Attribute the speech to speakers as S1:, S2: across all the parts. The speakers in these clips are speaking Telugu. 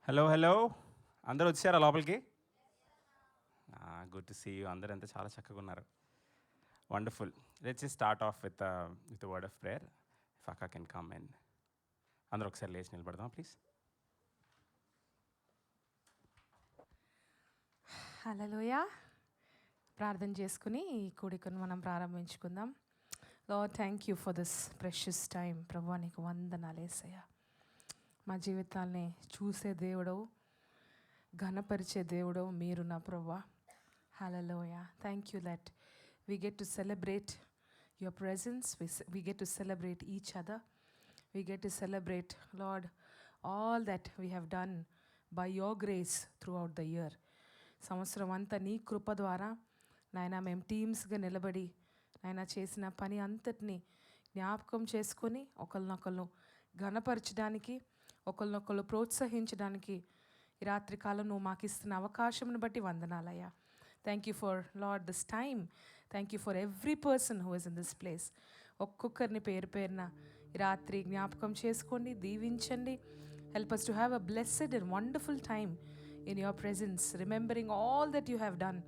S1: హలో హలో, అందరూ వచ్చారా లోపలికి? Good to see you. అందరూ ఎంత చాలా చక్కగా ఉన్నారు. Wonderful. Let's just start off with word of prayer. If అక్క కెన్ కమ్ అండ్ అందరూ ఒకసారి లేచి నిలబడదాం ప్లీజ్.
S2: హల్లెలూయా. ప్రార్థన చేసుకుని ఈ కూడికను మనం ప్రారంభించుకుందాం. Lord, thank you for this precious time. ప్రభువా, నీకు వందనాలు యేసయ్యా. మా జీవితాల్ని చూసే దేవుడవు, ఘనపరిచే దేవుడవు మీరు నా ప్రభువా. Hallelujah. Thank you that we get to celebrate your presence. We get to celebrate each other. We get to celebrate, Lord, all that we have done by your grace throughout the year. సంవత్సరం అంతా నీ కృప ద్వారా నాయన మేము టీమ్స్గా నిలబడి నాయన చేసిన పని అంతటినీ జ్ఞాపకం చేసుకొని ఒకరినొకరు ఘనపరచడానికి, ఒకరినొకరు ప్రోత్సహించడానికి ఈ రాత్రి కాలం నువ్వు మాకు ఇస్తున్న అవకాశంను బట్టి వందనాలయ్యా. Thank you for lord this time. Thank you for every person who is in this place. ఒక్కొక్కరిని పేరు పేరున ఈ రాత్రి జ్ఞాపకం చేసుకోండి, దీవించండి. Help us to have a blessed and wonderful time in your presence, remembering all that you have done.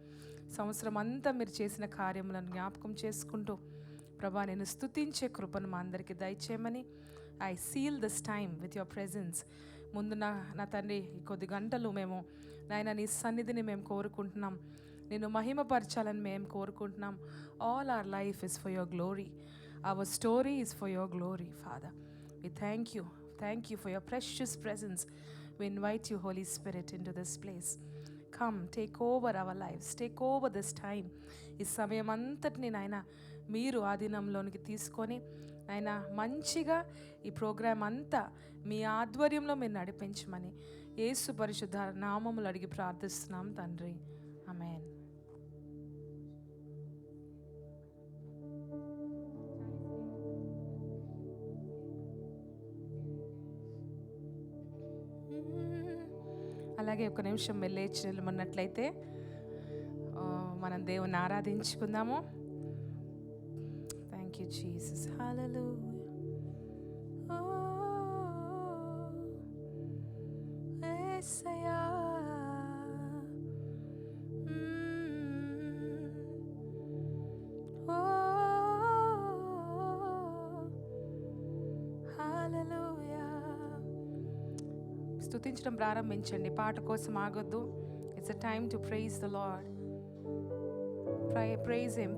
S2: సంవత్సరం అంతా మీరు చేసిన కార్యములను జ్ఞాపకం చేసుకుంటూ ప్రభా నేను స్తుతించే కృపను మా అందరికీ దయచేయమని I seal this time with your presence. ముందు నా తండ్రి ఈ కొద్ది గంటలు మేము నాయన నీ సన్నిధిని మేము కోరుకుంటున్నాం, నిన్ను మహిమపరచాలని మేము కోరుకుంటున్నాం. All our life is for your glory, our story is for your glory. Father, we thank you for your precious presence. We invite you, Holy Spirit, into this place. Come, take over our lives, take over this time. ఈ సమయం అంతటిని నాయన మీరు ఆధీనంలోనికి తీసుకొని నాయన మంచిగా ఈ ప్రోగ్రాం అంతా మీ ఆధ్వర్యంలో మీరు నడిపించమని యేసు పరిశుద్ధ నామములు అడిగి ప్రార్థిస్తున్నాం తండ్రి, ఆమేన్. అలాగే ఒక నిమిషం వెళ్ళేచి నిలబడినట్లయితే మనం దేవుని ఆరాధించుకుందాము. Thank you Jesus. హల్లెలూయా. యేసయ్యా. స్తుతించడం ప్రారంభించండి. పాట కోసం ఆగొద్దు. It's a time to praise the Lord.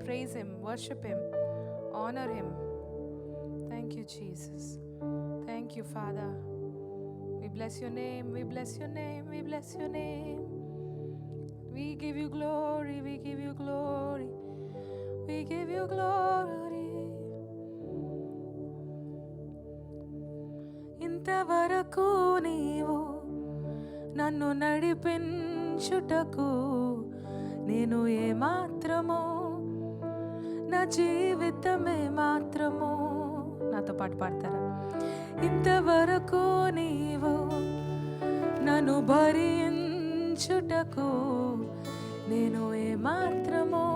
S2: Praise him, worship him, honor him. Thank you, Jesus. Thank you, Father. We bless your name, we bless your name, we bless your name. We give you glory, we give you glory, we give you glory. ఇంతవరకు నీవు నన్ను నడిపించుటకు నేను ఏమాత్రమో, నా జీవితమే మాత్రమో. నాతో పాటు పాడతారా? ఇంతవరకు నీవు నన్ను భరించుటకు నేను ఏమాత్రమో,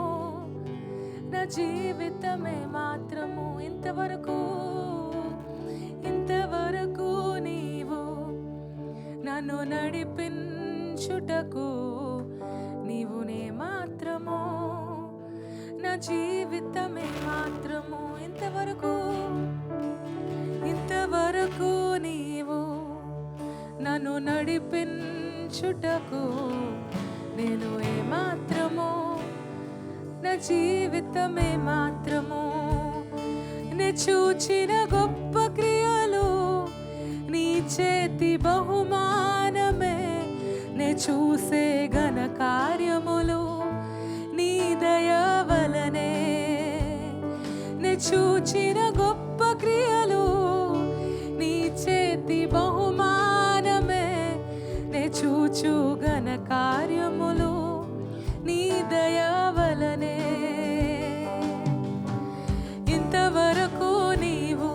S2: నా జీవితమే మాత్రము. ఇంతవరకు నీవు నన్ను నడిపించుటకు నీవు నే మాత్రము, నా జీవితమే మాత్రము. ఇంతవరకు నీవు నన్ను నడిపించుటకు నేను ఏ మాత్రము, నా జీవితమే మాత్రము. నే చూచిన గొప్ప క్రియలు నీ చేతి బహుమానమే, నే చూసే ఘన కార్యములు నీ దయ వలనే. నే చూచిన గొప్ప క్రియలు నీ చేతి బహుమానమే, నే చూచు ఘన కార్యములు నీ దయ వలనే. ఇంతవరకు నీవు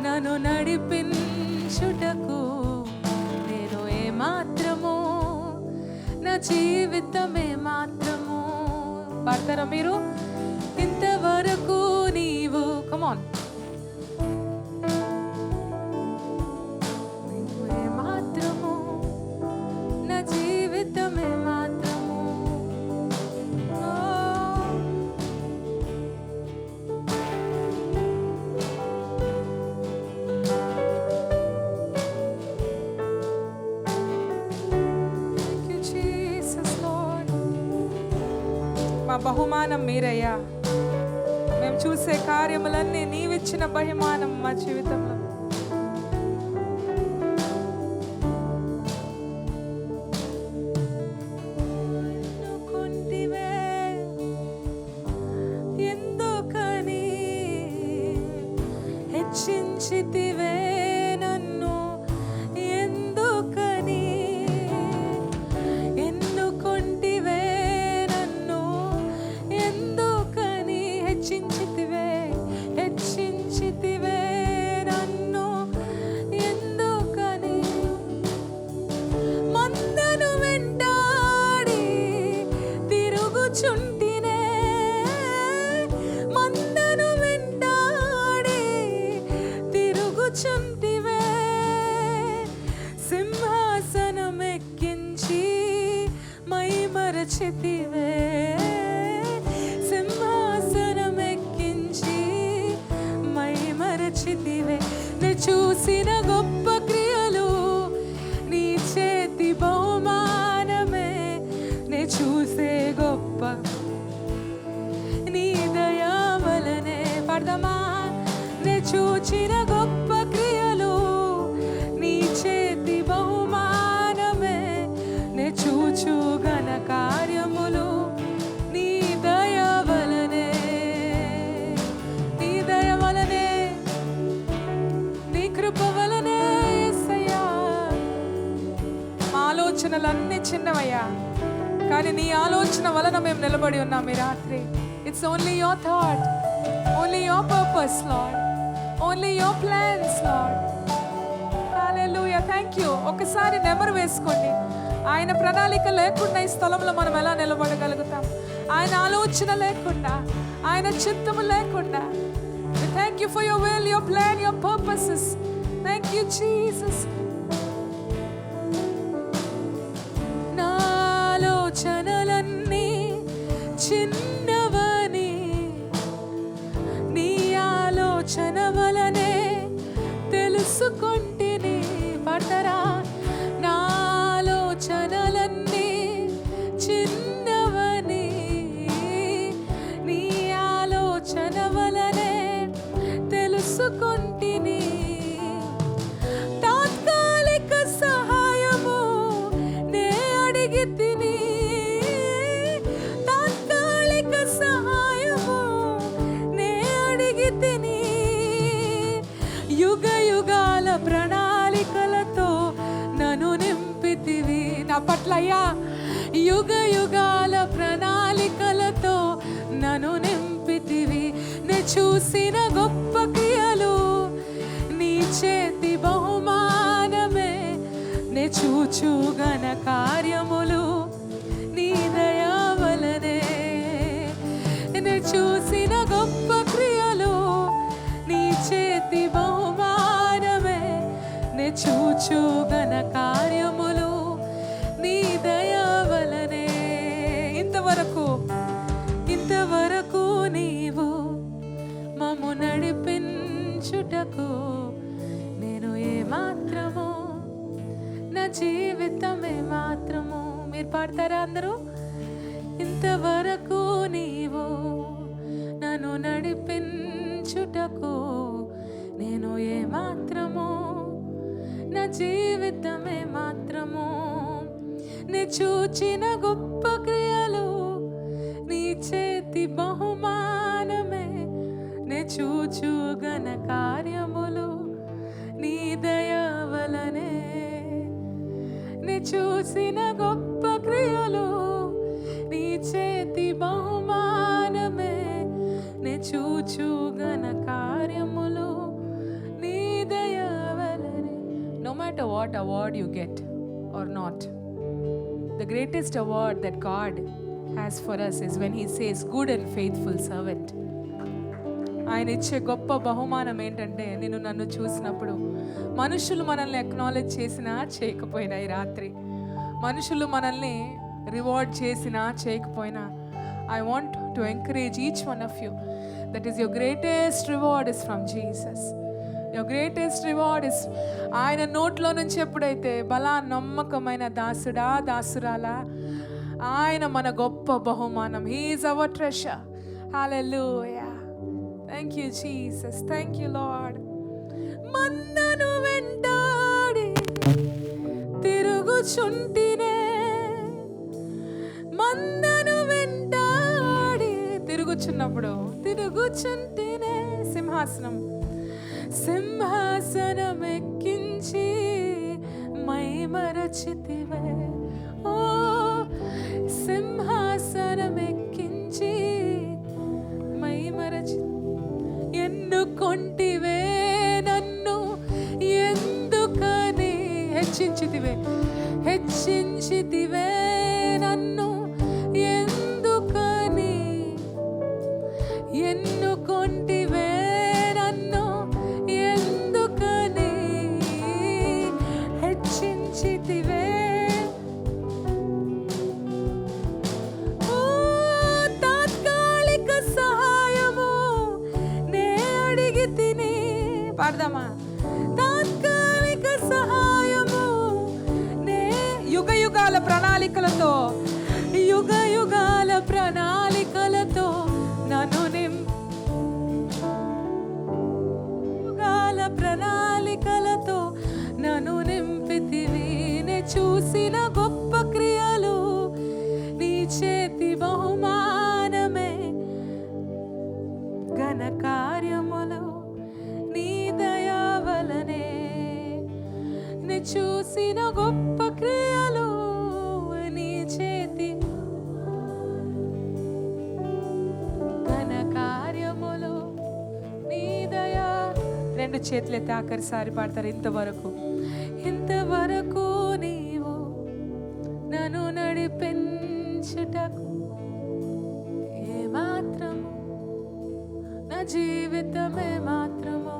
S2: నన్ను నడిపించుటకు నేను ఏమాత్రమో, నా జీవితమే మాత్రము. పాడతారా మీరు? ఇంతవరకు నీవు, కమాన్, నీవు ఏమాత్రము, మా బహుమానం మీరయ్యా. మేము చూసే కార్యములన్నీ నీవిచ్చిన బహుమానం మా జీవితంలో. హెచ్చించితివే నన్ను ఎందుకని, ఎన్నుకొంటివే నన్ను ఎందుకని, హెచ్చించితివే నన్ను ఎందుకని, మందను వెంటాడి తిరుగుచుంటినే, మందను వెంటాడి తిరుగుచుంటివే, సింహాసనం ఎక్కించి మైమరచితివే, సింహాసనం ఎక్కించి మైమరచితివే. నే చూసిన గొప్ప క్రియలు నీ చేతి బహుమానమే, నే చూసే గొప్ప నీ దయా వలనే. పడదమా? నే చూచిన గొప్ప క్రియలు నీ చేతి బహుమానమే, నే చూచు ఘన కార్యములు నీ దయ వలనే, నీ దయ వలనే, నీ కృప వలనే యేసయ్యా. మా ఆలోచనలన్నీ చిన్నవయ్యా, కానీ నీ ఆలోచన వలన మేము నిలబడి ఉన్నాం ఈ రాత్రి. It's only your thought, only your purpose lord, only your plans lord. Hallelujah, thank you. ఒకసారి నెమరు వేసుకోండి. ఆయన ప్రణాళిక లేకుండా ఈ స్థలంలో మనం ఎలా నిలబడగలుగుతాం? ఆయన ఆలోచన లేకుండా, ఆయన చిత్తము లేకుండా. Thank you for your will, your plan, your purposes. Thank you Jesus. నా ఆలోచనలన్నీ చిన్నవని నీ ఆలోచన వలనే తెలుసుకొంటిని. పడతారా? నా ఆలోచనలన్నీ చిన్నవని నీ ఆలోచన వలనే తెలుసుకొంటిని. తాత్కాలిక సహాయము నే అడిగి తిని, తాత్కాలిక సహాయము నే అడిగి తిని, యుగ యుగాల ప్రణాళికలతో నన్ను నింపితివి. నా పట్ల అయ్యా యుగ యుగాల ప్రణాళికలతో నన్ను నింపితివి. నే చూసిన గొప్ప క్రియలు నీ చేతి బహుమానమే, నే చూచు ఘన కార్యములు నీ దయా వలనే. నే చూసిన గొప్ప క్రియలు నీ చేతి బహుమానమే, నే చూచు ఘన కార్యములు నీ దయా వలనే. ఇంతవరకు నీవు మమ్ము నడిపించుటకు నేను ఏమాత్రము, నా జీవితం ఏమాత్రము. మీరు పాడతారా అందరూ? ఇంతవరకు నీవు నన్ను నడిపించుటకు నేను ఏమాత్రము, నా జీవితం ఏమాత్రము. నే చూచిన గొప్ప క్రియలు నీ చేతి బహుమానమే, నే చూచు ఘన కార్యములు నీ దయా వలనే. నే చూసిన గొప్ప క్రియలు నీ చేతి బహుమానమే, నే చూచు ఘన కార్యములు నీ దయా వలనే. No matter what award you get or not, the greatest award that God has for us is when he says good and faithful servant. ఆయన ఇచ్చే గొప్ప బహుమానం ఏంటంటే, నేను నన్ను చూసినప్పుడు మనుషులు మనల్ని అక్నాలెడ్జ్ చేసినా చేయకపోయినా, ఈ రాత్రి మనుషులు మనల్ని రివార్డ్ చేసినా చేయకపోయినా, I want to encourage each one of you that is your greatest reward is from Jesus. Your greatest reward is, ఆయన నోట్లో నుంచి ఎప్పుడైతే బలా నమ్మకమైన దాసుడా దాసురాలా ఆయన మన గొప్ప బహుమానం. He's our treasure. Hallelujah. Thank you Jesus. Thank you Lord. మన్నను వెంటాడి తిరుగుచుంటినే, మందను వెంటాడి తిరుగుచుంటినే, సింహాసనం ఎక్కించి మైమరచితివే. ఓ సింహాసనం ఎక్కించి మైమరచి ఎన్నుకొంటివే నన్ను ఎందుకని, హెచ్చించితివే నన్ను ఎందుకని, ఎన్నుకొంటివే నన్ను ఎందుకని, హెచ్చించితివే. ఓ తాత్కాలిక సహాయము నే అడిగి తిని, పాడదామా? తాత్కాలిక సహాయము నే యుగాల ప్రణాళికలతో నన్ను ప్రణాళికలతో నన్ను నింపితివి. నే చూసిన గొప్ప క్రియలు నీ చేతి బహుమానమే, ఘన కార్యములు నీ దయా వలనే. నే చూసిన గొప్ప క్రియలు నీ చేతి ఘన కార్యములు నీ దయా. రెండు చేతులెత్తి ఆఖరిసారి పాడతారు. ఇంతవరకు నీవు నన్ను నడిపించుటకు ఏమాత్రము, నా జీవితమే మాత్రము.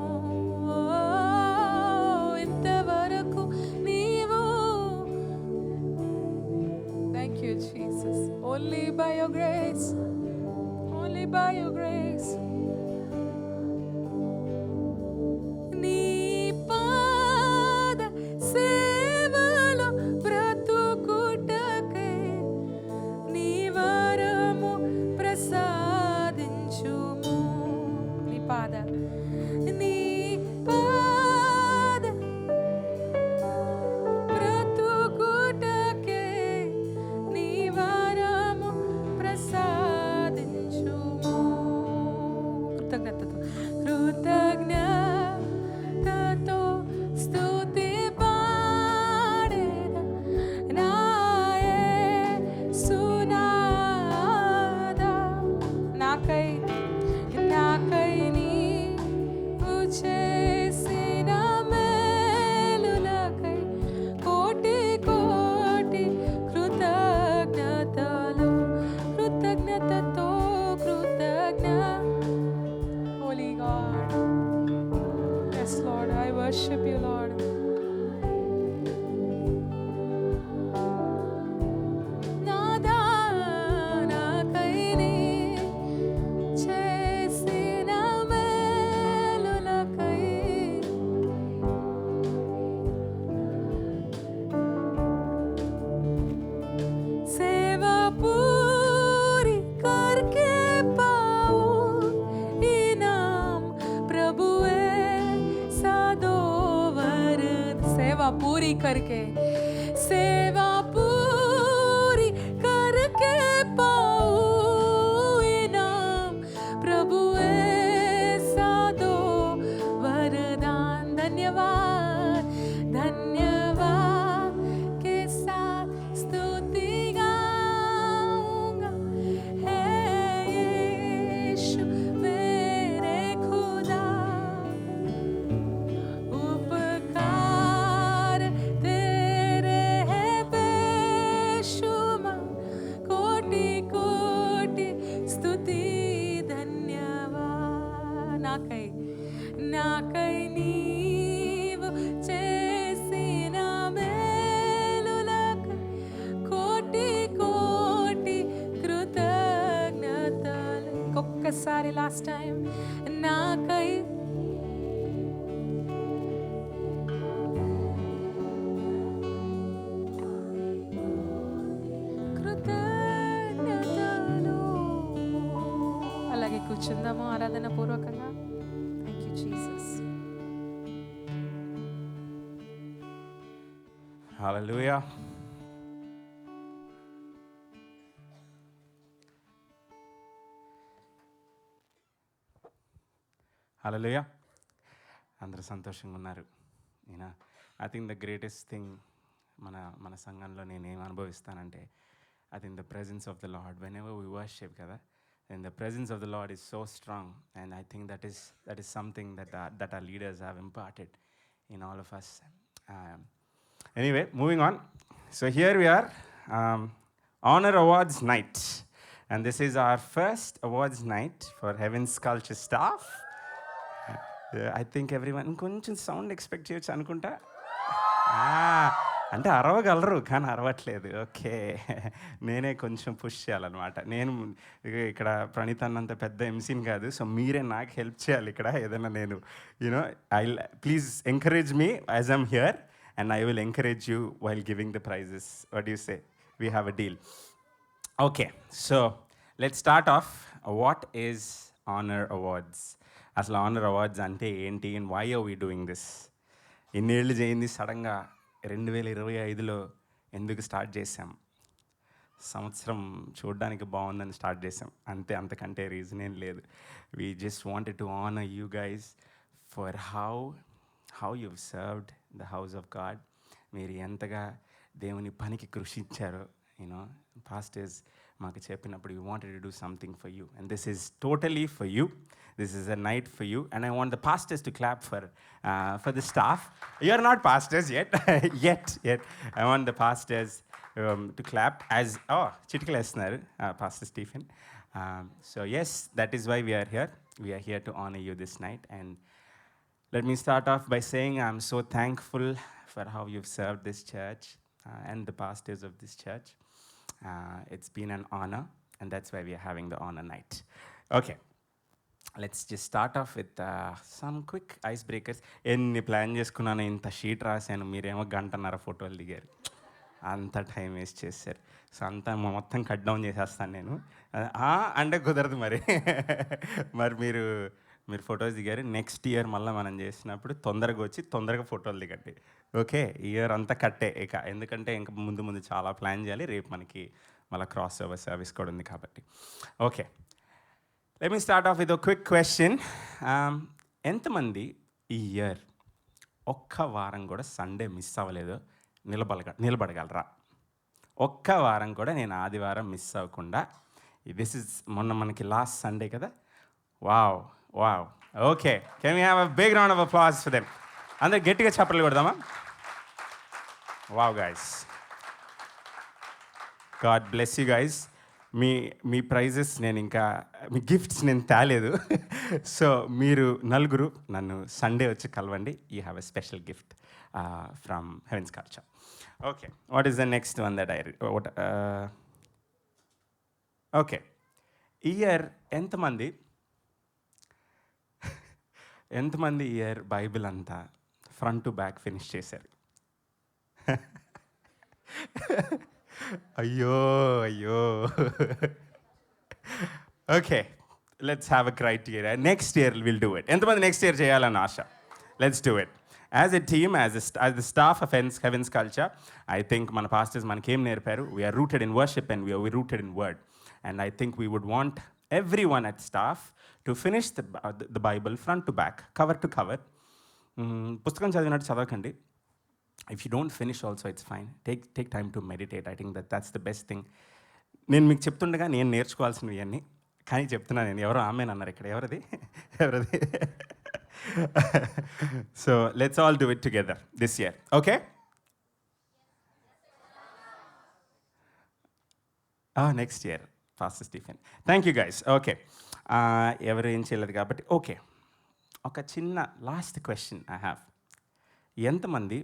S2: ఇంతవరకు నీవు. Thank you Jesus. Only by your grace, only by your grace. నీ పాద సేవలో బ్రతుకుటకై నీ వరము ప్రసాదించుము. నీ పాద బ్రతుకుటకై నీ వరము ప్రసాదించుము. కృతజ్ఞతతో స్తుతి పాడేద నా యేసునాథా. నాకై నీవు చేసిన మేలులకై కోటి కోటి కృతజ్ఞతతో Holy God. Yes, Lord, I worship you, Lord. నాదా నాకై నీ చేసిన మేలులకై సేవా పూరి करके पाऊं इनाम प्रभुए सादोवर. सेवा पूरी करके पाऊं इनाम प्रभुए सादो वरदान. धन्यवाद के साथ स्तुति गाऊंगा. हे यीशु मेरे खुदा, उपकार तेरे है बेशुमार. कोटि कोटि स्तुति धन्यवाद. నాకై నీవు చేసిన మేలులకై కోటి కోటి కృతజ్ఞతలు. ఒక్కసారి లాస్ట్ టైం. నాకై కృతజ్ఞతలు. కూర్చుందాము ఆరాధన పూర్వకంగా. Thank you Jesus.
S1: Hallelujah. Hallelujah. అందరూ సంతోషంగా ఉన్నారు. నేను I think the greatest thing మన సంఘంలో నేను ఏం అనుభవిస్తానంటే, I think the presence of the Lord whenever we worship కదా, and the presence of the Lord is so strong, and I think that is something that our leaders have imparted in all of us. Anyway, moving on. So here we are, Honor Awards Night. And this is our first awards night for Heaven's Culture staff. I think everyone, కొంచెం సౌండ్ ఎక్స్పెక్ట్ చేయొచ్చు అనుకుంటా. అంటే అరవగలరు కానీ అరవట్లేదు. ఓకే, నేనే కొంచెం పుష్ చేయాలన్నమాట. నేను ఇక్కడ ప్రణీత్ అన్నంత పెద్ద ఎంసీని కాదు, సో మీరే నాకు హెల్ప్ చేయాలి ఇక్కడ ఏదైనా. నేను please encourage me as I'm here, and I will encourage you while giving the prizes. What do you say? We have a deal. Okay, so let's start off. What is Honor Awards? అసలు Honor Awards అంటే ఏంటి, and why are we doing this? ఇన్నేళ్ళు చేయింది సడన్గా 2025లో ఎందుకు స్టార్ట్ చేసాం? సంవత్సరం చూడడానికి బాగుందని స్టార్ట్ చేసాం అంతే, అంతకంటే రీజన్ ఏం లేదు. We just wanted to honor you guys for how you've served the house of God. మీరు ఎంతగా దేవుని పనికి కృషించారో. pastors మాకు చెప్పినప్పుడు we wanted to do something for you, and this is totally for you. This is a night for you, and I want the pastors to clap for the staff. You're not pastors yet. yet I want the pastors to clap as chitikal esnaru Pastor Stephen. So yes, that is why we are here. We are here to honor you this night, and let me start off by saying I'm so thankful for how you've served this church and the pastors of this church. It's been an honor, and that's why we are having the honor night. Okay, let's just start off with some quick icebreakers. ఎన్ని ప్లాన్ చేసుకున్నాను, ఇంత షీట్ రాశాను, మీరేమో గంటన్నర ఫోటోలు దిగారు. అంత టైం వేస్ట్ చేశారు. సో అంతా మొత్తం కట్ డౌన్ చేసేస్తాను నేను. అంటే కుదరదు మరి. మరి మీరు ఫొటోస్ దిగారు. నెక్స్ట్ ఇయర్ మళ్ళీ మనం చేసినప్పుడు తొందరగా వచ్చి తొందరగా ఫోటోలు దిగండి. ఓకే, ఇయర్ అంతా కట్టే ఇక, ఎందుకంటే ఇంకా ముందు చాలా ప్లాన్ చేయాలి. రేపు మనకి మళ్ళీ క్రాస్ ఓవర్ సర్వీస్ కూడా ఉంది కాబట్టి. Okay, let me start off with quick question. ఎంతమంది ఈ ఇయర్ ఒక్క వారం కూడా సండే మిస్ అవ్వలేదు నిలబడగలరా? ఒక్క వారం కూడా నేను ఆదివారం మిస్ అవ్వకుండా. దిస్ ఇస్ మొన్న మనకి లాస్ట్ సండే కదా. Wow. Okay, can we have a big round of applause for them? అందరు గట్టిగా చప్పట్లు కొడదామా? Wow guys, God bless you guys. మీ ప్రైజెస్ నేను ఇంకా, మీ గిఫ్ట్స్ నేను తేలేదు. సో మీరు నలుగురు నన్ను సండే వచ్చి కలవండి. You have a special gift from Heavens Culture. Okay, what is the next one that okay, year ఎంతమంది ఇయర్ బైబిల్ అంతా ఫ్రంట్ టు బ్యాక్ ఫినిష్ చేశారు? అయ్యో. Okay, let's have a criteria. Next year will do it. ఎంతమంది నెక్స్ట్ ఇయర్ చేయాలని ఆశ? Let's do it. As a team, as the staff of Heavens Culture, I think మన పాస్టర్స్ మనకేం నేర్పారు? We're rooted in worship and we are rooted in word. And I think we would want everyone at staff to finish the Bible front to back, cover to cover. పుస్తకం చదివినట్టు చదవకండి. If you don't finish also, it's fine. Take time to meditate. I think that's the best thing. నేను మీకు చెప్తుండగా నేను నేర్చుకోవాల్సినవి అన్నీ కానీ చెప్తున్నా నేను. ఎవరో ఆమెనన్నారు ఇక్కడ. ఎవరది? So let's all do it together this year. Okay? Next year, Pastor Stephen. Thank you guys. Okay. ఎవరు ఏం చేయలేదు కాబట్టి ఓకే, ఒక చిన్న లాస్ట్ క్వశ్చన్ ఐ హ్యావ్. ఎంతమంది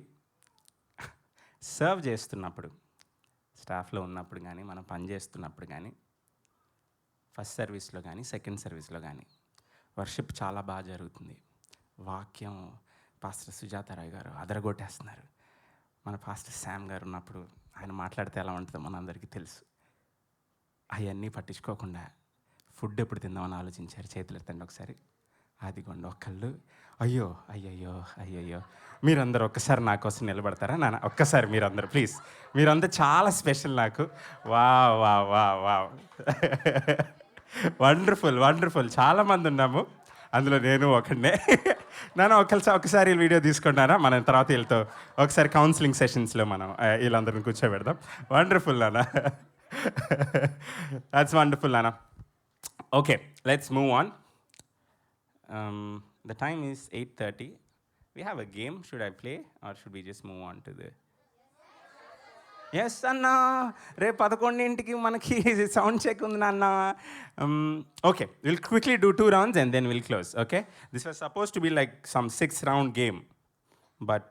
S1: సర్వ్ చేస్తున్నప్పుడు, స్టాఫ్లో ఉన్నప్పుడు కానీ, మనం పని చేస్తున్నప్పుడు కానీ, ఫస్ట్ సర్వీస్లో కానీ, సెకండ్ సర్వీస్లో కానీ, వర్షిప్ చాలా బాగా జరుగుతుంది, వాక్యం పాస్టర్ సుజాతారాయ్ గారు అదరగొట్టేస్తున్నారు, మన పాస్టర్ శామ్ గారు ఉన్నప్పుడు ఆయన మాట్లాడితే ఎలా ఉంటుందో మనందరికీ తెలుసు. అవన్నీ పట్టించుకోకుండా ఫుడ్ ఎప్పుడు తిందామని ఆలోచించారు? చేతులు ఎత్తండి ఒకసారి. అదిగోండి ఒకళ్ళు. అయ్యో అయ్యయ్యో అయ్యయ్యో. మీరందరూ ఒక్కసారి నా కోసం నిలబడతారా నాన్న? ఒక్కసారి మీరందరూ ప్లీజ్. మీరందరూ చాలా స్పెషల్ నాకు. Wow! Wow! Wow! Wow! Wonderful, wonderful. చాలామంది ఉన్నాము, అందులో నేను ఒకడినే. నాన్న ఒకసారి వీడియో తీసుకున్నారా? మనం తర్వాత వీళ్ళతో ఒకసారి కౌన్సిలింగ్ సెషన్స్లో మనం వీళ్ళందరిని కూర్చోబెడదాం. వండర్ఫుల్ నాన్న. దట్స్ వండర్ఫుల్ నాన్న. Okay, let's move on. The time is 8:30. We have a game. Should I play or should we just move on to the... Yes, అన్నా. రేపు 11కి మనకి సౌండ్ చెక్ ఉంది నాన్న. Okay, we'll quickly do 2 rounds and then we'll close. Okay, this was supposed to be like some 6-round game, but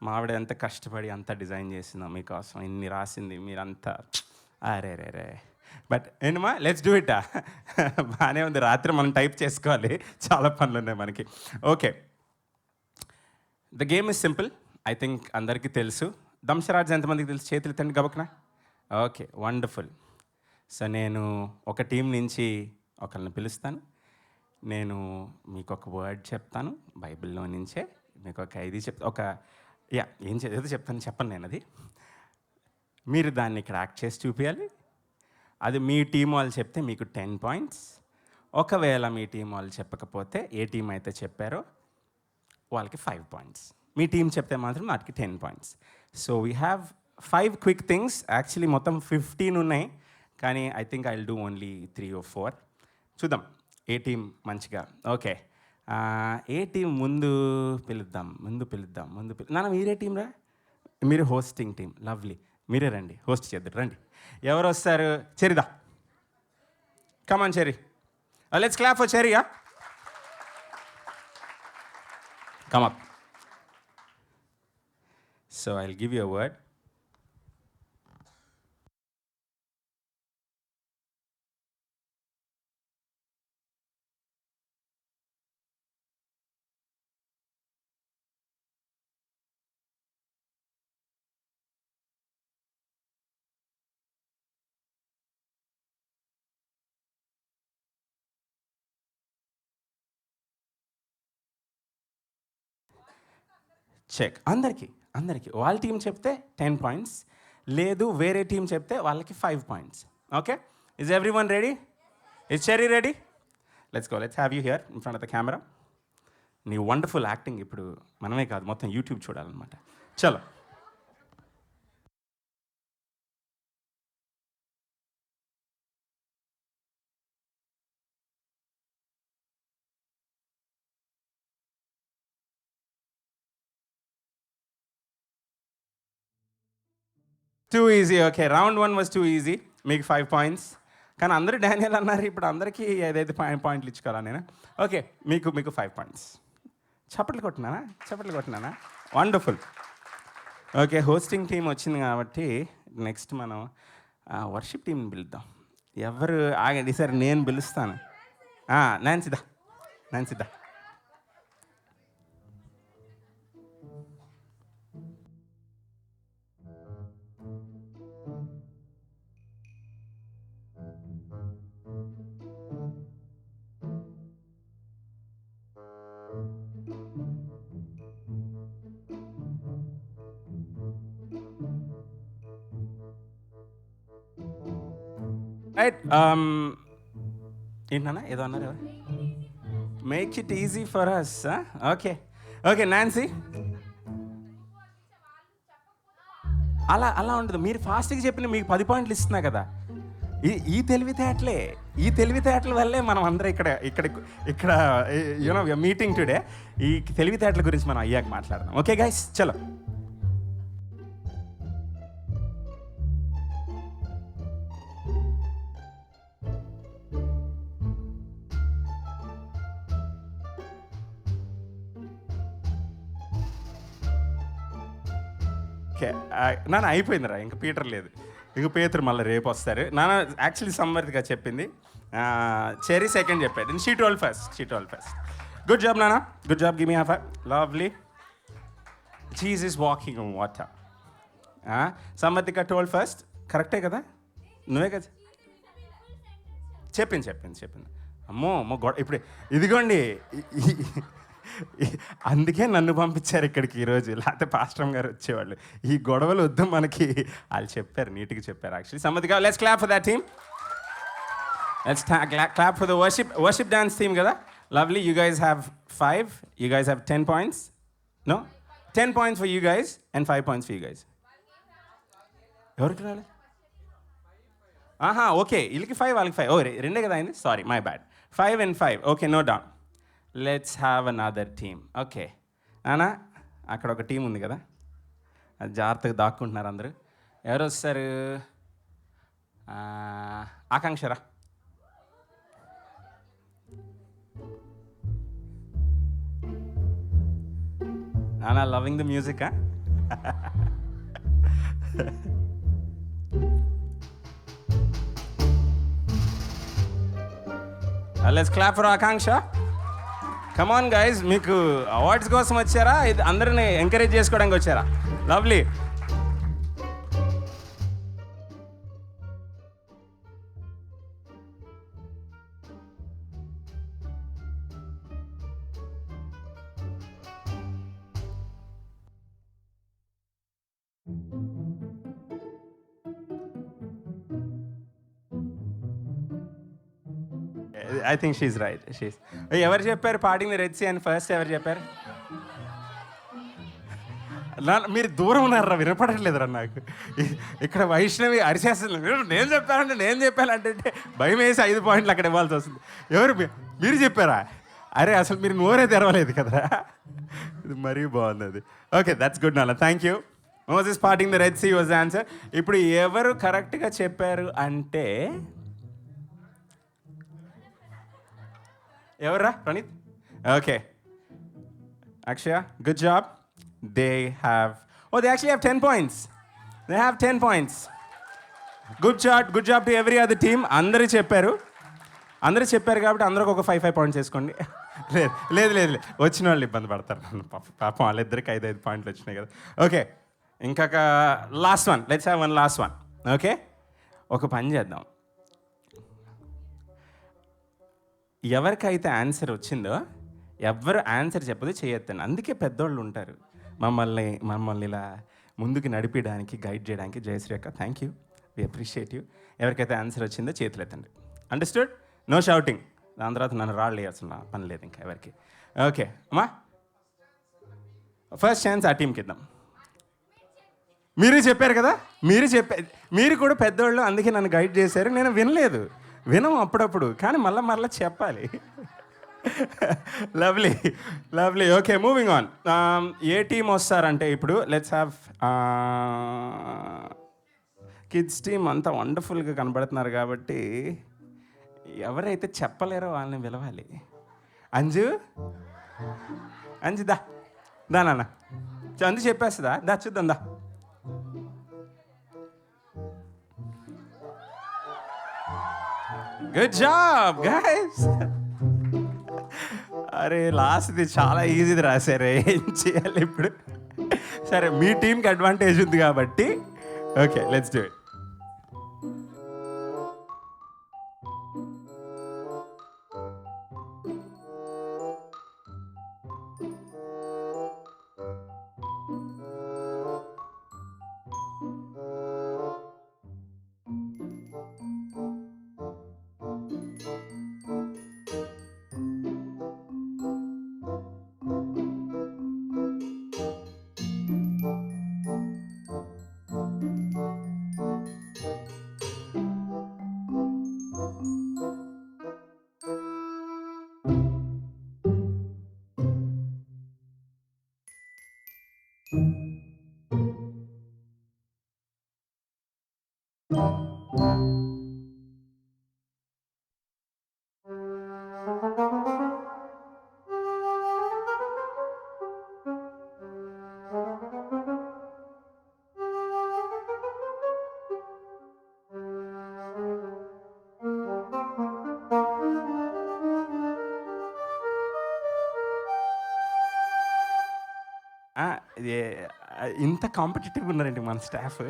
S1: మా ఆవిడ ఎంత కష్టపడి అంతా డిజైన్ చేసిందో మీకోసం, ఇన్ని రాసింది, మీరంతా అరే రే రే. బట్ ఏంటమ్మా, లెట్స్ డూ ఇట్. బాగానే ఉంది. రాత్రి మనం టైప్ చేసుకోవాలి, చాలా పనులు ఉన్నాయి మనకి. Okay, the game is simple. I think అందరికీ తెలుసు. దంశరాజ్ ఎంతమందికి తెలుసు? చేతులు తండి గబకనా. Okay, wonderful. సో నేను ఒక టీం నుంచి ఒకరిని పిలుస్తాను. నేను మీకు ఒక వర్డ్ చెప్తాను బైబిల్లో నుంచే. మీకు ఒక ఇది ఏం ఏదో చెప్పను నేను. అది మీరు దాన్ని ఇక్కడ యాక్ట్ చేసి చూపించాలి. అది మీ టీం వాళ్ళు చెప్తే మీకు 10 points. ఒకవేళ మీ టీం వాళ్ళు చెప్పకపోతే, ఏ టీం అయితే చెప్పారో వాళ్ళకి 5 points. మీ టీం చెప్తే మాత్రం వాటికి 10 points. So we have 5 quick things. Actually మొత్తం 15 ఉన్నాయి, కానీ I think I will do only 3 or 4. చూద్దాం ఏ టీం మంచిగా. ఓకే, ఏ టీం ముందు పిలుద్దాం. నాన్న మీరే టీం రా. మీరు హోస్టింగ్ టీం. లవ్లీ, మీరే రండి, హోస్ట్ చేద్దరు రండి. ఎవరు వస్తారు? చెరిదా, come on Cherry. Let's clap for చెరియా. Come up. So I will give you a word. Check. అందరికీ వాళ్ళ టీం చెప్తే 10 points, లేదు వేరే టీం చెప్తే వాళ్ళకి 5 points. Okay, is everyone ready? Is cherry ready? Let's go. Let's have you here in front of the camera. నీ వండర్ఫుల్ యాక్టింగ్ ఇప్పుడు మనమే కాదు, మొత్తం యూట్యూబ్ చూడాలన్నమాట. చలో. Two easy. Okay, round 1 was too easy. మీకు 5 points. కానీ అందరూ డానియల్ అన్నారు. ఇప్పుడు అందరికీ ఏదైతే పాయింట్లు ఇచ్చుకోవాలా నేను? ఓకే, మీకు 5 points. చప్పట్లు కొట్టినానా? వండర్ఫుల్. ఓకే, హోస్టింగ్ టీం వచ్చింది కాబట్టి నెక్స్ట్ మనం వర్షిప్ టీంని పిలుద్దాం. ఎవరు ఆగండి, సరే నేను పిలుస్తాను. నాన్సిదా. రైట్. ఏంటన్నా ఏదో అన్నారు ఎవరు? Make it easy for us. Okay Nancy. అలా ఉండదు. మీరు ఫాస్ట్గా చెప్పిన మీకు 10 points ఇస్తున్నా కదా. ఈ తెలివితేటల వల్లే మనం అందరం ఇక్కడ యూనో మీటింగ్ టుడే. ఈ తెలివితేటల గురించి మనం అయ్యాక మాట్లాడదాం. ఓకే గైస్, చలో. ఓకే, నాన్న అయిపోయిందిరా, ఇంక పీటర్ లేదు. ఇంక పేతురు మళ్ళీ రేపు వస్తారు. నాన్న యాక్చువల్లీ సమ్మర్గా చెప్పింది. చెరీ సెకండ్ చెప్పాడు. She told first. Good job నాన్న, good job. Give me half. Lovely. Jesus walking on water. సమ్మతిక టోల్డ్ ఫస్ట్. కరెక్టే కదా? నువ్వే కదా? చెప్పింది. అమ్మో అమ్మో ఇప్పుడు ఇదిగోండి అందుకే నన్ను పంపించారు ఇక్కడికి ఈరోజు, లేకపోతే పాస్టర్ గారు వచ్చేవాళ్ళు. ఈ గొడవలు వద్దు మనకి. వాళ్ళు చెప్పారు, నీట్గా చెప్పారు యాక్చువల్లీ. సమ్మతిగా let's clap for that team. Let's clap for the worship dance team కదా. Lovely. You guys have 5, you guys have 10 points. No 10 points for you guys and 5 points for you guys. ఎవరికి రాలేదు? ఓకే, వీళ్ళకి 5 వాళ్ళకి 5. రెండే కదా అయింది, sorry my bad. 5 and 5. Okay, no down. Let's have another team. Okay నానా, అక్కడ ఒక టీం ఉంది కదా, అది జాగ్రత్తగా దాక్కుంటున్నారు అందరూ. ఎవరు వస్తారు? ఆకాంక్షరా. నానా loving the music. Let's clap for Akanksha. Come on guys, మీకు అవార్డ్స్ కోసం వచ్చారా, ఇది అందరిని ఎంకరేజ్ చేసుకోవడానికి వచ్చారా? Lovely. I think she's right. ఎవరు చెప్పారు పాడింగ్ ది రెడ్ సీ అని ఫస్ట్? ఎవరు చెప్పారు? మీరు దూరం ఉన్నారా, వినపడట్లేదురా నాకు. ఇక్కడ వైష్ణవి అరిసేస్తుంది, నేను చెప్పానంటే భయం వేసి 5 points అక్కడ ఇవ్వాల్సి వస్తుంది. ఎవరు? మీరు చెప్పారా? అరే అసలు మీరు నోరే తెరవలేదు కదరా. ఇది మరీ బాగుంది అది. ఓకే, దట్స్ గుడ్ నాన్న, thank you. Moses parting the Red Sea was the answer. ఇప్పుడు ఎవరు కరెక్ట్గా చెప్పారు అంటే ఎవర్రా? Praneeth. Okay, Akshaya, good job. They actually have 10 points. They have 10 points. Good job to every other team. అందరూ చెప్పారు కాబట్టి అందరికి ఒక 5 points వేసుకోండి. లేదు వచ్చిన వాళ్ళు ఇబ్బంది పడతారు. పాపం వాళ్ళిద్దరికి 5 points వచ్చినాయి కదా. ఓకే, ఇంకొక last one. Let's have one last one. Okay, ఒక పని చేద్దాం. ఎవరికైతే ఆన్సర్ వచ్చిందో ఎవరు ఆన్సర్ చెప్పదు చేయొద్దండి. అందుకే పెద్దోళ్ళు ఉంటారు మమ్మల్ని ఇలా ముందుకు నడిపించడానికి, గైడ్ చేయడానికి. జయశ్రీ అక్క, thank you, we appreciate you. ఎవరికైతే ఆన్సర్ వచ్చిందో చేతులు ఎత్తండి. అండర్స్టూడ్? No shouting. దాని తర్వాత నన్ను రాళ్ళు వేయాల్సిన పని లేదు ఇంకా ఎవరికి. ఓకే అమ్మా, ఫస్ట్ ఛాన్స్ ఆ టీంకి ఇద్దాం. మీరు చెప్పారు కదా, మీరు కూడా పెద్దోళ్ళు, అందుకే నన్ను గైడ్ చేశారు. నేను వినం అప్పుడప్పుడు, కానీ మళ్ళీ చెప్పాలి. Lovely. Okay, moving on. A team వస్తారంటే ఇప్పుడు లెట్స్ హ్యావ్ కిడ్స్ టీమ్. అంతా వండర్ఫుల్గా కనబడుతున్నారు కాబట్టి ఎవరైతే చెప్పలేరో వాళ్ళని పిలవాలి. అంజు దా నాన్న. అంజు చెప్పేస్తుందా? దా చూద్దాం దా. Good job guys. అరే లాస్ట్ది చాలా ఈజీది రాశారు, ఏం చేయాలి ఇప్పుడు? సరే, మీ టీంకి అడ్వాంటేజ్ ఉంది కాబట్టి ఓకే, లెట్స్ డూ ఇట్. ఇంత కాంపిటేటివ్ ఉన్నారండి మన స్టాఫ్,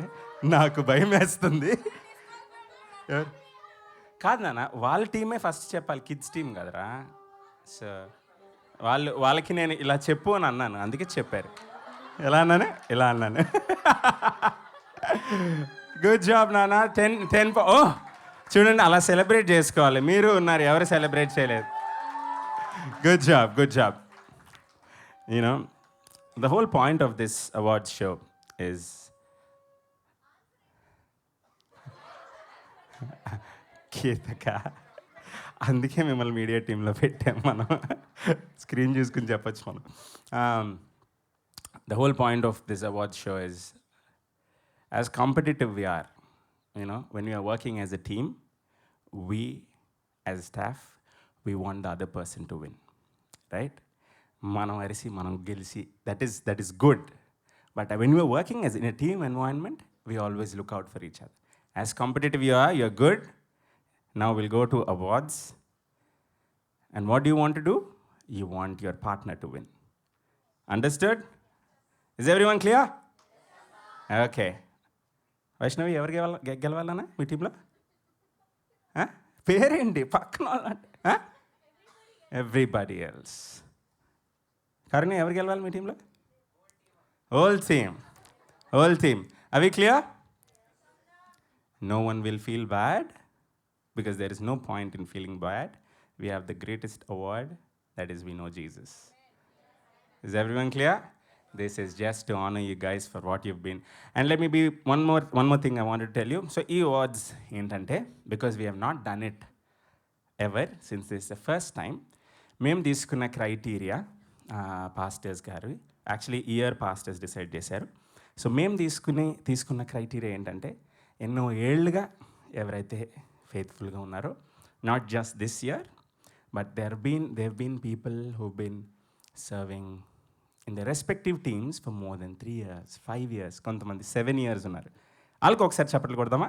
S1: నాకు భయం వేస్తుంది. కాదు నాన్న, వాళ్ళ టీమే ఫస్ట్ చెప్పాలి, కిడ్స్ టీం కదరా. సో వాళ్ళకి నేను ఇలా చెప్పు అని అన్నాను, అందుకే చెప్పారు. ఎలా అన్నాను, ఇలా అన్నాను. గుడ్ జాబ్ నాన్న. 10 ఓ చూడండి, అలా సెలబ్రేట్ చేసుకోవాలి. మీరు ఉన్నారు, ఎవరు సెలబ్రేట్ చేయలేదు. Good job. You know the whole point of this award show is కీర్తక, అందుకే మిమ్మల్ని మీడియా టీంలో పెట్టాం మనం. స్క్రీన్ చూసుకుని చెప్పచ్చు మనం. The whole point of this award show is as competitive we are, when we are working as a team, we as staff, we want the other person to win, right? Manam arisi manam gelisi, that is good. But when we are working as in a team environment, we always look out for each other. As competitive you are, you're good. Now we'll go to awards. And what do you want to do? You want your partner to win. Understood? Is everyone clear? Okay. Vaishnavi, ఎవరు గెలవాలన్నా మీ టీంలో? పేరేంటి పక్కన వాళ్ళంటే? Everybody else. కరుణ, ఎవరు గెలవాలి మీ టీంలో? Whole team. అవి clear? No one will feel bad, because there is no point in feeling bad. We have the greatest award, that is, we know Jesus. Is everyone clear? This is just to honor you guys for what you've been. And let me be one more thing I wanted to tell you. So ee awards entante, because we have not done it ever since this is the first time, మేము తీసుకున్న క్రైటీరియా పాస్టర్స్ గారు, యాక్చువల్లీ ఇయర్ పాస్టర్స్ డిసైడ్ చేశారు. సో మేము తీసుకున్న క్రైటీరియా ఏంటంటే, ఎన్నో ఏళ్ళుగా ఎవరైతే ఫెయిత్ఫుల్గా ఉన్నారో, not just this year, but they've been people who been serving in the respective teams for more than 3 years, 5 years, కొంతమంది 7 years ఉన్నారు. వాళ్ళకి ఒకసారి చప్పట్లు కొడదామా?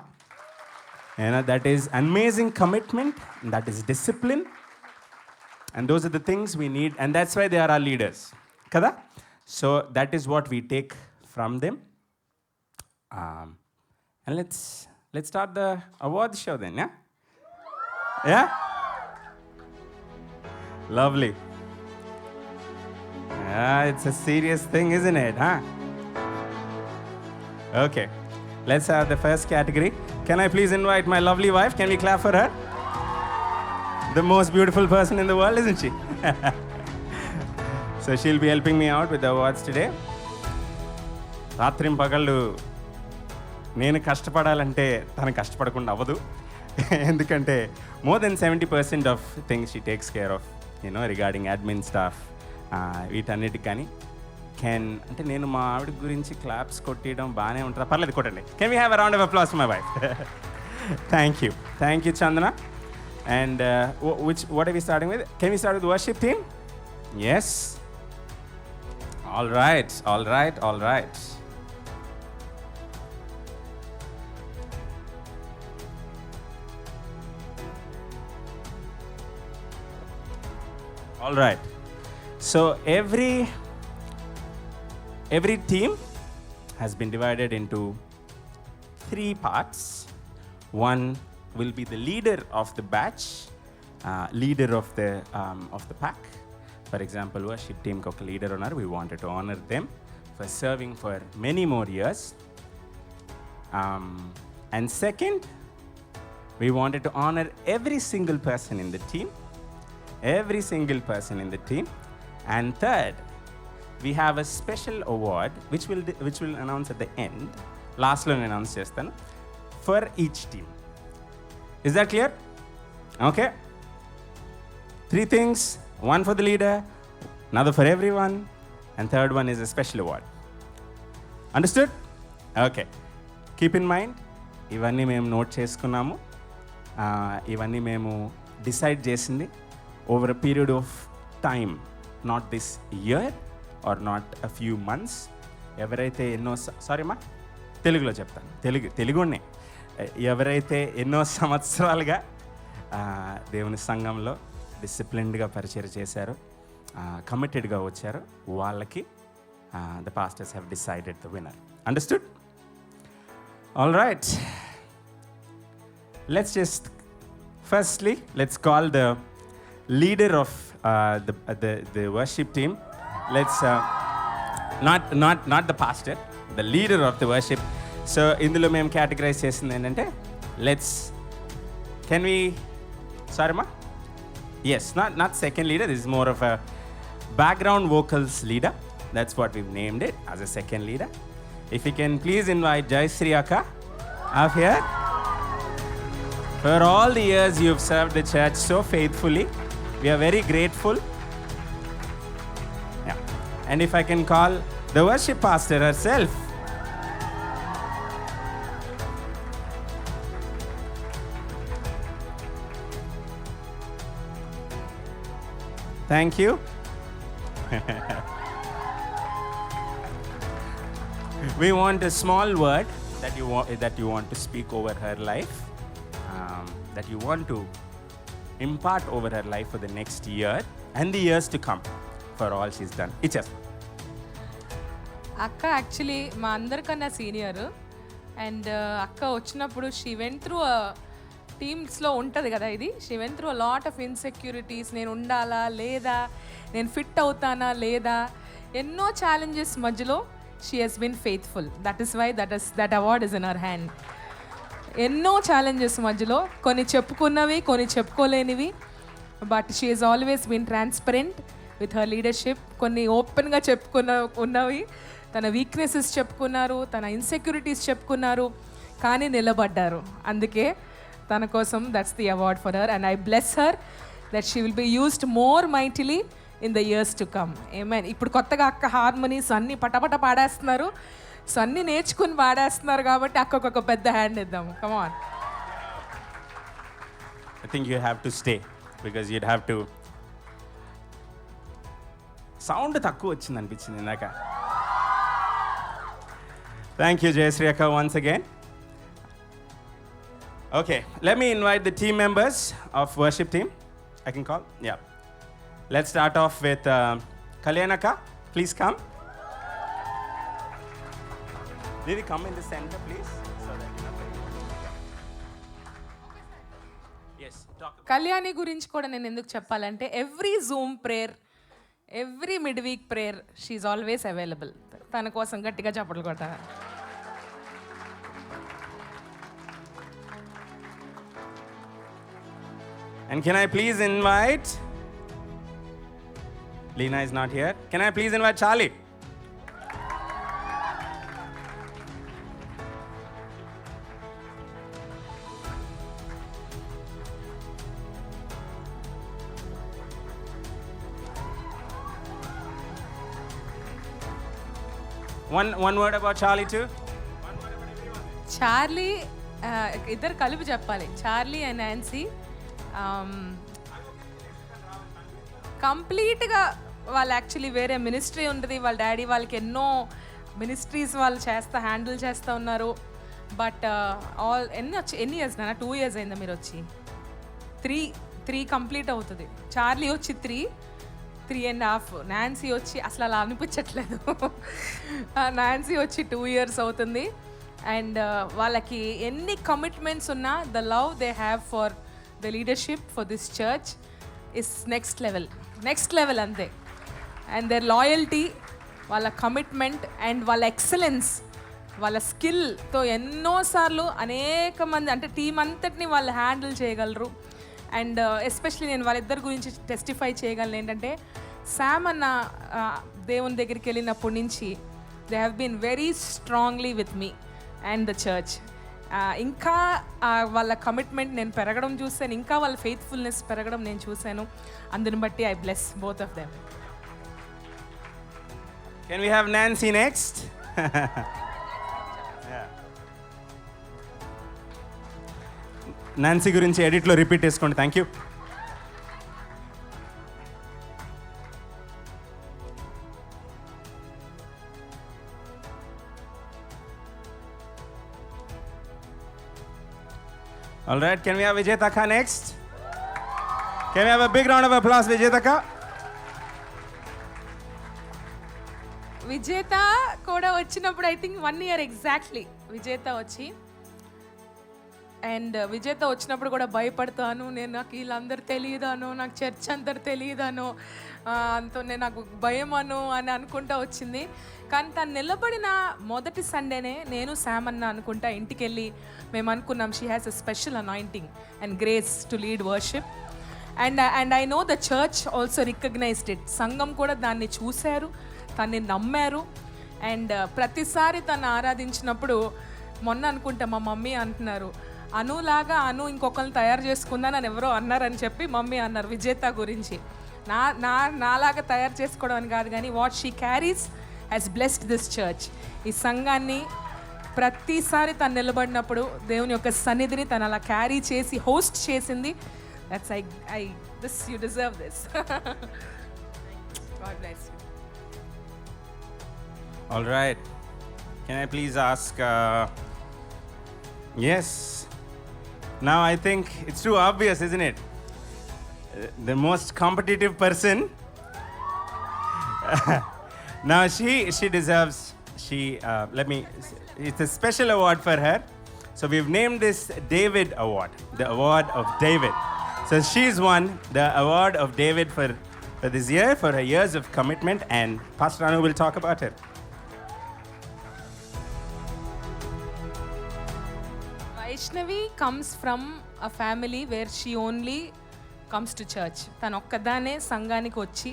S1: That is amazing commitment, and that is discipline, and those are the things we need, and that's why they are our leaders, kada? So that is what we take from them. And let's start the award show then, yeah? Lovely. It's a serious thing, isn't it, huh? Okay, let's have the first category. Can I please invite my lovely wife? Can we clap for her? The most beautiful person in the world, isn't she? So she'll be helping me out with the awards today. రాత్రిం పగళ్ళు నేను కష్టపడాలంటే తను కష్టపడకుండా అవ్వదు. ఎందుకంటే more than 70% of things she takes care of, regarding admin stuff, వీటన్నిటికి. కానీ అంటే నేను మా ఆవిడ గురించి క్లాప్స్ కొట్టడం బాగానే ఉంటుందా? పర్లేదు, కొట్టండి. Can we have a round of applause for my wife? Thank you Chandana. And what are we starting with? Can we start with worship team? Yes. All right. All right. So every team has been divided into 3 parts. One will be the leader of the batch, leader of the pack. For example, worship team ko oka leader unnaru. We wanted to honor them for serving for many more years. And second, we wanted to honor every single person in the team. And third, we have a special award which will announce at the end. Last lo announce chestanu for each team. Is that clear? Okay. 3 things: one for the leader, another for everyone, and third one is a special award. Understood? Okay. Keep in mind, ఇవన్నీ మేము నోట్ చేసుకున్నాము. ఇవన్నీ మేము డిసైడ్ చేసింది over a period of time, not this year or not a few months. ఎవరైతే తెలుగులో చెప్తాను, తెలుగునే. ఎవరైతే ఎన్నో సంవత్సరాలుగా దేవుని సంఘంలో డిసిప్లిన్డ్గా పరిచయం చేశారో, కమిటెడ్గా వచ్చారో, వాళ్ళకి the pastors have decided the winner. Understood? All right. Let's just Firstly, let's call the leader of the worship team. Let's not the pastor, the leader of the worship. So ఇందులో మేము కేటగరైజ్ చేసింది ఏంటంటే can we, sorry ma? Yes, not second leader. This is more of a background vocals leader. That's what we've named it, as a second leader. If you can please invite Jayashree Akka up here. For all the years you've served the church so faithfully, we are very grateful. Yeah. And if I can call the worship pastor herself. Thank you. We want a small word that you want to speak over her life, that you want to impart over her life for the next year and the years to come, for all she's done. Ichas.
S2: అక్క యాక్చువల్లీ మా అందరికన్నా సీనియర్ అండ్ అక్క వచ్చినప్పుడు షీ వెంట్ త్రూ టీమ్స్లో ఉంటుంది కదా ఇది, she went through lot of insecurities. నేను ఉండాలా లేదా, నేను ఫిట్ అవుతానా లేదా, ఎన్నో ఛాలెంజెస్ మధ్యలో she has been faithful. That is why that award is in our hand. ఎన్నో ఛాలెంజెస్ మధ్యలో కొన్ని చెప్పుకున్నవి, కొన్ని చెప్పుకోలేనివి, but she has always been transparent with her leadership. కొన్ని ఓపెన్గా ఉన్నవి, తన వీక్నెసెస్ చెప్పుకున్నారు, తన ఇన్సెక్యూరిటీస్ చెప్పుకున్నారు, కానీ నిలబడ్డారు. అందుకే తన కోసం that's the award for her. And I bless her that she will be used more mightily in the years to come. ఏమైనా ఇప్పుడు కొత్తగా అక్క హార్మోనీస్ అన్నీ పటపట పాడేస్తున్నారు, సో అన్నీ నేర్చుకుని పాడేస్తున్నారు కాబట్టి అక్కకు ఒక పెద్ద హ్యాండ్ ఇద్దాము. Come on.
S1: I think you have to stay because you'd have to. Sound తక్కువ వచ్చింది అనిపించింది ఇందాక. Thank you, Jayashree Akka, once again. Okay, let me invite the team members of worship team. I can call? Yeah. Let's start off with Kalyan Akka. Please come. Did you come in the center, please? So that you know. Yes, talk.
S2: Kalyani గురించి కూడా నేను ఎందుకు చెప్పాలంటే every Zoom prayer, every mid week prayer she's always available. తన కోసం గట్టిగా చప్పట్లు కొట్టాలి.
S1: And can I please invite? Lena is not here. Can I please invite Charlie? One word about Charlie too.
S2: Charlie, ఇద్దరు కలిపి చెప్పాలి. చార్లీ అండ్ నాన్సీ కంప్లీట్గా వాళ్ళు యాక్చువల్లీ వేరే మినిస్ట్రీ ఉంటుంది. వాళ్ళ డాడీ వాళ్ళకి ఎన్నో మినిస్ట్రీస్ వాళ్ళు హ్యాండిల్ చేస్తూ ఉన్నారు. బట్ ఎన్ని ఇయర్స్ నాన్న? 2 years అయిందా మీరు వచ్చి? 3 కంప్లీట్ అవుతుంది. చార్లీ వచ్చి 3.5. నాన్సీ వచ్చి అసలు అలా అనిపించట్లేదు. నాన్సీ వచ్చి 2 years అవుతుంది. అండ్ వాళ్ళకి ఎన్ని కమిట్మెంట్స్ ఉన్నా the love they have for the leadership for this church is next level అంతే. అండ్ దేర్ లాయల్టీ, వాళ్ళ కమిట్మెంట్ అండ్ వాళ్ళ ఎక్సలెన్స్, వాళ్ళ స్కిల్తో ఎన్నోసార్లు అనేక మంది అంటే టీం అంతటిని వాళ్ళు హ్యాండిల్ చేయగలరు. అండ్ ఎస్పెషలీ నేను వాళ్ళిద్దరి గురించి టెస్టిఫై చేయగలను ఏంటంటే, శామ్ అన్న దేవుని దగ్గరికి వెళ్ళినప్పటి నుంచి they have been very strongly with me and the church. ఇంకా వాళ్ళ కమిట్మెంట్ నేను పెరగడం చూశాను, ఇంకా వాళ్ళ ఫెయిత్ఫుల్నెస్ పెరగడం నేను చూశాను. అందుని బట్టి I bless both of them.
S1: Can we have Nancy next? Nancy గురించి ఎడిట్లో రిపీట్ చేసుకోండి. Thank you. All right, can we have Vijayata Akka next? Can we have a big round of applause, Vijayata Akka?
S2: విజేత కూడా వచ్చినప్పుడు ఐ థింక్ 1 year ఎగ్జాక్ట్లీ విజేత వచ్చి అండ్ విజేత వచ్చినప్పుడు కూడా భయపడతాను, నేను నాకు వీళ్ళందరూ తెలియదాను, నాకు చర్చ్ అందరు తెలియదాను, అంతో నేను నాకు భయమను అని అనుకుంటా వచ్చింది. కానీ తను నిలబడిన మొదటి సండేనే నేను శామ్ అన్న అనుకుంటా ఇంటికి వెళ్ళి మేము అనుకున్నాం she has a special anointing and grace to lead worship. And I know the church also recognised it. సంఘం కూడా దాన్ని చూశారు, తన్ని నమ్మారు. అండ్ ప్రతిసారి తను ఆరాధించినప్పుడు మొన్న అనుకుంటా మా మమ్మీ అంటున్నారు, అనులాగా అను ఇంకొకరిని తయారు చేసుకుందని అని ఎవరో అన్నారని చెప్పి మమ్మీ అన్నారు విజేత గురించి. నాలాగా తయారు చేసుకోవడం అని కాదు, కానీ what she carries has blessed this church. ఈ సంఘాన్ని ప్రతిసారి తను నిలబడినప్పుడు దేవుని యొక్క సన్నిధిని తను అలా క్యారీ చేసి హోస్ట్ చేసింది. That's I this you deserve this. God bless you.
S1: All right. Can I please ask? Yes. Now I think it's too obvious, isn't it? The most competitive person. Now she deserves. Let me. It's a special award for her. So we've named this David Award, the award of David. So she's won the award of David for this year for her years of commitment, and Pastor Anu will talk about it.
S2: Vaishnavi comes from a family where she only comes to church. తను ఒక్కదానే సంఘానికి వచ్చి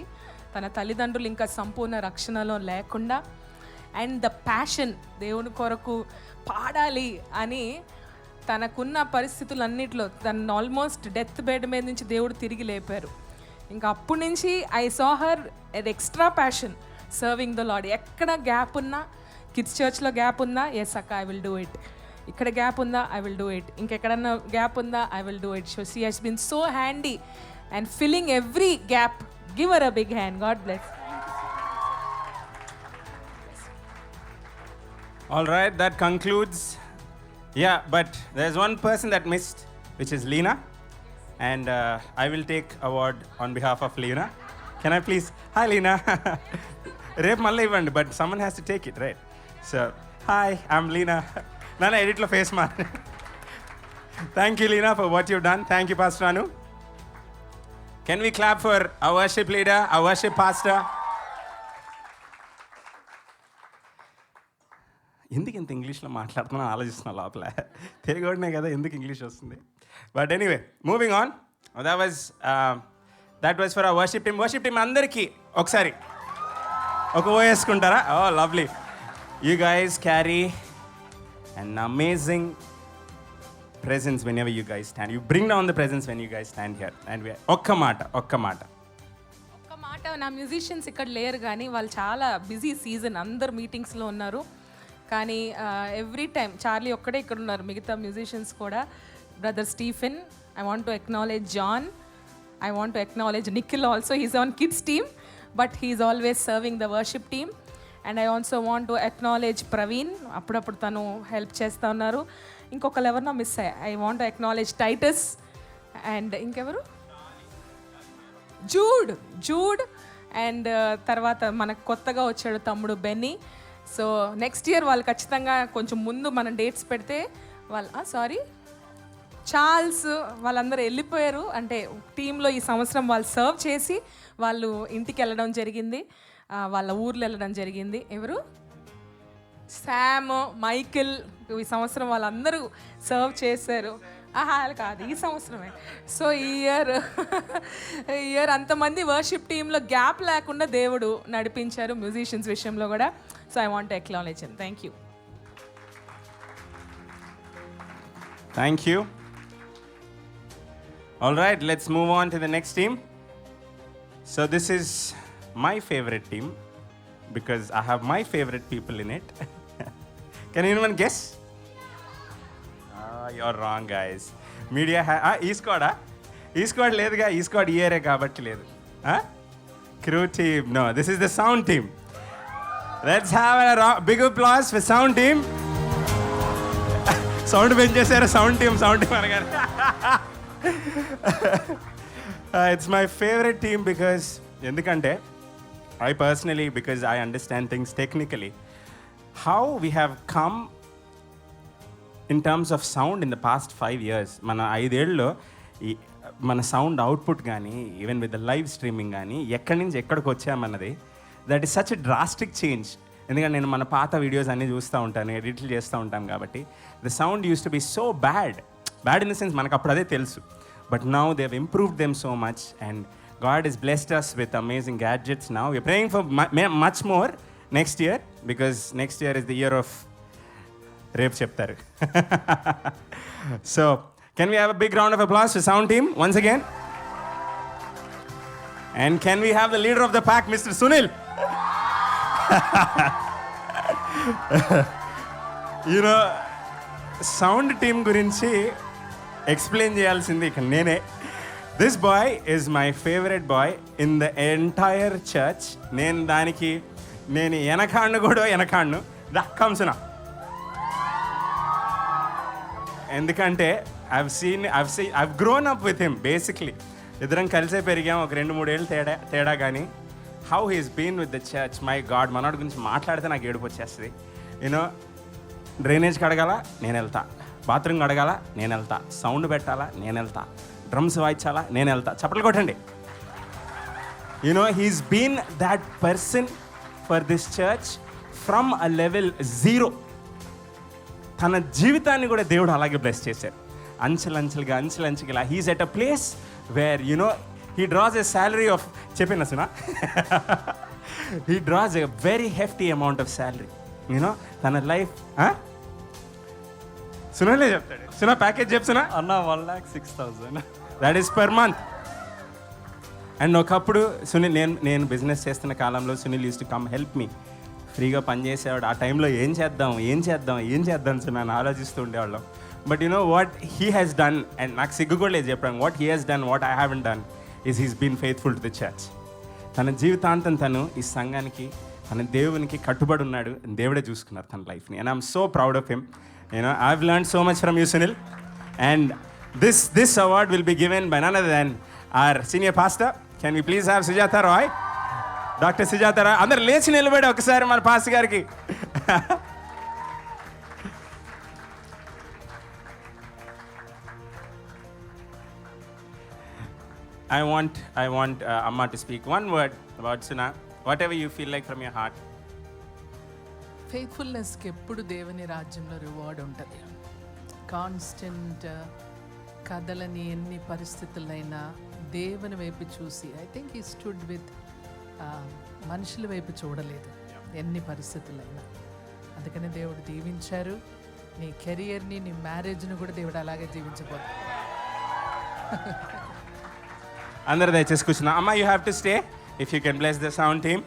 S2: తన తల్లిదండ్రులు ఇంకా సంపూర్ణ రక్షణలో లేకుండా అండ్ ద ప్యాషన్ దేవుని కొరకు పాడాలి అని తనకున్న పరిస్థితులన్నిటిలో తను ఆల్మోస్ట్ డెత్ బెడ్ మీద నుంచి దేవుడు తిరిగి లేపారు. ఇంకా అప్పటి నుంచి I saw her add extra passion serving the Lord. ఎక్కడ గ్యాప్ ఉన్నా, కిడ్స్ చర్చ్లో గ్యాప్ ఉందా, ఎస్ అక్క ఐ విల్ డూ ఇట్. ఇక్కడ గ్యాప్ ఉందా, ఐ విల్ డూ ఇట్. ఇంకెక్కడన్నా గ్యాప్ ఉందా, I will do it. So she has been so handy and filling every gap. Give her a big hand. God bless.
S1: All right, that concludes. Yeah, but there's one person that missed, which is Lena. And I will take award on behalf of Lena. Can I please? Hi, Lena. Rep malla ivandi, but someone has to take it, right? So, hi, I'm Lena. Nana, edit lo face mar. Thank you, Lena, for what you've done. Thank you, Pastor Anu. Can we clap for our worship leader, our worship pastor? ఎందుకు ఇంత ఇంగ్లీష్లో మాట్లాడుతున్నా ఆలోచిస్తున్నా లోపల. తెలుగునే కదా, ఎందుకు ఇంగ్లీష్ వస్తుంది. But anyway, moving on. That was for our worship team. Worship team అందరికీ ఒకసారి ఒక ఓ వేసుకుంటారా? Oh lovely. You guys carry an amazing presence whenever you guys stand. You bring down the presence when you guys stand here. And ఒక్క మాట
S2: నా మ్యూజిషియన్స్ ఇక్కడ లేరు, కానీ వాళ్ళు చాలా బిజీ సీజన్, అందరు మీటింగ్స్లో ఉన్నారు. కానీ ఎవ్రీ టైం చార్లీ ఒక్కడే ఇక్కడ ఉన్నారు, మిగతా మ్యూజిషియన్స్ కూడా. Brother Stephen, I want to acknowledge John, I want to acknowledge Nikhil also. He's on kids team but he's always serving the worship team. And I also want to acknowledge Praveen, అప్పుడప్పుడు తను హెల్ప్ చేస్తూ ఉన్నారు. ఇంకొకరు ఎవరినో మిస్ అయ్యా. I want to acknowledge Titus and ఇంకెవరు, జూడ్ అండ్ తర్వాత మనకు కొత్తగా వచ్చాడు తమ్ముడు బెన్నీ. సో నెక్స్ట్ ఇయర్ వాళ్ళు ఖచ్చితంగా కొంచెం ముందు మనం డేట్స్ పెడితే వాళ్ళు చార్ల్స్ వాళ్ళందరూ వెళ్ళిపోయారు. అంటే టీంలో ఈ సంవత్సరం వాళ్ళు సర్వ్ చేసి వాళ్ళు ఇంటికి వెళ్ళడం జరిగింది, వాళ్ళ ఊర్లో వెళ్ళడం జరిగింది. ఎవరు, శామ్, మైకిల్, ఈ సంవత్సరం వాళ్ళందరూ సర్వ్ చేశారు. కాదు, ఈ సంవత్సరమే. సో ఈ ఇయర్ అంతమంది వర్షిప్ టీంలో గ్యాప్ లేకుండా దేవుడు నడిపించారు మ్యూజిషియన్స్ విషయంలో కూడా. So I want to acknowledge him. Thank you.
S1: Thank you. All right, let's move on to the next team. So this is my favorite team because I have my favorite people in it. Can anyone guess? You're wrong, guys. Media ee squad leduga, ee squad yeare kabatti ledu. Crew team. No, this is the sound team. Let's have a big applause for sound team. Sound benchesara, sound team anagaru. It's my favorite team because endukante I personally, because I understand things technically, how we have come in terms of sound in the past 5 years, మన 5 ఏళ్ళలో ఈ మన సౌండ్ అవుట్పుట్ కానీ even with the live streaming కానీ ఎక్కడి నుంచి ఎక్కడికి వచ్చామన్నది that is such a drastic change. ఎందుకంటే నేను మన పాత వీడియోస్ అన్నీ చూస్తూ ఉంటాను, ఎడిట్లు చేస్తూ ఉంటాం కాబట్టి the sound used to be so bad in the sense మనకు అప్పుడు అదే తెలుసు. But now they have improved them so much and God has blessed us with amazing gadgets now. We're praying for much more next year because next year is the year of rape cheptaru. So, can we have a big round of applause for sound team once again? And can we have the leader of the pack, Mr. Sunil? You know, sound team గురించి ఎక్స్ప్లెయిన్ చేయాల్సింది ఇక్కడ నేనే. This boy is my favourite boy in the entire church. నేను వెనకాడ్ను దక్కంసునా. ఎందుకంటే I've grown up with him basically. ఇద్దరం కలిసే పెరిగాం, ఒక 2-3 ఏళ్ళు తేడా కానీ how he's been with the church, my God. మనోడి గురించి మాట్లాడితే నాకు ఏడుపు వచ్చేస్తుంది. యూనో, డ్రైనేజ్ కడగాల నేను వెళ్తా, బాత్రూమ్ కడగాల నేను వెళ్తా, సౌండ్ పెట్టాలా నేను వెళ్తా, డ్రమ్స్ వాయించాలా నేను వెళ్తా. చప్పట్లు కొట్టండి. You know, he's been that person for this church from a level 0. తన జీవితాన్ని కూడా దేవుడు అలాగే బ్లెస్ చేశారు. అంచెలంచెలుగా he's at a place where you know he draws a salary of, చెప్పిన సునా, he draws a very hefty amount of salary. You know, తన లైఫ్ సునాలే చెప్తాడు. సునా ప్యాకేజ్ చెప్తున్నా
S3: అన్న 1,06,000
S1: that is per month. And ఒకప్పుడు సునీల్, నేను బిజినెస్ చేస్తున్న కాలంలో Sunil used to come help me. ఫ్రీగా పనిచేసేవాడు. ఆ టైంలో ఏం చేద్దాం సో నన్ను ఆలోచిస్తూ ఉండేవాళ్ళం. But you know what he has done, and నాకు సిగ్గు కూడా లేదు చెప్పడం, what he has done, what I haven't done is he's been faithful to the church. తన జీవితాంతం తను ఈ సంఘానికి, తన దేవునికి కట్టుబడి ఉన్నాడు. దేవుడే చూసుకున్నారు తన లైఫ్ని. And I'm so proud of him. You know, I've learned so much from you, Sunil. And this award will be given by none other than our senior pastor. Can we please have Sujata Roy? Dr. Sujata Roy. Andaru lechi nilabadi okasari mana pastor gariki. I want Amma to speak one word about Suna. Whatever you feel like from your heart.
S4: ఫెయిత్ఫుల్నెస్కి ఎప్పుడు దేవుని రాజ్యంలో రివార్డ్ ఉంటుంది. కాన్స్టెంట్ కదలని ఎన్ని పరిస్థితులైనా దేవుని వైపు చూసి, ఐ థింక్ ఈ స్టూడ్ విత్ మనుషుల వైపు చూడలేదు ఎన్ని పరిస్థితులైనా. అందుకని దేవుడు దీవించారు. నీ కెరియర్ని, నీ మ్యారేజ్ని కూడా దేవుడు అలాగే దీవించబోతుంది.
S1: అందరు దయచేసి కూర్చున్నా. అమ్మ, you have to stay if you can bless the sound team.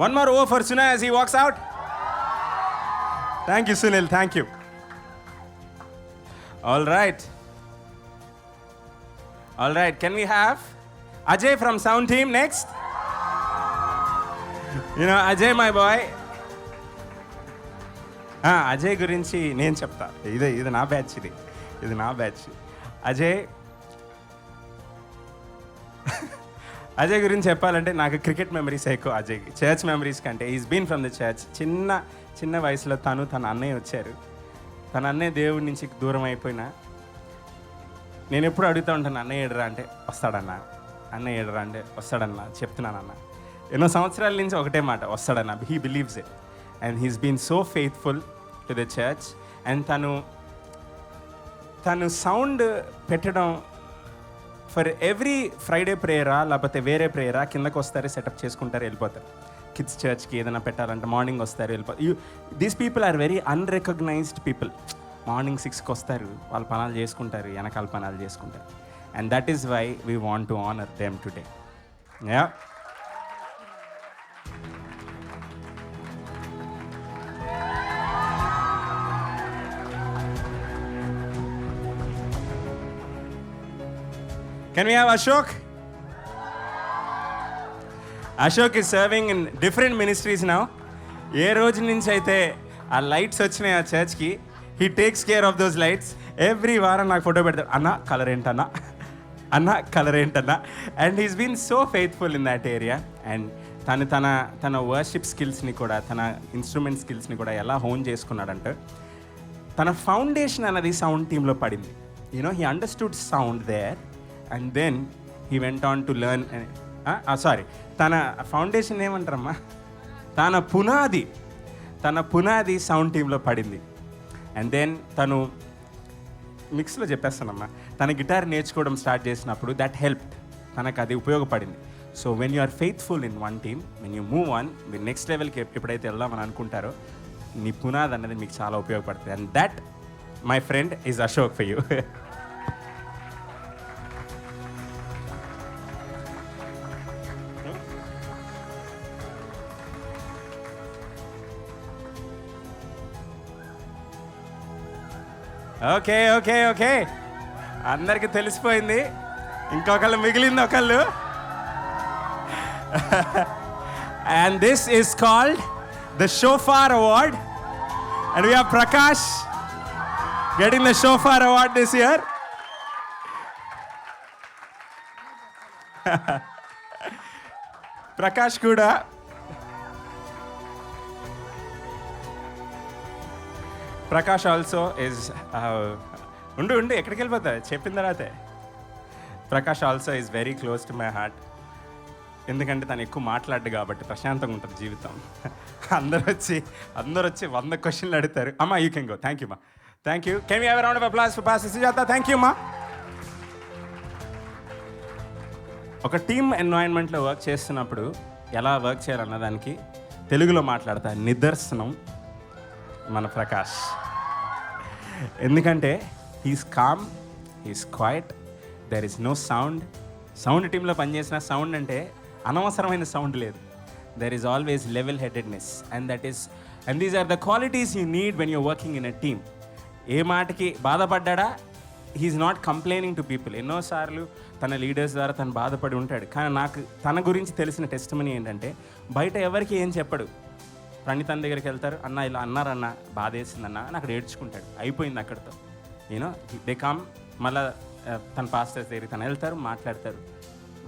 S1: One more over for Sunil as he walks out. Thank you, Sunil. Thank you. All right. Can we have Ajay from sound team next? You know, Ajay, my boy. Ajay గురించి నేను చెప్తా. ఇది నా బ్యాచ్. ఇది నా బ్యాచ్. అజయ్ గురించి చెప్పాలంటే నాకు క్రికెట్ మెమరీస్ ఎక్కువ. అజయ్ చర్చ్ మెమరీస్ కంటే is been from the church. చిన్న వయసులో తన అన్నయ్య వచ్చారు. తన అన్నయ్య దేవుడి నుంచి దూరం అయిపోయినా నేను ఎప్పుడు అడుగుతూ ఉంటాను, అన్నయ్య ఏడరా అంటే వస్తాడన్నా, అన్నయ్య ఏడరా అంటే వస్తాడన్నా చెప్తున్నానన్న. ఎన్నో సంవత్సరాల నుంచి ఒకటే మాట, వస్తాడన్నా. He believes it and he's been so faithful to the church. And తను సౌండ్ పెట్టడం ఫర్ ఎవ్రీ ఫ్రైడే ప్రేయరా లేకపోతే వేరే ప్రేయరా కిందకు వస్తారు, సెటప్ చేసుకుంటారు, వెళ్ళిపోతారు. కిడ్స్ చర్చ్కి ఏదైనా పెట్టాలంటే మార్నింగ్ వస్తారు, వెళ్ళిపోతారు. These people are very unrecognised people. Morning 6కి వస్తారు, వాళ్ళ పనాలు చేసుకుంటారు, వెనకాల పనాలు చేసుకుంటారు. And that is why we want to honour them today. Yeah, can we have Ashok? Ashok is serving in different ministries now. ఏ రోజు నుంచి అయితే ఆ లైట్స్ వచ్చినాయి ఆ చర్చ్కి, he takes care of those lights. Every వారం నాకు ఫోటో పెడతాడు, అన్న కలర్ ఏంటన్నా. And he's been so faithful in that area. And తన వర్షిప్ స్కిల్స్ని కూడా, తన ఇన్స్ట్రుమెంట్ స్కిల్స్ని కూడా ఎలా హోన్ చేసుకున్నాడంటే, తన ఫౌండేషన్ అన్నది సౌండ్ టీంలో పడింది. You know he understood sound there and then he went on to learn. తన ఫౌండేషన్ ఏమంటారమ్మా, తన పునాది సౌండ్ టీంలో పడింది. అండ్ దెన్ తను మిక్స్లో చెప్పేస్తానమ్మా, తన గిటార్ నేర్చుకోవడం స్టార్ట్ చేసినప్పుడు దట్ హెల్ప్, తనకు అది ఉపయోగపడింది. So when you are faithful in one team, when you move on, మీరు నెక్స్ట్ లెవెల్కి ఎప్పుడైతే వెళ్దామని అనుకుంటారో నీ పునాది అన్నది మీకు చాలా ఉపయోగపడుతుంది. And that my friend is Ashok for you. Okay okay okay, అందరికీ తెలిసిపోయింది. ఇంకొకళ్ళు మిగిలింది ఒకళ్ళు. And this is called the Shofar Award. And we have Prakash getting the Shofar Award this year. Prakash kuda Prakash also is undu ekkadiki velipotha cheppin tarvate. Prakash also is very close to my heart. ఎందుకంటే తను ఎక్కువ మాట్లాడు కాబట్టి ప్రశాంతంగా ఉంటుంది జీవితం. అందరూ వచ్చి 100 క్వశ్చన్లు అడుగుతారు. అమ్మా you can go. Thank you మా, thank you. Can we have a round of applause for pastor Sujatha? Thank you మా. ఒక టీమ్ ఎన్వైరన్మెంట్లో వర్క్ చేస్తున్నప్పుడు ఎలా వర్క్ చేయాలన్న దానికి తెలుగులో మాట్లాడతా నిదర్శనం మన ప్రకాష్. ఎందుకంటే he's calm, he's quiet, there is no sound టీంలో పనిచేసిన సౌండ్ అంటే అనవసరమైన సౌండ్ లేదు. There is always level headedness and these are the qualities you need when you're working in a team. ఏ మాటకి బాధపడ్డా he's not complaining to people. ఎన్నోసార్లు తన లీడర్స్ ద్వారా తను బాధపడి ఉంటాడు. కానీ నాకు తన గురించి తెలిసిన టెస్టిమనీ ఏంటంటే బయట ఎవరికి ఏం చెప్పడు. ప్రణీత్ అన్న దగ్గరికి వెళ్తారు, అన్న ఇలా అన్నారన్న, బాధ వేసిందన్న అని అక్కడ ఏడ్చుకుంటాడు. అయిపోయింది అక్కడితో. యూనో దే కమ్, మళ్ళీ తన పాస్టర్స్ దగ్గరికి తను వెళ్తారు, మాట్లాడతారు,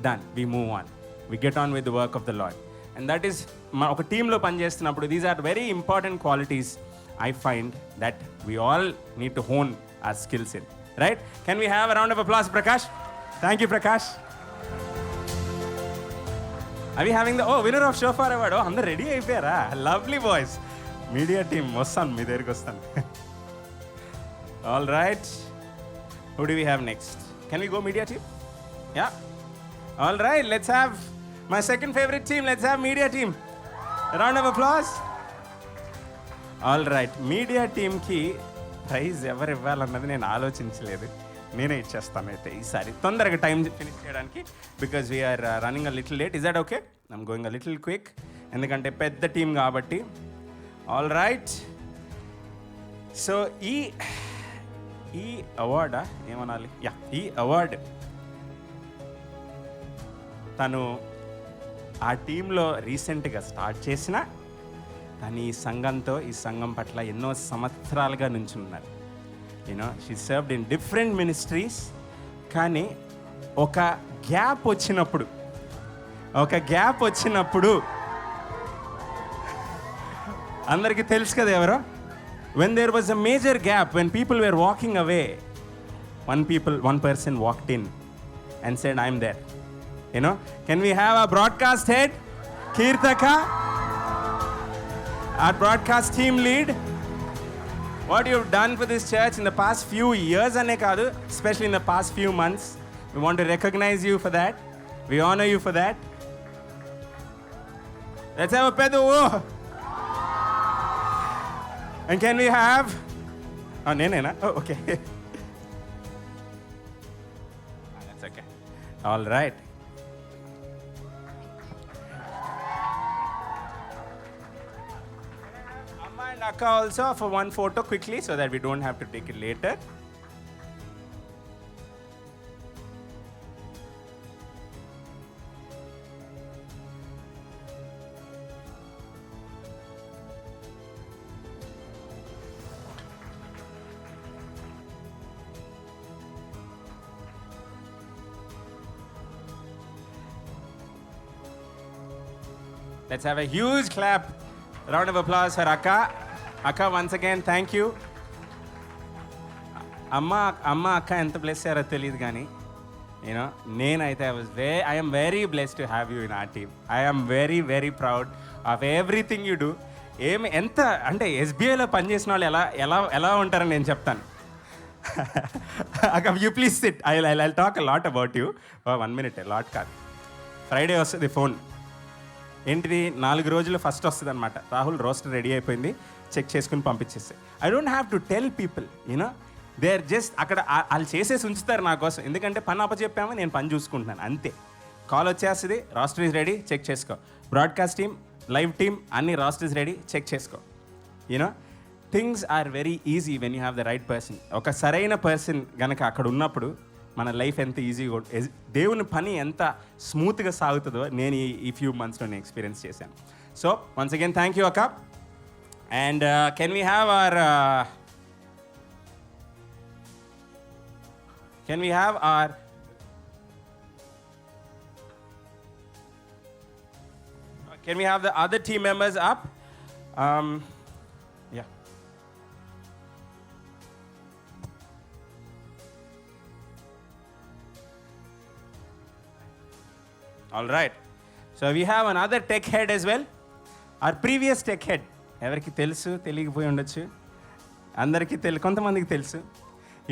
S1: done, we move on, we get on with the work of the Lord. And that is ఒక టీంలో పనిచేస్తున్నప్పుడు these are very important qualities I find that we all need to hone our skills in. Right? Can we have a round of applause Prakash? Thank you Prakash. అవి having the winner of shofar award. అందరు రెడీ అయిపోయారా? Lovely boys. మీడియా టీమ్ వస్తాను, మీ దగ్గరికి వస్తాను. All right, who do we have next? Can we go media team? Yeah. All right, let's have my second favorite team. Let's have media team. A round of applause. All right, media team ki prize ఎవరు ఇవ్వాలన్నది నేను ఆలోచించలేదు, నేనే ఇచ్చేస్తాను అయితే ఈసారి తొందరగా టైం ఫినిష్ చేయడానికి. Because we're running a little late. Is that okay? I'm going a little quick, ఎందుకంటే పెద్ద టీం కాబట్టి. ఆల్ రైట్, సో ఈ అవార్డా ఏమనాలి, ఈ అవార్డు తను ఆ టీంలో రీసెంట్గా స్టార్ట్ చేసిన, కానీ ఈ సంఘం పట్ల ఎన్నో సంవత్సరాలుగా నుంచున్నారు. You know she served in different ministries. కానీ ఒక గ్యాప్ వచ్చినప్పుడు అందరికీ తెలుసు కదా ఎవరో. When there was a major gap, when people were walking away, one person walked in and said, I'm there. You know, can we have our broadcast head, Kirtaka, our broadcast team lead? What you've done for this church in the past few years, ane kaadu, especially in the past few months, we want to recognize you for that. We honor you for that. Let's have a pedu. And can we have... నేనేనా? Okay. That's okay. All right. Amma and Akka also for one photo quickly so that we don't have to take it later. Let's have a huge clap, round of applause for Akka. Akka, once again, thank you. అమ్మ అక్క ఎంత బ్లెస్ అయ్యారో తెలియదు కానీ యూనో నేనైతే I'm very blessed to have you in our team. I'm very very proud of everything you do. ఎంత అంటే ఎస్బీఐలో పనిచేసిన వాళ్ళు ఎలా ఎలా ఎలా ఉంటారని నేను చెప్తాను. You please sit, I talk a lot about you. 1 minute, lot కాదు. ఫ్రైడే వస్తుంది ఫోన్, ఏంటిది 4 రోజులు ఫస్ట్ వస్తుంది అనమాట. రాహుల్ రోస్టర్ రెడీ అయిపోయింది, చెక్ చేసుకుని పంపించేస్తాయి. I don't have to tell people, you know they are just అక్కడ వాళ్ళు చేసేసి ఉంచుతారు నా కోసం. ఎందుకంటే పని అప్పచెప్పామో నేను పని చూసుకుంటున్నాను అంతే. కాల్ వచ్చేస్తుంది, రాస్టర్ ఈజ్ రెడీ, చెక్ చేసుకో. బ్రాడ్కాస్ట్ టీమ్, లైవ్ టీమ్ అన్ని రాస్టర్ ఈజ్ రెడీ, చెక్ చేసుకో. You know things are very easy when you have the right person. ఒక సరైన పర్సన్ కనుక అక్కడ ఉన్నప్పుడు మన లైఫ్ ఎంత ఈజీగా, దేవుని పని ఎంత స్మూత్గా సాగుతుందో నేను ఈ ఫ్యూ మంత్స్లో నేను ఎక్స్పీరియన్స్ చేశాను. So once again thank you అక్క. And can we have our can we have the other team members up? Yeah. All right. So we have another tech head as well. Our previous tech head. ఎవరికి తెలుసు, తెలియకపోయి ఉండొచ్చు. అందరికీ కొంతమందికి తెలుసు.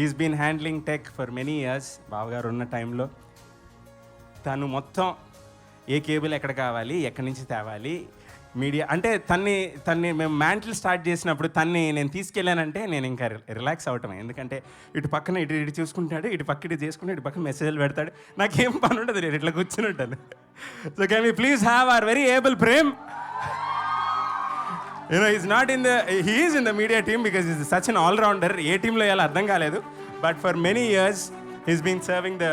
S1: Is been handling tech for many years. బావగారు ఉన్న టైంలో తను మొత్తం ఏ కేబుల్ ఎక్కడ కావాలి, ఎక్కడి నుంచి తేవాలి, మీడియా అంటే తన్ని మేము మ్యాంటిల్ స్టార్ట్ చేసినప్పుడు నేను తీసుకెళ్ళానంటే నేను ఇంకా రిలాక్స్ అవటమే. ఎందుకంటే ఇటు పక్కన ఇటు చూసుకుంటాడు, ఇటు పక్క ఇటు చేసుకుంటాడు, ఇటు పక్కన మెసేజ్లు పెడతాడు. నాకేం పని ఉండదు, నేను ఇట్లా కూర్చుని ఉంటాను. So can we please have our very able Prem. he's not in the, he is in the media team because he's such an all-rounder. ఏ టీంలో ఎలా అర్థం కాలేదు. But for many years, he's been serving the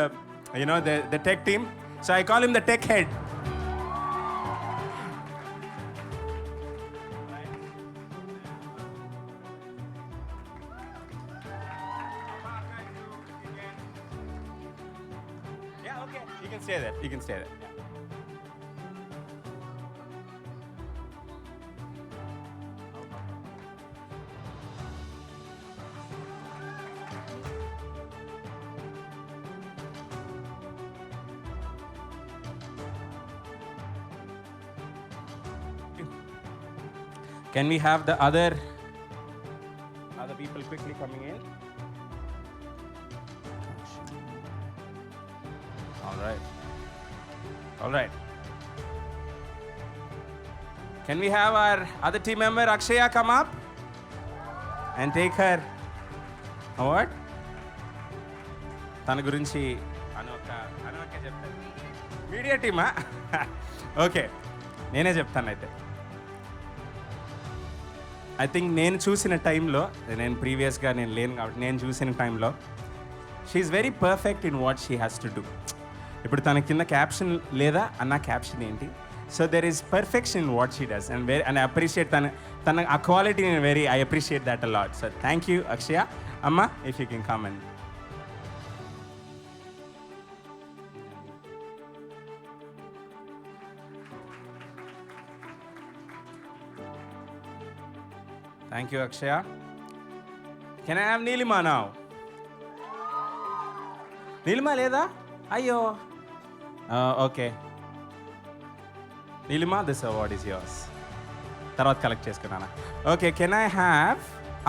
S1: tech team. So I call him the tech head. Yeah, okay. You can stay there. Yeah. Can we have the other people quickly coming in? All right. Can we have our other team member Akshaya come up and take her award? తన గురించి అనొక చెప్తాను. మీడియా టీమా? ఓకే, నేనే చెప్తాను అయితే. ఐ థింక్ నేను చూసిన టైంలో, నేను ప్రీవియస్గా నేను లేను కాబట్టి నేను చూసిన టైంలో she's very perfect in what she has to do. ఇప్పుడు తన కింద క్యాప్షన్ లేదా అన్న క్యాప్షన్ ఏంటి? So there is perfection in what she does and I appreciate తన ఆ క్వాలిటీ నేను I appreciate that a lot. So thank you Akshaya. అమ్మ, if you can come and thank you Akshaya. Can I have Neelima now? Neelima leda? Ayyo. Okay. Neelima, this award is yours. Tarvat collect cheskunana. Okay, can I have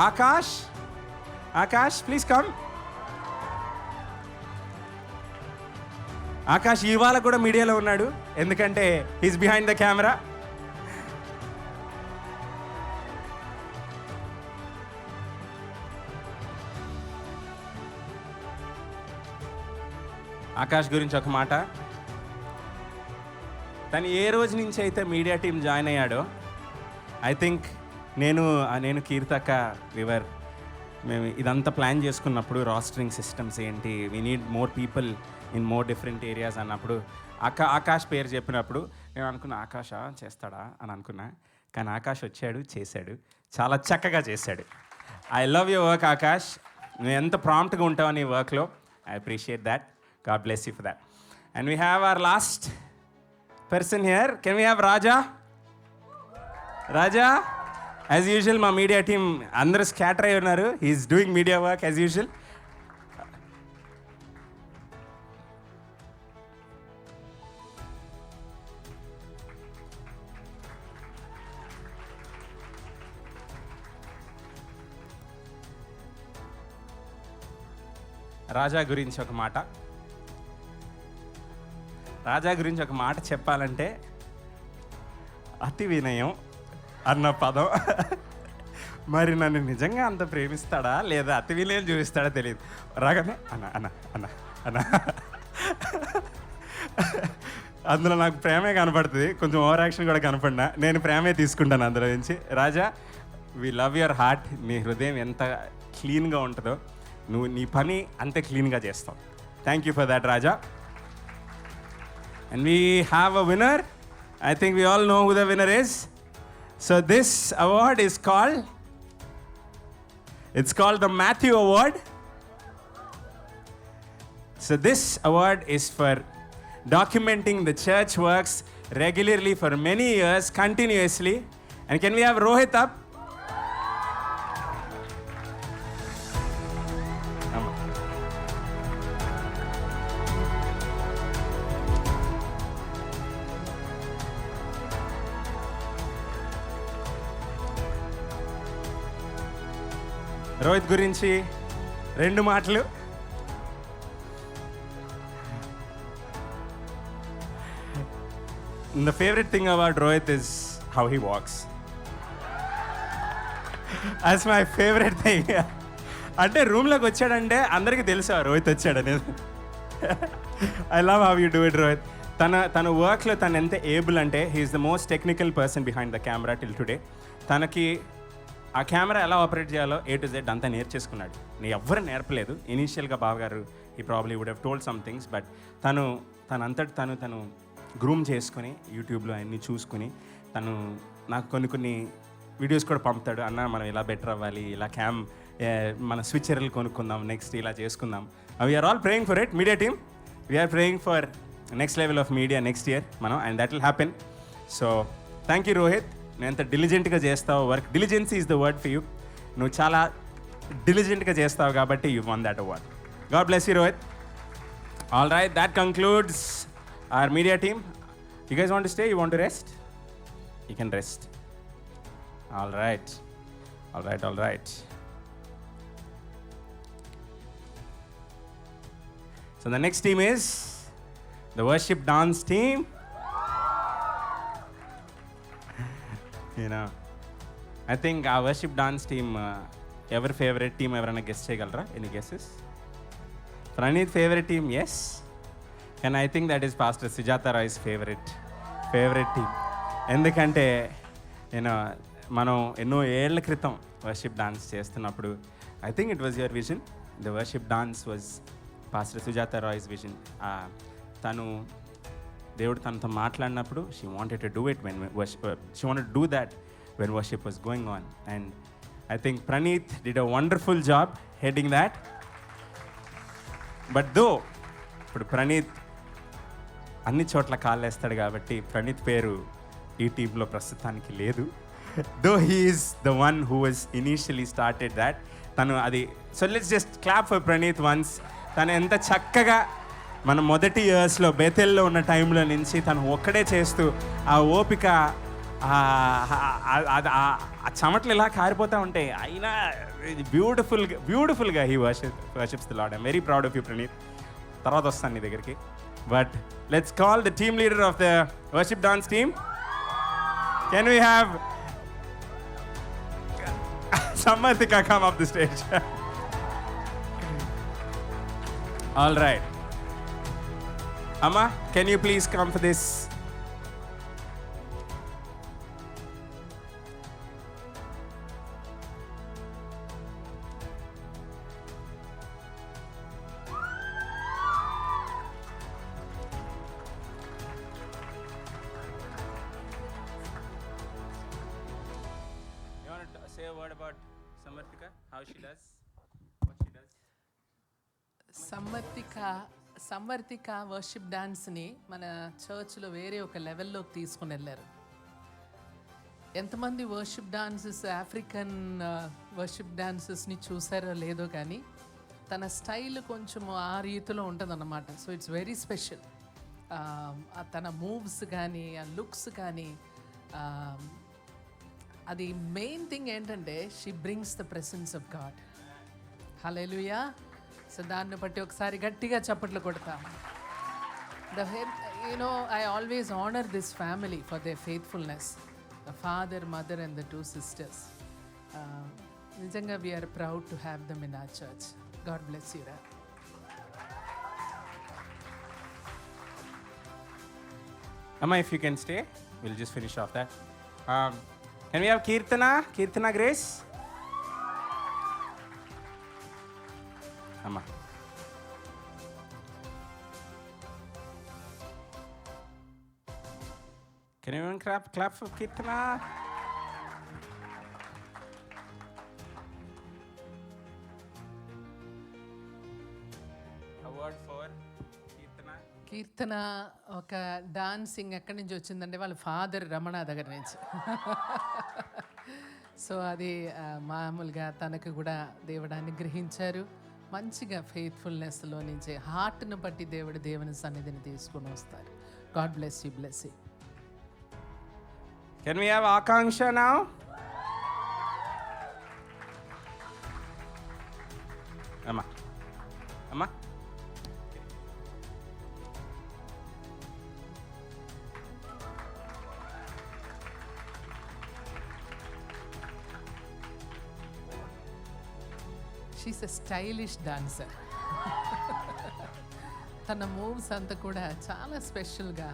S1: Akash? Akash, please come. Akash ఇవాళ కూడా మీడియాలో ఉన్నాడు, ఎందుకంటే he's behind the camera. Akash గురించి ఒక మాట. తను ఏ రోజు నుంచి అయితే మీడియా టీం జాయిన్ అయ్యాడో, ఐ థింక్ నేను కీర్తక్క మేము ఇదంతా ప్లాన్ చేసుకున్నప్పుడు రాస్టరింగ్ సిస్టమ్స్ ఏంటి, we need more people in more different areas అన్నప్పుడు ఆకాష్ పేరు చెప్పినప్పుడు నేను అనుకున్నా ఆకాష చేస్తాడా అని అనుకున్నా. కానీ ఆకాష్ వచ్చాడు, చేశాడు, చాలా చక్కగా చేశాడు. I love your work Akash. నువ్వు ఎంత ప్రాంప్ట్గా ఉంటావు నీ వర్క్లో. I appreciate that. God bless you for that. And we have our last person here. Can we have Raja? Raja, as usual, my media team, andru scatter ayi unnaru. He is doing media work as usual. రాజా గురించి ఒక మాట. రాజా గురించి ఒక మాట చెప్పాలంటే అతి వినయం అన్న పదం మరి నన్ను నిజంగా అంత ప్రేమిస్తాడా లేదా అతి వినయం చూపిస్తాడా తెలియదు. రాగానే అన్న అన్న అన్న అన్న అందులో నాకు ప్రేమే కనపడుతుంది, కొంచెం ఓవర్ యాక్షన్ కూడా కనపడినా నేను ప్రేమే తీసుకుంటాను అందులో నుంచి. రాజా, వి లవ్ యువర్ హార్ట్. నీ హృదయం ఎంత క్లీన్గా ఉంటుందో నువ్వు నీ పని అంతే క్లీన్గా చేస్తావు. Thank you for that Raja. And we have a winner. I think we all know who the winner is. So this award is called, it's called the Matthew Award. So this award is for documenting the church works regularly for many years, continuously. And can we have Rohit up? Rohit గురించి 2 మాటలు. The favorite thing about Rohit is how he walks. That's my favorite thing. అంటే రూమ్లోకి వచ్చాడంటే అందరికీ తెలుసా రోహిత్ వచ్చాడనేది. I love how you do it Rohit. తన వర్క్లో తను ఎంత ఏబుల్ అంటే he's the most technical person behind the camera till today. తనకి ఆ కెమెరా ఎలా ఆపరేట్ చేయాలో A to Z అంతా నేర్చేసుకున్నాడు. ఎవ్వరు నేర్పలేదు. ఇనీషియల్గా బావగారు ఈ probably would have told some things, but తనంతటి తను గ్రూమ్ చేసుకొని యూట్యూబ్లో అన్నీ చూసుకుని తను నాకు కొన్ని వీడియోస్ కూడా పంపుతాడు. అన్న మనం ఇలా బెటర్ అవ్వాలి, ఇలా మన స్విచర్లు కొనుక్కుందాం, నెక్స్ట్ ఇలా చేసుకుందాం. We're all praying for it. Media team, we're praying for next level of media next year మనం, and that will happen. So thank you Rohit. నువ్వు ఎంత డిలిజెంట్గా చేస్తావు work. Diligency is the word for you. నువ్వు చాలా డిలిజెంట్గా చేస్తావు కాబట్టి you won that award. God bless you Rohit. All right, that concludes our media team. You guys want to stay? You want to rest? You can rest. All right. So the next team is the worship dance team. You know, I think our worship dance team, ever favorite team ever guess cheyagalra? Any guesses? Pranit favorite team? Yes. And I think that is Pastor Sujata Roy's favorite team. ఎందుకంటే మనం ఎన్నో ఏళ్ల క్రితం వర్షిప్ డాన్స్ చేస్తున్నప్పుడు I think it was your vision. The worship dance was pastor Sujatha Royce vision. దేవుడు తనతో మాట్లాడినప్పుడు she wanted to do it she wanted to do that when worship was going on. And I think Praneeth did a wonderful job heading that. But ఇప్పుడు ప్రణీత్ అన్ని చోట్ల కాళ్ళేస్తాడు కాబట్టి ప్రణీత్ పేరు ఈ టీంలో ప్రస్తుతానికి లేదు. Though he is the one who was initially started that. తను అది. So let's just clap for Praneeth once. తను ఎంత చక్కగా మన మొదటి ఇయర్స్లో బేతెల్లో ఉన్న టైంలో నుంచి తను ఒక్కడే చేస్తూ ఆ ఓపిక, ఆ చెమటలు ఇలా కారిపోతూ ఉంటాయి. అయినా బ్యూటిఫుల్గా he worships the lord. I'm very proud of you Praneeth. తర్వాత వస్తాను నీ దగ్గరికి. But let's call the team leader of the worship dance team. Can we have Samarthika come up the stage? All right. Amma, can you please come for this? Say a word about Samarthika, how she does, what she does.
S4: Samarthika worship డాన్స్ని మన చర్చ్లో వేరే ఒక లెవెల్లోకి తీసుకుని వెళ్ళారు. ఎంతమంది వర్షిప్ డాన్సెస్, ఆఫ్రికన్ వర్షిప్ డాన్సెస్ని చూసారో లేదో కానీ తన స్టైల్ కొంచెం ఆ రీతిలో ఉంటుందన్నమాట. So it's very special. తన మూవ్స్ కానీ, ఆ లుక్స్ కానీ, అది మెయిన్ థింగ్ ఏంటంటే she brings the presence of God. Hallelujah. So దాన్ని బట్టి ఒకసారి గట్టిగా చప్పట్లు కొడతాం. I always honor this family for their faithfulness. The father, mother and the 2 sisters. నిజంగా we are proud to have them in our church. God bless you.
S1: Amma, if you can stay, we'll just finish off that. Can we have Kirtana Grace? Amma. Can everyone clap for Kirtana? Award for Kirtana.
S4: కీర్తన ఒక డాన్సింగ్ ఎక్కడి నుంచి వచ్చిందంటే వాళ్ళ ఫాదర్ రమణ దగ్గర నుంచి. సో అది మామూలుగా తనకు కూడా దేవుడు అనుగ్రహించారు. మంచిగా ఫెయిత్ఫుల్నెస్లో నుంచి హార్ట్ను బట్టి దేవుని సన్నిధిని తీసుకొని వస్తారు. God bless you, bless you.
S1: Can we have Akanksha now? Amma.
S4: She's a stylish dancer. తన మూవ్స్ అంతా కూడా చాలా స్పెషల్గా,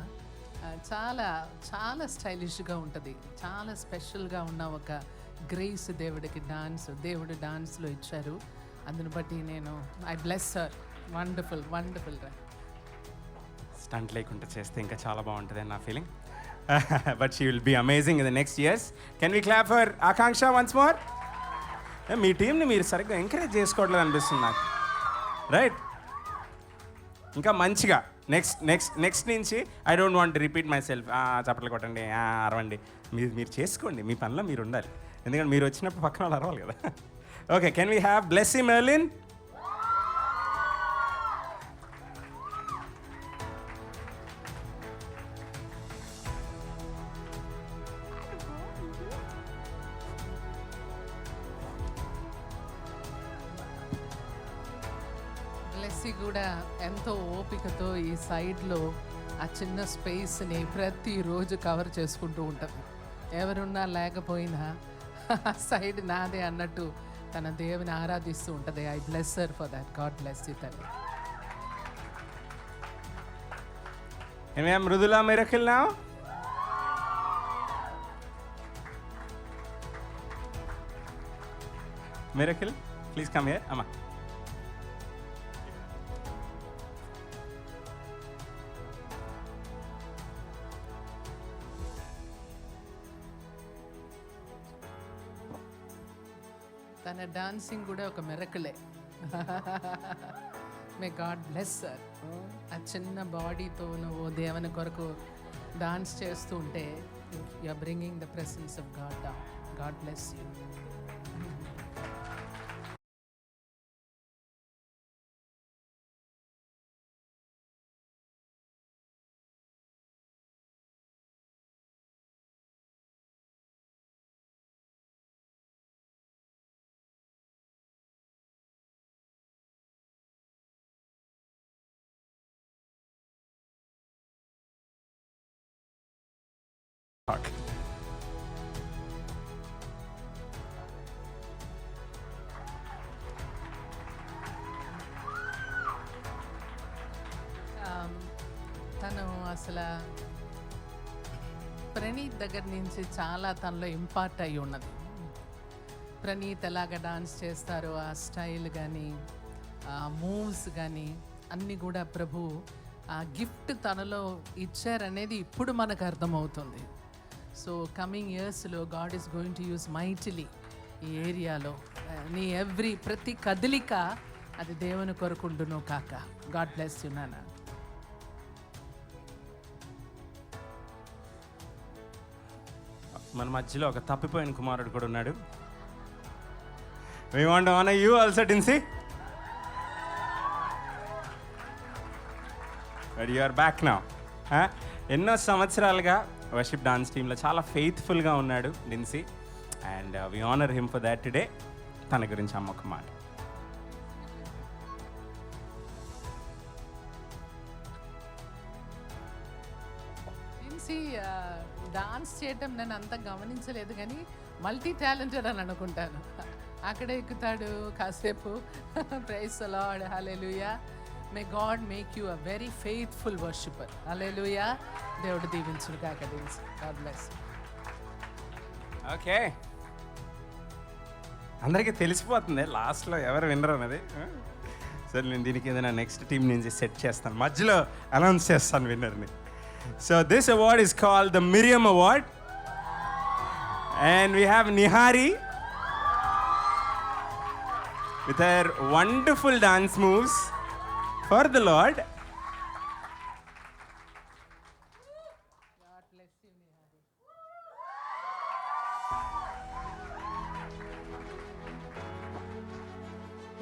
S4: చాలా చాలా స్టైలిష్గా ఉంటుంది. చాలా స్పెషల్గా ఉన్న ఒక గ్రేస్ దేవుడు డాన్స్లో ఇచ్చారు. అందుని బట్టి నేను ఐ బ్లెస్ హర్. వండర్ఫుల్ రా.
S1: స్టంట్ లేకుండా చేస్తే ఇంకా చాలా బాగుంటుంది నా feeling. But she will be amazing in the next years. Can we clap for Akanksha once more? మీ టీంని మీరు సరిగ్గా ఎంకరేజ్ చేసుకోవట్లేదు అనిపిస్తుంది నాకు, రైట్? ఇంకా మంచిగా నెక్స్ట్ నుంచి I don't want to repeat my self. చప్పట్లు కొట్టండి, అరవండి, మీరు చేసుకోండి, మీ పనిలో మీరు ఉండాలి. ఎందుకంటే మీరు వచ్చినప్పుడు పక్కన వాళ్ళు అరవాలి కదా. Okay, can we have Blessy Merlin?
S4: Blessy కూడా ఎంతో ఓపికతో ఈ సైడ్లో ఆ చిన్న స్పేస్ని ప్రతిరోజు కవర్ చేసుకుంటూ ఉంటుంది. ఎవరున్నా లేకపోయినా సైడ్ నాదే అన్నట్టు తన దేవుని ఆరాధిస్తూ ఉంటుంది. I bless her for that. God bless you తల్లి.
S1: Mridula Miracle now? Miracle, please come here. Amma.
S4: తన డాన్సింగ్ కూడా ఒక మిరకలే. May God bless her. ఆ చిన్న బాడీతో నువ్వు దేవుని కొరకు డాన్స్ చేస్తూ ఉంటే you are bringing the presence of God down. God bless you. తను అసలు ప్రణీత్ దగ్గర నుంచి చాలా తనలో ఇంపార్ట్ అయి ఉన్నది. ప్రణీత్ ఎలాగ డాన్స్ చేస్తారో ఆ స్టైల్ కానీ ఆ మూవ్స్ కానీ అన్నీ కూడా ప్రభు ఆ గిఫ్ట్ తనలో ఇచ్చారనేది ఇప్పుడు మనకు అర్థమవుతుంది. సో కమింగ్ ఇయర్స్లో God is going to use mightily ఈ ఏరియాలో. నీ ప్రతి కదలిక అది దేవుని కొరకుండును కాక. గాడ్ బ్లెస్ యు నాన్న.
S1: మన మధ్యలో ఒక తప్పిపోయిన కుమారుడు కూడా ఉన్నాడు. We want to honor you also, Dincy. But you are back now. ఎన్నో సంవత్సరాలుగా వర్షిప్ డాన్స్ టీంలో చాలా ఫెయిత్ఫుల్గా ఉన్నాడు Dincy. And we honour him for that today. తన గురించి అమ్మ ఒక మాట.
S4: డాన్స్ చేయటం నేను అంత గమనించలేదు కానీ మల్టీ టాలెంటెడ్ అని అనుకుంటాను. అక్కడే ఎక్కుతాడు కాసేపు. Praise the Lord, hallelujah. May God make you a very faithful worshipper. Hallelujah. దేవుడు దీవించును కాక. God bless.
S1: ఓకే, అందరికీ తెలిసిపోతుంది లాస్ట్లో ఎవరు వినరు అన్నది. సరే, నేను దీనికి ఏదైనా నెక్స్ట్ టీం నుంచి సెట్ చేస్తాను, మధ్యలో అనౌన్స్ చేస్తాను విన్నర్ని. So this award is called the Miriam award and we have Nihari with her wonderful dance moves for the Lord.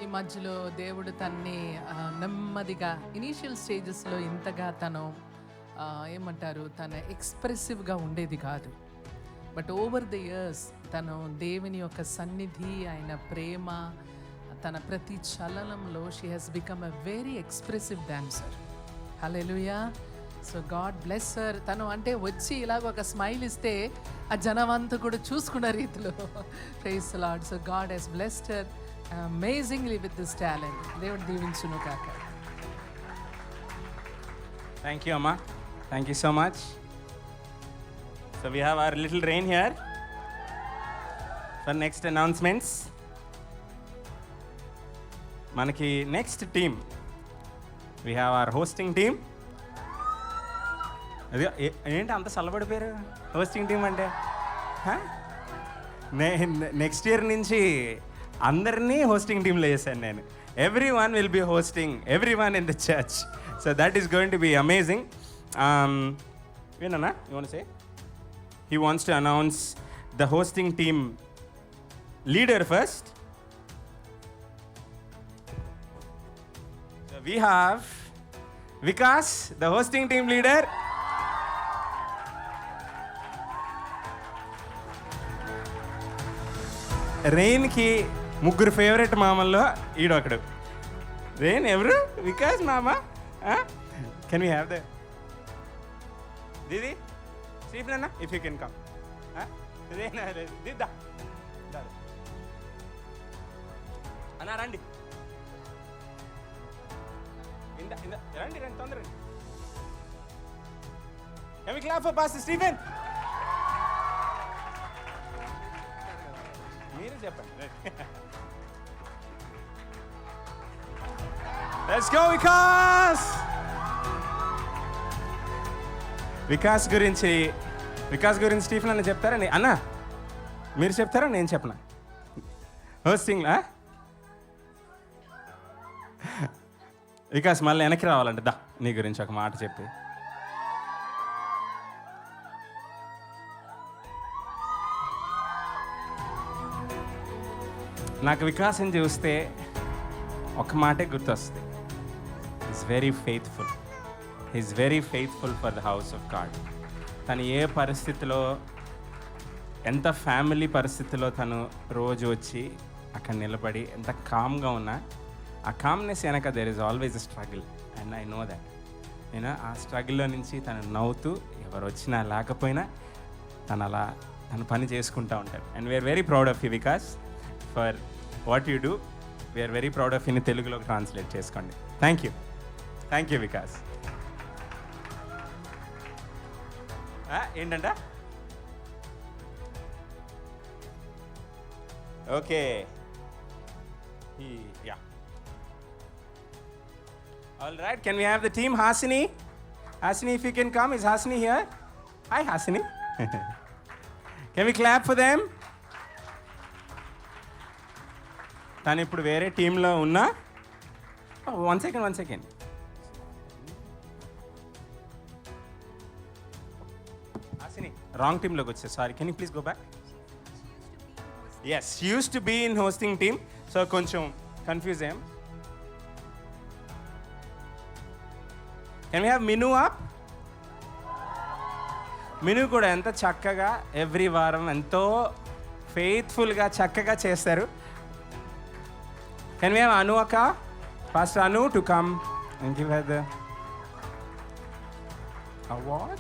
S4: ఈ మధ్యలో దేవుడు తన్ని నెమ్మదిగా ఇనీషియల్ స్టేజెస్లో ఇంతగా తను ఏమంటారు, తన ఎక్స్ప్రెసివ్గా ఉండేది కాదు. బట్ ఓవర్ ద ఇయర్స్ తను దేవుని యొక్క సన్నిధి, ఆయన ప్రేమ, తన ప్రతి చలనంలో she has become a very expressive dancer. Hallelujah. So God bless her. తను అంటే వచ్చి ఇలాగ ఒక స్మైల్ ఇస్తే ఆ జనమంతా కూడా చూసుకున్న రీతిలో. Praise the Lord. So God he's blessed her amazingly with this talent. దేవుడు దీవించును కాక.
S1: Thank you, Amma. Thank you so much. So we have our little rain here for next announcements. మనకి next team, we have our hosting team. అది ఏంటి అంత చల్లబడిపోయారు హోస్టింగ్ టీం అంటే? నెక్స్ట్ ఇయర్ నుంచి అందరినీ హోస్టింగ్ టీంలో చేశాను నేను. Every one will be hosting every one in the church. So that is going to be amazing. వినన్నా you want say? He wants to announce the hosting team leader first. We have Vikas, the hosting team leader. Rain కి ముగ్గురు ఫేవరెట్ మామల్లో ఈడొకడు. రెయిన్ ఎవరు? వికాస్ మామ. కెన్ వీ హ్యావ్ ద దీది శ్రీప్లన్న if you can come. Rain దిద్దా అన్నా రండి, రండి తొందరండి. Can we clap for Pastor Stephen? మీరే చెప్పండి. Let's go Vikas. వికాస్ గురించి స్టీఫెన్ అన్న చెప్తారా? అన్న మీరు చెప్తారా నేను చెప్పనా? హోస్టింగ్లా వికాస్ మళ్ళీ వెనక్కి రావాలంటే దా, నీ గురించి ఒక మాట చెప్పి. నాకు వికాసం చూస్తే ఒక మాటే గుర్తొస్తుంది. Is very faithful. Is very faithful for the house of God. తను ఏ పరిస్థితిలో, ఎంత ఫ్యామిలీ పరిస్థితిలో తను రోజు వచ్చి అక్కడ నిలబడి ఎంత కామ్గా ఉన్నా, ఆ కామ్నెస్ వెనక there is always a struggle and I know that. నేను ఆ స్ట్రగుల్లో నుంచి తను నవ్వుతూ, ఎవరు వచ్చినా లేకపోయినా తన పని చేసుకుంటూ ఉంటాడు. And we're very proud of you Vikas for what you do. We're very proud of యూని తెలుగులోకి ట్రాన్స్లేట్ చేసుకోండి. Thank you Vikas. ఏంటంట? Okay, yeah. All right, can we have the team? Hasini, if you can come. Is Hasini here? Hi, Hasini. Can we clap for them? తను ఇప్పుడు వేరే టీంలో ఉన్నా. One second. హాసిని రాంగ్ టీంలోకి వచ్చా. Sorry, can you please go back? Yes, she use to be in hosting team. So కొంచెం కన్ఫ్యూజ్ అయ్యాం. Can we have Minu up? Minu కూడా ఎంత చక్కగా ఎవ్రీ వారం ఎంతో ఫెయిత్ఫుల్గా చక్కగా చేస్తారు. కెన్ వి హావ్ అను అక్క, first Anu to come and give her the award.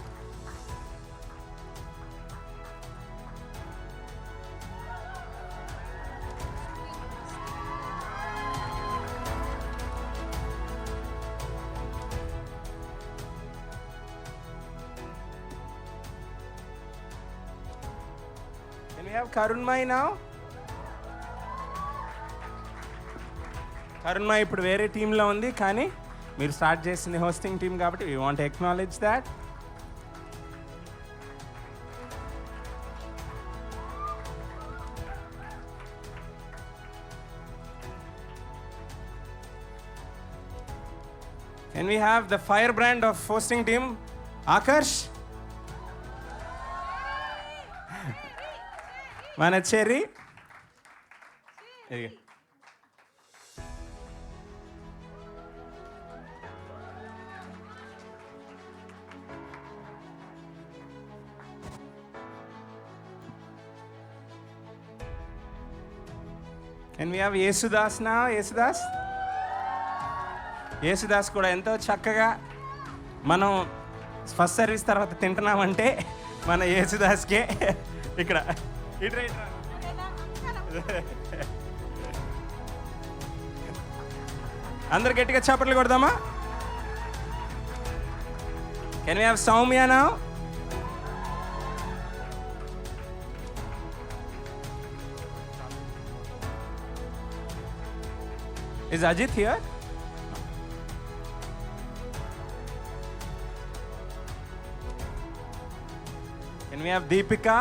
S1: have Karunmai now? Karunmai ఇప్పుడు వేరే టీంలో ఉంది, కానీ మీరు స్టార్ట్ చేసింది హోస్టింగ్ టీం కాబట్టి we want acknowledge that. Can we have the firebrand of hosting team, Akarsh? Mana cherry? There you go. Can we have Yesudas now? Yesudas? Yesudas కూడా ఎంతో చక్కగా మనం ఫస్ట్ సర్వీస్ తర్వాత తింటున్నామంటే మన యేసుదాస్కే ఇక్కడ ఇట్రా అందరు గట్టిగా చప్పట్లు కొడదామా? Can we have Soumya now? Is Ajith here? Can we have Deepika?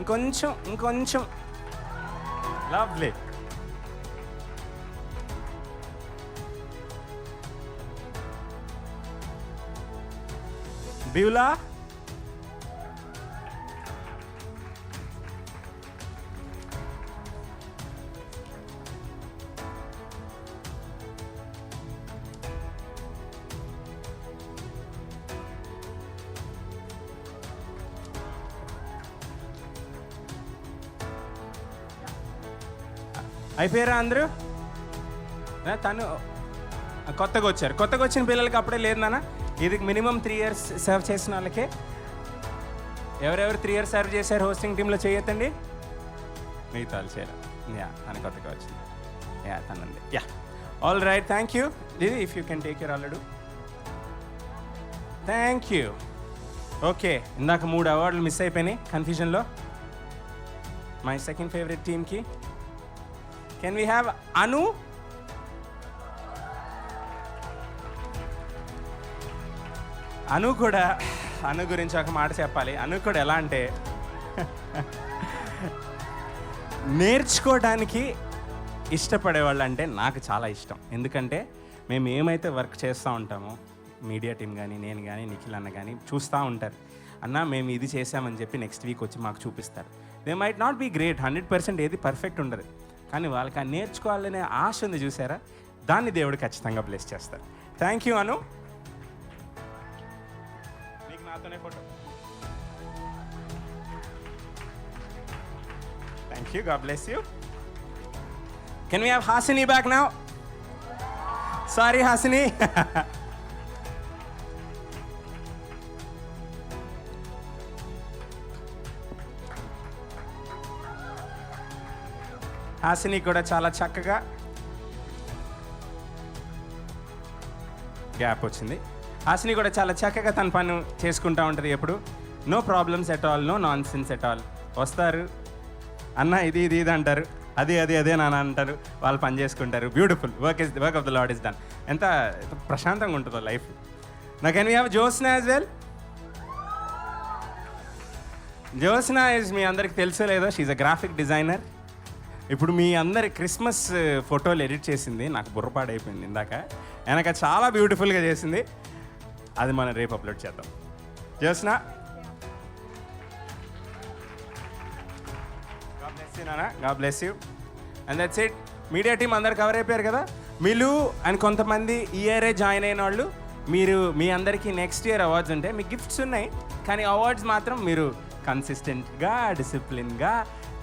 S1: ఇంకొంచెం లవ్లీ. బ్యూలా? అయిపోయారా అందరూ? తను కొత్తగా వచ్చిన పిల్లలకి అప్పుడే లేదు నాన్న. ఇది మినిమం 3 years సర్వ్ చేసిన వాళ్ళకే. ఎవరెవరు 3 years సర్వ్ చేశారు హోస్టింగ్ టీంలో చేయొద్దండి. మిగతా వాళ్ళు చేయరు. యా తను కొత్తగా వచ్చింది. యా తనండి. Yeah all right, thank you. ఇది if you can take your already. Thank you. Okay, ఇందాక 3 అవార్డులు మిస్ అయిపోయినాయి కన్ఫ్యూజన్లో. మై సెకండ్ ఫేవరెట్ టీమ్కి can we have Anu? Anu గురించి ఒక మాట చెప్పాలి. అను కూడా ఎలా అంటే నేర్చుకోవడానికి ఇష్టపడేవాళ్ళు అంటే నాకు చాలా ఇష్టం. ఎందుకంటే మేము ఏమైతే వర్క్ చేస్తూ ఉంటామో, మీడియా టీం కానీ నేను కానీ నిఖిల్ అన్న కానీ చూస్తూ ఉంటారు. అన్న మేము ఇది చేసామని చెప్పి నెక్స్ట్ వీక్ వచ్చి మాకు చూపిస్తారు. They might not be great, 100% ఏది పర్ఫెక్ట్ ఉండదు, కానీ వాళ్ళకి ఆ నేర్చుకోవాలనే ఆశ ఉంది చూసారా, దాన్ని దేవుడు ఖచ్చితంగా బ్లెస్ చేస్తారు. థ్యాంక్ యూ అను. నీకు నాతోనే photo. Thank you, God bless you. Can we have Hasini back now? Sorry Hasini. Hasini కూడా చాలా చక్కగా గ్యాప్ వచ్చింది. హాసిని కూడా చాలా చక్కగా తన పని చేసుకుంటూ ఉంటుంది ఎప్పుడు. No problems at all, no nonsense at all. వస్తారు అన్న ఇది ఇది ఇది అంటారు, అదే నాన్న అంటారు, వాళ్ళు పని చేసుకుంటారు. Beautiful work of the Lord is done. ఎంత ప్రశాంతంగా ఉంటుందో లైఫ్. నా can we have Jyotsna as well? Jyotsna is మీ అందరికి తెలుసో లేదో, షీఈ్ అ గ్రాఫిక్ డిజైనర్. ఇప్పుడు మీ అందరి క్రిస్మస్ ఫోటోలు ఎడిట్ చేసింది, నాకు బుర్రపాడైపోయింది ఇందాక. వెనక చాలా బ్యూటిఫుల్గా చేసింది. అది మనం రేపు అప్లోడ్ చేద్దాం. జ్యోత్స్న, గాడ్ బ్లెస్ యూ నాన్న, God bless you. And that's it. Media team అందరు కవర్ అయిపోయారు కదా. మీరు అండ్ కొంతమంది ఈ ఇయరే జాయిన్ అయిన వాళ్ళు, మీరు మీ అందరికీ నెక్స్ట్ ఇయర్ అవార్డ్స్ ఉంటాయి. మీకు గిఫ్ట్స్ ఉన్నాయి, కానీ అవార్డ్స్ మాత్రం మీరు కన్సిస్టెంట్గా, డిసిప్లిన్గా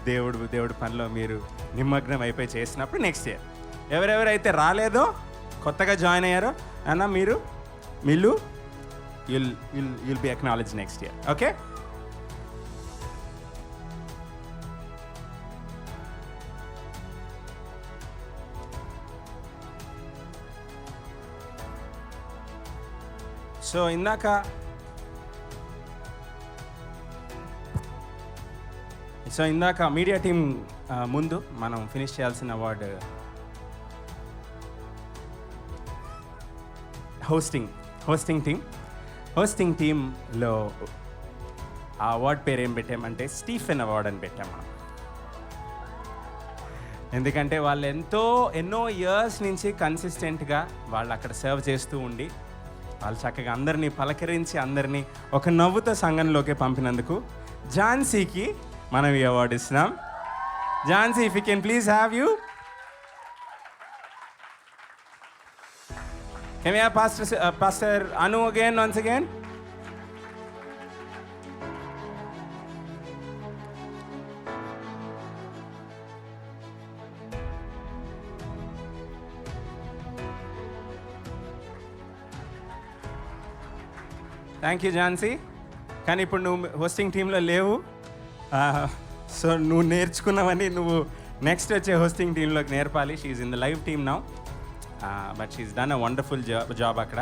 S1: దేవుడు పనిలో మీరు నిమగ్నం అయిపోయి చేసినప్పుడు నెక్స్ట్ ఇయర్. ఎవరెవరైతే రాలేదో, కొత్తగా జాయిన్ అయ్యారో అన్న, మీరు you'll be acknowledge next year. Okay, so ఇందాక సో ఇందాక మీడియా టీం ముందు మనం ఫినిష్ చేయాల్సిన అవార్డు హోస్టింగ్ టీంలో ఆ అవార్డ్ పేరు ఏం పెట్టామంటే స్టీఫెన్ అవార్డ్ అని పెట్టాం మనం. ఎందుకంటే వాళ్ళు ఎన్నో ఇయర్స్ నుంచి కన్సిస్టెంట్గా వాళ్ళు అక్కడ సర్వ్ చేస్తూ ఉండి వాళ్ళు చక్కగా అందరినీ పలకరించి అందరినీ ఒక నవ్వుతో సంఘంలోకి పంపినందుకు ఝాన్సీకి మనం ఈ అవార్డు ఇస్తున్నాం. Jhansi, if you can please have you. Can we have Pastor Anu once again? Thank you Jhansi. కానీ ఇప్పుడు నువ్వు హోస్టింగ్ టీంలో లేవు, సో నువ్వు నేర్చుకున్నవని నువ్వు నెక్స్ట్ వచ్చే హోస్టింగ్ టీంలోకి నేర్పాలి. She's in the live team now, but she's done a wonderful job అక్కడ.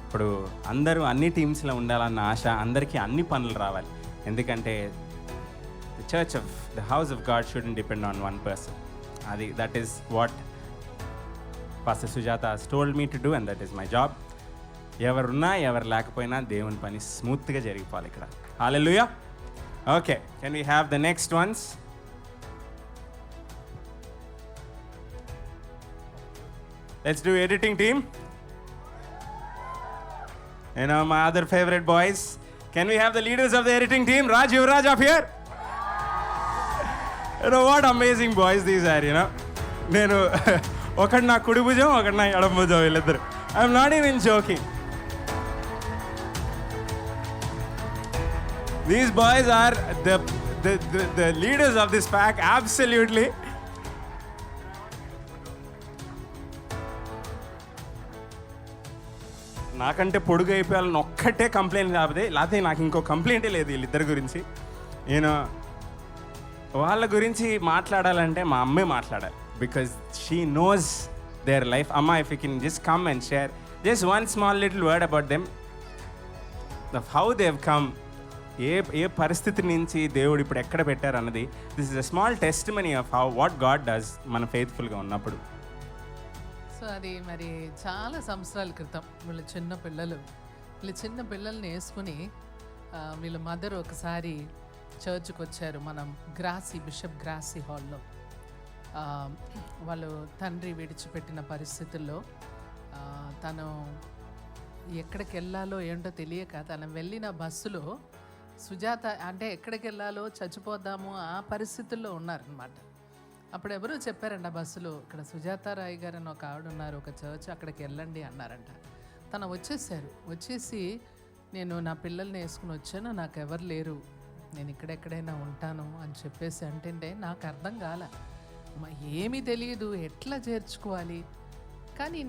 S1: ఇప్పుడు అందరూ అన్ని టీమ్స్లో ఉండాలన్న ఆశ, అందరికీ అన్ని పనులు రావాలి. ఎందుకంటే the house of God shouldn't depend on one person. That is what pastor Sujatha has told me to do, and that is my job. ఎవరున్నా ఎవరు లేకపోయినా దేవుని పని స్మూత్గా జరిగిపోవాలి ఇక్కడ. Hallelujah. Okay, can we have the next ones? Let's do editing team. You know, my other favorite boys. Can we have the leaders of the editing team? Raj, Yuvraj up here. You know what amazing boys these are, you know. నేను ఒకటి నా కుడి భుజం, ఒకటి నా ఎడమ భుజం, వీళ్ళిద్దరు. I'm not even joking. These boys are the leaders of this pack, absolutely. నాకంటే పొడుగు అయిపోయాలని ఒక్కటే కంప్లైంట్ లేకపోతే నాకు ఇంకో కంప్లైంటే లేదు వీళ్ళిద్దరి గురించి. నేను వాళ్ళ గురించి మాట్లాడాలంటే మా అమ్మే మాట్లాడాలి, because she knows their life. అమ్మ, if you can just come and share just one small little word about them, how they have come, ఏ పరిస్థితి నుంచి దేవుడు ఇప్పుడు ఎక్కడ పెట్టారు అన్నది. This is a small testimony of how what God does మన ఫెయిత్ఫుల్గా ఉన్నప్పుడు.
S4: సో అది మరి చాలా సంవత్సరాల క్రితం వీళ్ళ చిన్న పిల్లల్ని వేసుకుని వీళ్ళ మదర్ ఒకసారి చర్చ్కి వచ్చారు. మనం బిషప్ గ్రాసీ హాల్లో. వాళ్ళు తండ్రి విడిచిపెట్టిన పరిస్థితుల్లో తను ఎక్కడికి వెళ్ళాలో ఏంటో తెలియక తను వెళ్ళిన బస్సులో సుజాత అంటే ఎక్కడికి వెళ్ళాలో చచ్చిపోద్దాము ఆ పరిస్థితుల్లో ఉన్నారనమాట. అప్పుడు ఎవరో చెప్పారంట బస్సులో, ఇక్కడ సుజాత రాయ్ గారు అని ఒక ఆవిడ ఉన్నారు, ఒక చర్చ్, అక్కడికి వెళ్ళండి అన్నారంట. తను వచ్చేసి నేను నా పిల్లల్ని వేసుకుని వచ్చాను, నాకు ఎవరు లేరు, నేను ఇక్కడెక్కడైనా ఉంటాను అని చెప్పేసి అంటే నాకు అర్థం కాల, ఏమీ తెలియదు, ఎట్లా చేర్చుకోవాలి. కానీ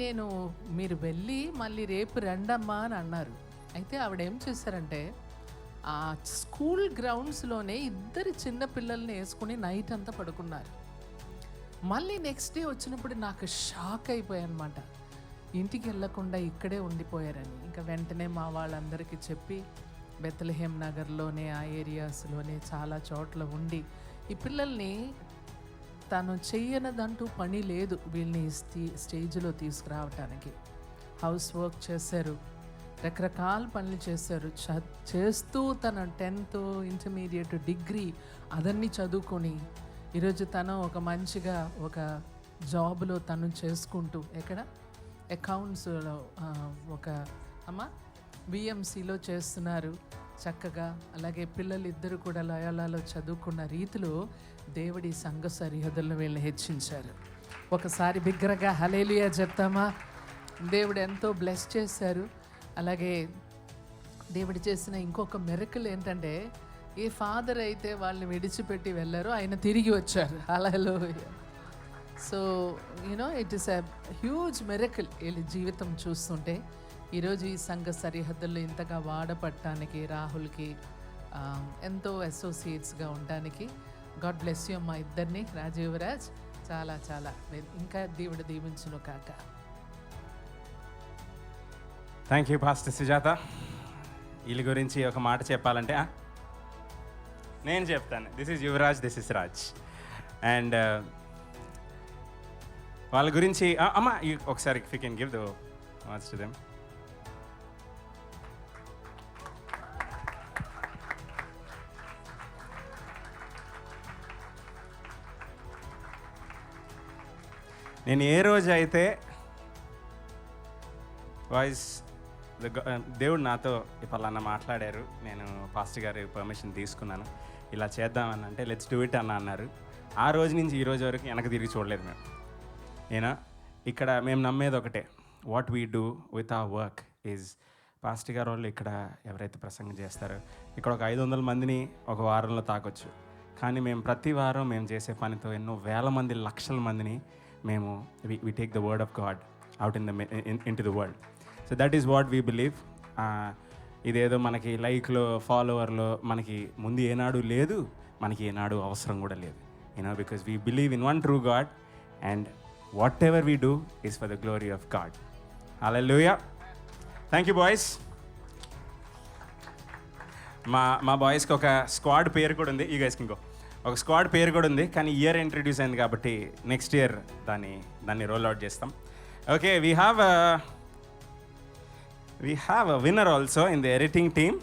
S4: మీరు వెళ్ళి మళ్ళీ రేపు రండమ్మా అని అన్నారు. అయితే ఆవిడ ఏం చేశారంటే ఆ స్కూల్ గ్రౌండ్స్లోనే ఇద్దరు చిన్న పిల్లల్ని వేసుకుని నైట్ అంతా పడుకున్నారు. మళ్ళీ నెక్స్ట్ డే వచ్చినప్పుడు నాకు షాక్ అయిపోయానమాట, ఇంటికి వెళ్ళకుండా ఇక్కడే ఉండిపోయారని. ఇంకా వెంటనే మా వాళ్ళందరికీ చెప్పి బెత్లెహేం నగర్లోనే ఆ ఏరియాస్లోనే చాలా చోట్ల ఉండి ఈ పిల్లల్ని తను చెయ్యనదంటూ పని లేదు వీళ్ళని స్టేజ్లో తీసుకురావటానికి. హౌస్ వర్క్ చేశారు, రకరకాల పనులు చేశారు. చేస్తూ తన 10th ఇంటర్మీడియట్ డిగ్రీ అదన్నీ చదువుకొని ఈరోజు తను ఒక మంచిగా ఒక జాబ్లో తను చేసుకుంటూ ఎక్కడ అకౌంట్స్లో ఒక బిఎంసీలో చేస్తున్నారు చక్కగా. అలాగే పిల్లలు ఇద్దరు కూడా లయోలాలో చదువుకున్న రీతిలో దేవుడి సంఘ సరిహద్దులను వీళ్ళని హెచ్చించారు. ఒకసారి బిగ్గరగా హల్లెలూయా చెప్తామా? దేవుడు ఎంతో బ్లెస్ చేశారు. అలాగే దేవుడు చేసిన ఇంకొక మిరకిల్ ఏంటంటే, ఏ ఫాదర్ అయితే వాళ్ళని విడిచిపెట్టి వెళ్ళారో ఆయన తిరిగి వచ్చారు. Hallelujah. So it is a huge miracle వీళ్ళ జీవితం చూస్తుంటే. ఈరోజు ఈ సంఘ సరిహద్దుల్లో ఇంతగా వాడపడటానికి రాహుల్కి ఎంతో అసోసియేట్స్గా ఉండడానికి గాడ్ బ్లెస్ యూ అమ్మా ఇద్దరిని, రాజీవరాజ్. చాలా చాలా ఇంకా దేవుడు దీవించును కాక.
S1: Thank you pastor Sujatha. వీళ్ళ గురించి ఒక మాట చెప్పాలంటే, నేను చెప్తాను. This is Yuvraj, this is Raj. And వాళ్ళ గురించి అమ్మ ఒకసారి if you can give the words to them. నేను ఏ రోజు అయితే దేవుడు నాతో పలానా మాట్లాడారు, నేను పాస్టర్ గారి పర్మిషన్ తీసుకున్నాను, ఇలా చేద్దామని అంటే లెట్స్ డూ ఇట్ అన్నారు. ఆ రోజు నుంచి ఈ రోజు వరకు వెనక తిరిగి చూడలేదు మేము. ఏనా ఇక్కడ మేము నమ్మేది ఒకటే, what we do with our work is, pastor గారు వాళ్ళు ఇక్కడ ఎవరైతే ప్రసంగం చేస్తారో ఇక్కడ ఒక 500 మందిని ఒక వారంలో తాకొచ్చు. కానీ మేము ప్రతి వారం మేము చేసే పనితో ఎన్నో వేల మంది, లక్షల మందిని మేము we take the word of God out in to the world. So that is what we believe. ఇదేదో మనకి లైక్లో ఫాలోవర్లో మనకి ముందు ఏనాడు లేదు, మనకి ఏనాడు అవసరం కూడా లేదు. You know because we believe in one true God and what ever we do is for the glory of God. Hallelujah. Thank you boys. మా బాయ్స్కి ఒక స్క్వాడ్ పేరు కూడా ఉంది. ఈ గైస్కి ఒక స్క్వాడ్ పేరు కూడా ఉంది, కానీ ఇయర్ ఇంట్రడ్యూస్ అయింది కాబట్టి నెక్స్ట్ ఇయర్ దాన్ని రోల్ అవుట్ చేస్తాం. Okay, we have a winner also in the editing team.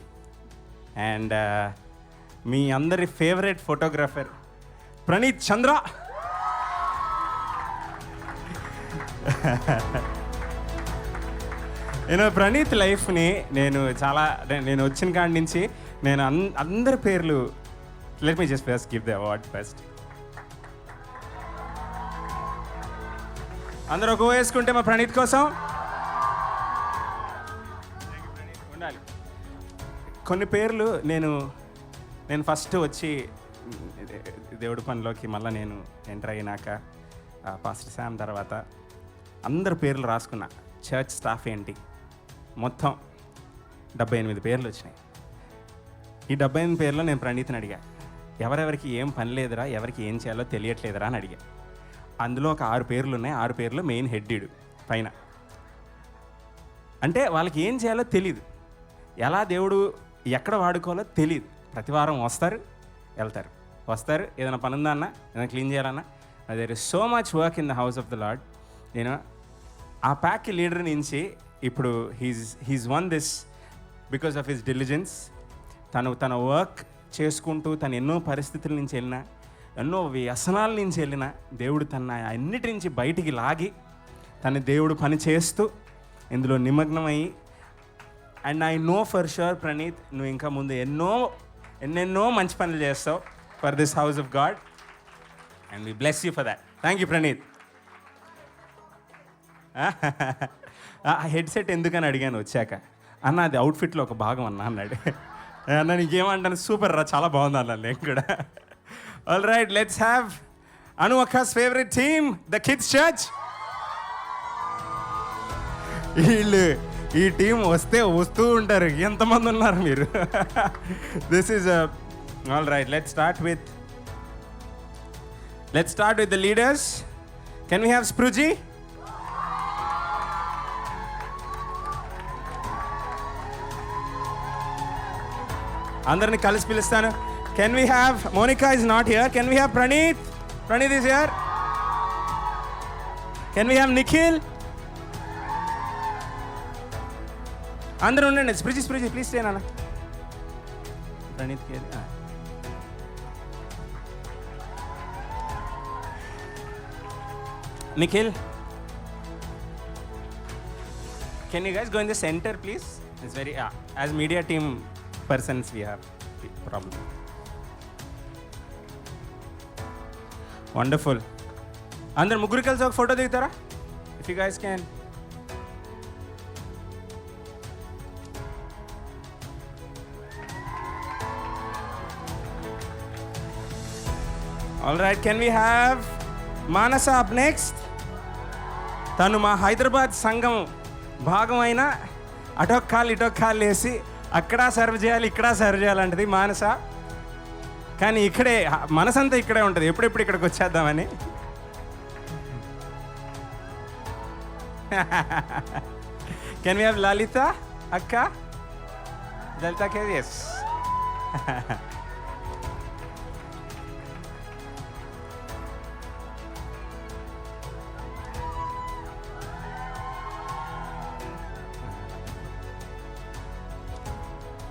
S1: And మీ అందరి ఫేవరెట్ ఫోటోగ్రాఫర్ ప్రణీత్ చంద్ర. నేను ప్రణీత్ లైఫ్ని నేను వచ్చిన కాడి నుంచి నేను అందరి పేర్లు, let me just first give the award first. అందరూ ఒక వేసుకుంటే మా ప్రణీత్ కోసం ఉండాలి. కొన్ని పేర్లు నేను ఫస్ట్ వచ్చి దేవుడి పనిలోకి మళ్ళీ నేను ఎంటర్ అయినాక పాస్టర్ శామ్ తర్వాత అందరు పేర్లు రాసుకున్నా. చర్చ్ స్టాఫ్ ఏంటి మొత్తం 78 పేర్లు వచ్చినాయి. ఈ 78 పేర్లో నేను ప్రణీత్ని అడిగా, ఎవరెవరికి ఏం పని లేదురా, ఎవరికి ఏం చేయాలో తెలియట్లేదురా అని అడిగా. అందులో ఒక 6 పేర్లు ఉన్నాయి. 6 పేర్లు మెయిన్ హెడ్డీడు పైన. అంటే వాళ్ళకి ఏం చేయాలో తెలీదు, ఎలా దేవుడు ఎక్కడ వాడుకోవాలో తెలియదు. ప్రతి వారం వస్తారు, వెళ్తారు, వస్తారు. ఏదైనా పని ఉందా అన్న, ఏదైనా క్లీన్ చేయాలన్నా, there is so much work in the house of the Lord. నేను ఆ ప్యాక్ లీడర్ నుంచి ఇప్పుడు he's won this because of his diligence. తన వర్క్ చేసుకుంటూ తను ఎన్నో పరిస్థితుల నుంచి వెళ్ళినా, ఎన్నో వ్యసనాల నుంచి వెళ్ళినా దేవుడు అన్నిటి నుంచి బయటికి లాగి తన దేవుడు పని చేస్తూ ఇందులో నిమగ్నమయ్యి. And I know for sure Praneeth, నువ్వు ఇంకా ముందు ఎన్నెన్నో మంచి పనులు చేస్తావు for this house of God and we bless you for that. Thank you Praneeth. Headset ఎందుకని అడిగాను వచ్చాక. అన్న అది అవుట్ఫిట్లో ఒక భాగం అన్నాడు. అన్న నీకేమంటాను, సూపర్ రా, చాలా బాగుంది అన్నాను నేను కూడా. All right, let's have Anu అక్కస్ favourite team, the kids church. ఈ టీం వస్తూ ఉంటారు. ఎంతమంది ఉన్నారు మీరు? This is all right. Let's start with the leaders. Can we have Spruji? అందరిని కలిసి పిలుస్తాను. Can we have Monica is not here. Can we have Praneeth? Praneeth is here. Can we have Nikhil? అందరూ ఉండండి. స్పృజీ ప్లీజ్ స్టే నాన్న. ప్రణీత్కి Nikhil, can you guys go in the centre please? It's very as media team persons we have problem. Wonderful. అందరు ముగ్గురు కలిసి ఒక photo దిగుతారా? if you guys can. all right, can we have Manasa up next? తను మా హైదరాబాద్ సంఘం భాగమైన అటొక్క కాళ్ళు వేసి అక్కడ సర్వ్ చేయాలి, ఇక్కడ సర్వ్ చేయాలంటది మానస. కానీ ఇక్కడే మనసంతా ఇక్కడే ఉంటుంది, ఎప్పుడెప్పుడు ఇక్కడికి వచ్చేద్దామని. కెన్ వీ హ్యావ్ లలిత అక్క? లలిత కే? Yes.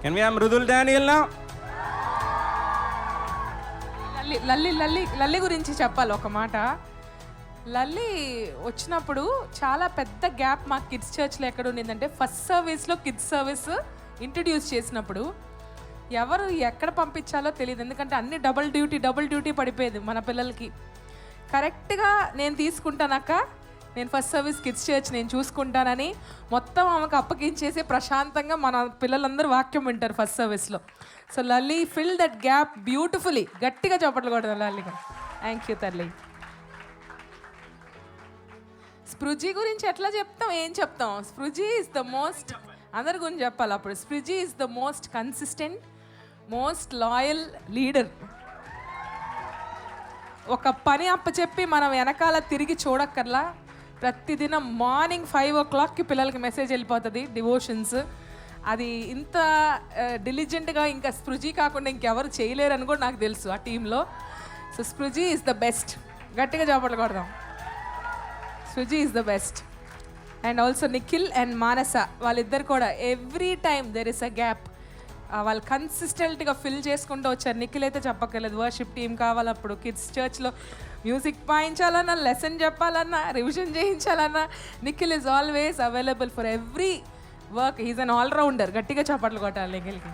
S1: Can we have Mridul Daniel now?
S2: Lalli గురించి చెప్పాలి ఒక మాట. లల్లి వచ్చినప్పుడు చాలా పెద్ద గ్యాప్ మా కిడ్స్ చర్చ్లో ఎక్కడ ఉండిందంటే, ఫస్ట్ సర్వీస్లో కిడ్స్ సర్వీస్ ఇంట్రడ్యూస్ చేసినప్పుడు ఎవరు ఎక్కడ పంపించాలో తెలియదు. ఎందుకంటే అన్ని డబుల్ డ్యూటీ పడిపోయేది మన పిల్లలకి. కరెక్ట్గా నేను తీసుకుంటానక్క, నేను ఫస్ట్ సర్వీస్ కిడ్స్ చర్చ్ నేను చూసుకుంటానని మొత్తం ఆమెకు అప్పగించేసి ప్రశాంతంగా మన పిల్లలందరూ వాక్యం వింటారు ఫస్ట్ సర్వీస్లో. So Lalli fill that gap beautifully. గట్టిగా చప్పట్లు కొడదాం లల్లిగా. థ్యాంక్ యూ తల్లి. స్పృజీ గురించి ఎట్లా చెప్తాం, ఏం చెప్తాం? స్పృజీ ఇస్ ద మోస్ట్, అందరి గురించి చెప్పాలి అప్పుడు. Spruji is the most consistent, most loyal leader. ఒక పని అప్పచెప్పి మనం వెనకాల తిరిగి చూడక్కర్లా. ప్రతిదినం మార్నింగ్ 5 o'clockకి పిల్లలకి మెసేజ్ వెళ్ళిపోతుంది డివోషన్స్. అది ఇంత డిలిజెంట్గా ఇంకా స్పృజీ కాకుండా ఇంకెవరు చేయలేరని కూడా నాకు తెలుసు ఆ టీంలో. So Spruji is the best. గట్టిగా చప్పట్లు కొడదాం. Spruji is the best. And also Nikhil and Manasa, వాళ్ళిద్దరు కూడా every time there is a gap. వాళ్ళు కన్సిస్టెంట్గా ఫిల్ చేసుకుంటూ వచ్చారు. నిఖిల్ అయితే చెప్పక్కర్లేదు, వర్షిప్ టీం కావాలి, అప్పుడు కిడ్స్ చర్చ్లో మ్యూజిక్ వాయించాలన్నా, లెసన్ చెప్పాలన్నా, రివిజన్ చేయించాలన్నా, Nikhil is always available for every work. Is an allrounder. గట్టిగా చప్పట్లు కొట్టాలి నిఖిల్కి.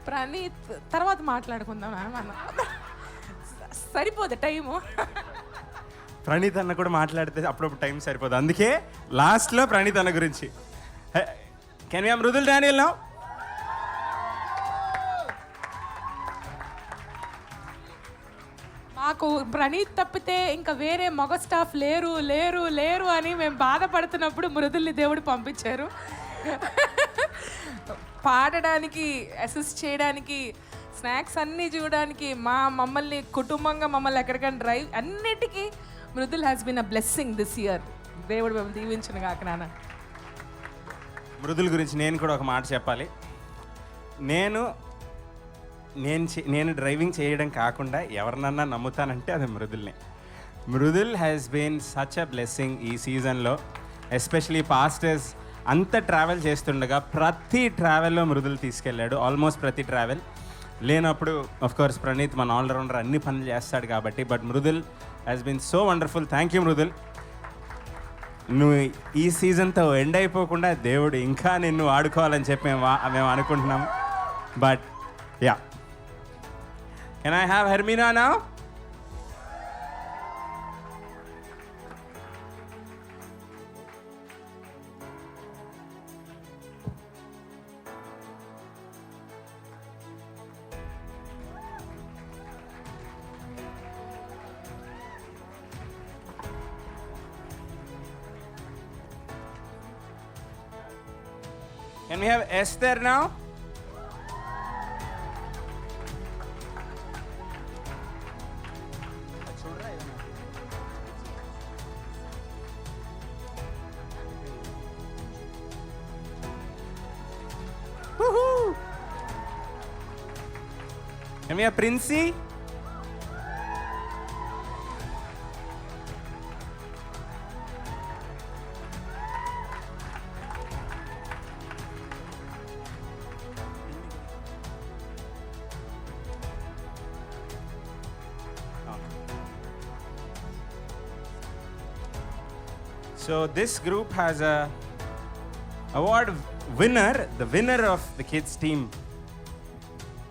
S2: ప్రణీత్ తర్వాత మాట్లాడుకుందాం మనం, సరిపోదు టైము.
S1: ప్రణీత్ అన్న కూడా మాట్లాడితే అప్పుడప్పుడు టైం సరిపోదు, అందుకే లాస్ట్లో ప్రణీత్ అన్న గురించి. Can we have Mridul Daniel now?
S2: మాకు ప్రణీత్ తప్పితే ఇంకా వేరే మగ స్టాఫ్ లేరు లేరు లేరు అని మేము బాధపడుతున్నప్పుడు మృదుల్ని దేవుడు పంపించారు పాడడానికి, అసిస్ట్ చేయడానికి, స్నాక్స్ అన్నీ చూడడానికి, మమ్మల్ని కుటుంబంగా మమ్మల్ని ఎక్కడికైనా డ్రైవ్, అన్నిటికీ Mridul has been a blessing this year. దేవుడు మేము దీవించిన కాక నాన్న.
S1: మృదుల్ గురించి నేను కూడా ఒక మాట చెప్పాలి. నేను డ్రైవింగ్ చేయడం కాకుండా ఎవరినన్నా నమ్ముతానంటే అది మృదుల్ని. Mridul has been such a blessing ఈ సీజన్లో. ఎస్పెషలీ పాస్టర్స్ అంత ట్రావెల్ చేస్తుండగా ప్రతి ట్రావెల్లో మృదుల్ తీసుకెళ్ళాడు, ఆల్మోస్ట్ ప్రతి ట్రావెల్. లేనప్పుడు కోర్స్ ప్రణీత్ మన ఆల్రౌండర్ అన్ని పనులు చేస్తాడు కాబట్టి, but Mridul has been so wonderful. Thank you Mridul. నువ్వు ఈ సీజన్తో ఎండ్ అయిపోకుండా దేవుడు ఇంకా నిన్ను ఆడుకోవాలని చెప్పి మేము అనుకుంటున్నాం. But yeah, can I have Hermina now? Can we have Esther now? Woohoo! Can we have Princey? So this group has a award winner, the winner of the kids team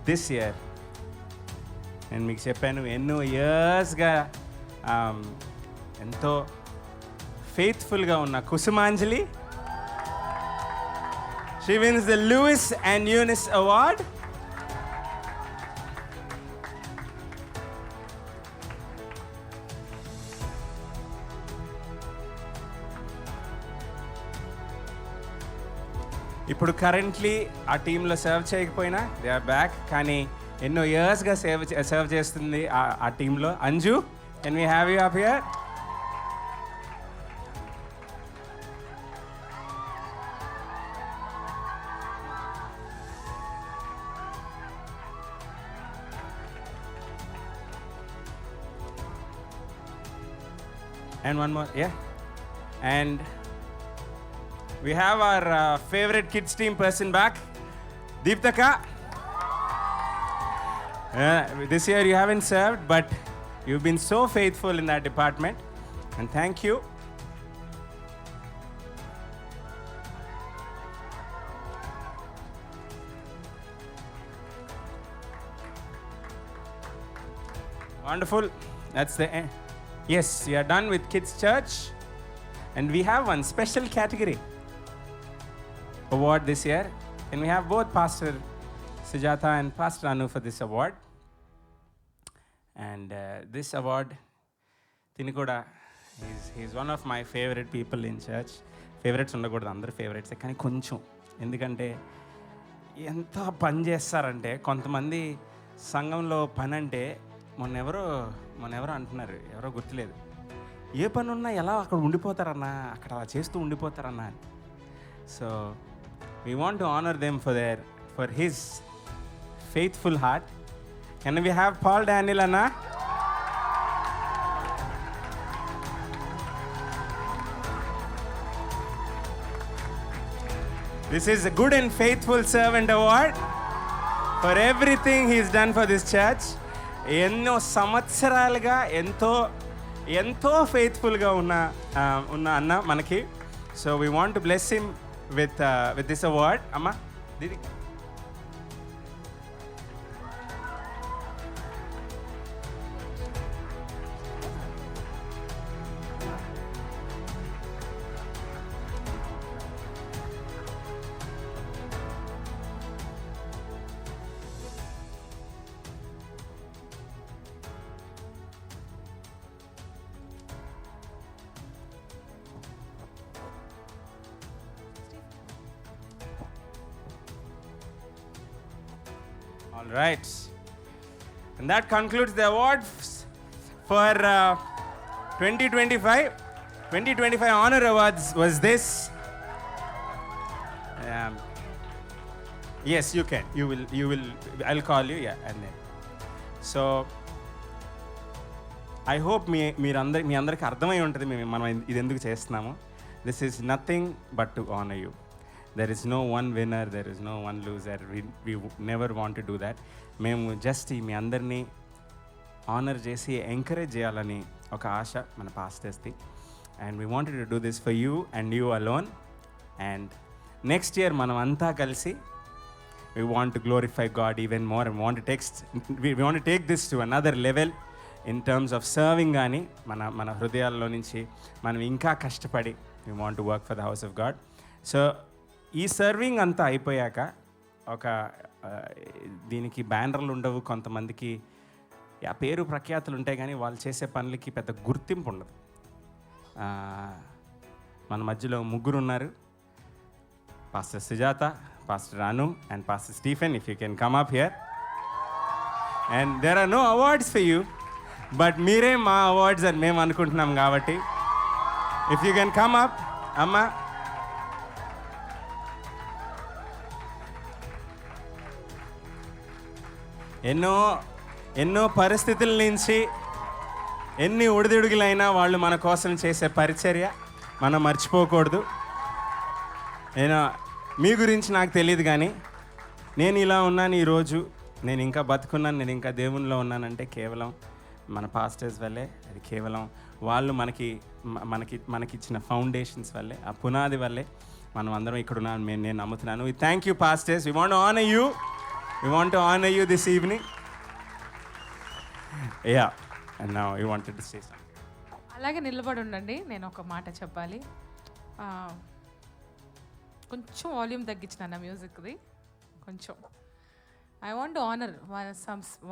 S1: this year. నేను మీకు చెప్పాను ఎన్నో ఇయర్స్గా ఎంతో ఫెయిత్ఫుల్గా ఉన్న Kusumanjali, she wins the Lewis and Eunice Award. ఇప్పుడు కరెంట్లీ ఆ టీంలో సర్వ్ చేయకపోయినా దే ఆర్ బ్యాక్, కానీ ఎన్నో ఇయర్స్గా సర్వ్ చేస్తుంది ఆ టీంలో. Anju, can we have you up here? And one more, yeah. And We have our favorite kids team person back, Deeptaka. This year you haven't served, but you've been so faithful in that department, and thank you. Wonderful. That's the end. Yes, we are done with Kids Church, and we have one special category award this year, and we have both Pastor Sujata and Pastor Anu for this award. And this award, Tinikuda, he's one of my favorite people in church. Favorites ఉండకూడదు, అందరు ఫేవరెట్సే, కానీ కొంచెం ఎందుకంటే ఎంత పని చేస్తారంటే కొంతమంది సంఘంలో పని అంటే మొన్న ఎవరో అంటున్నారు, ఎవరో గుర్తులేదు, ఏ పని ఉన్నా ఎలా అక్కడ ఉండిపోతారన్నా, అక్కడ అలా చేస్తూ ఉండిపోతారన్నా అని. So we want to honour them for his faithful heart. Can we have Paul Daniel Anna? This is a good and faithful servant award for everything he's done for this church. ఎన్నో సంవత్సరాలుగా ఎంతో ఫెయిత్ఫుల్గా ఉన్న అన్న మనకి. So we want to bless him with this award. అమ్మా దీది. All right. And that concludes the awards for 2025. 2025 Honor Awards was this. Yes, you can. You will. I'll call you. Yeah, and then. So, I hope మీ అందరికి అర్థమై ఉంటుంది మనం ఇది ఎందుకు చేస్తున్నాము. This is nothing but to honor you. There is no one winner, there is no one loser. We never want to do that. మేము జస్ట్ మీ అందరినీ ఆనర్ చేసి ఎంకరేజ్ చేయాలని ఒక ఆశ మన పాస్టర్స్ది. And we wanted to do this for you and you alone. And next year మనం అంతా కలిసి we want to glorify God even more, and we want to take this to another level in terms of serving. కానీ మన హృదయాల్లో నుంచి మనం ఇంకా కష్టపడి we want to work for the house of God. So ఈ సర్వింగ్ అంతా అయిపోయాక ఒక దీనికి బ్యానర్లు ఉండవు, కొంతమందికి ఆ పేరు ప్రఖ్యాతులు ఉంటాయి, కానీ వాళ్ళు చేసే పనులకి పెద్ద గుర్తింపు ఉండదు. మన మధ్యలో ముగ్గురు ఉన్నారు, pastor Sujatha, pastor Anu and pastor Stephen. If you can come up here. And there are no awards for you, but మీరే మా అవార్డ్స్ అని మేము అనుకుంటున్నాం కాబట్టి if you can come up. అమ్మా ఎన్నో పరిస్థితుల నుంచి ఎన్ని ఒడిదుడుగులైనా వాళ్ళు మన కోసం చేసే పరిచర్య మనం మర్చిపోకూడదు. మీ గురించి నాకు తెలియదు, కానీ నేను ఇలా ఉన్నాను ఈరోజు, నేను ఇంకా బతుకున్నాను, నేను ఇంకా దేవునిలో ఉన్నానంటే కేవలం మన పాస్టర్స్ వల్లే. అది కేవలం వాళ్ళు మనకిచ్చిన ఫౌండేషన్స్ వల్లే, ఆ పునాది వల్లే మనం అందరం ఇక్కడ ఉన్నాను నేను నమ్ముతున్నాను. We thank you pastors. We want to honour you. We want to honor you this evening. Yeah, and now you wanted to say something.
S2: అలాగే నిలబడి ఉండండి, నేను ఒక మాట చెప్పాలి. కొంచెం వాల్యూమ్ తగ్గించిన మ్యూజిక్ది కొంచెం. I want to honour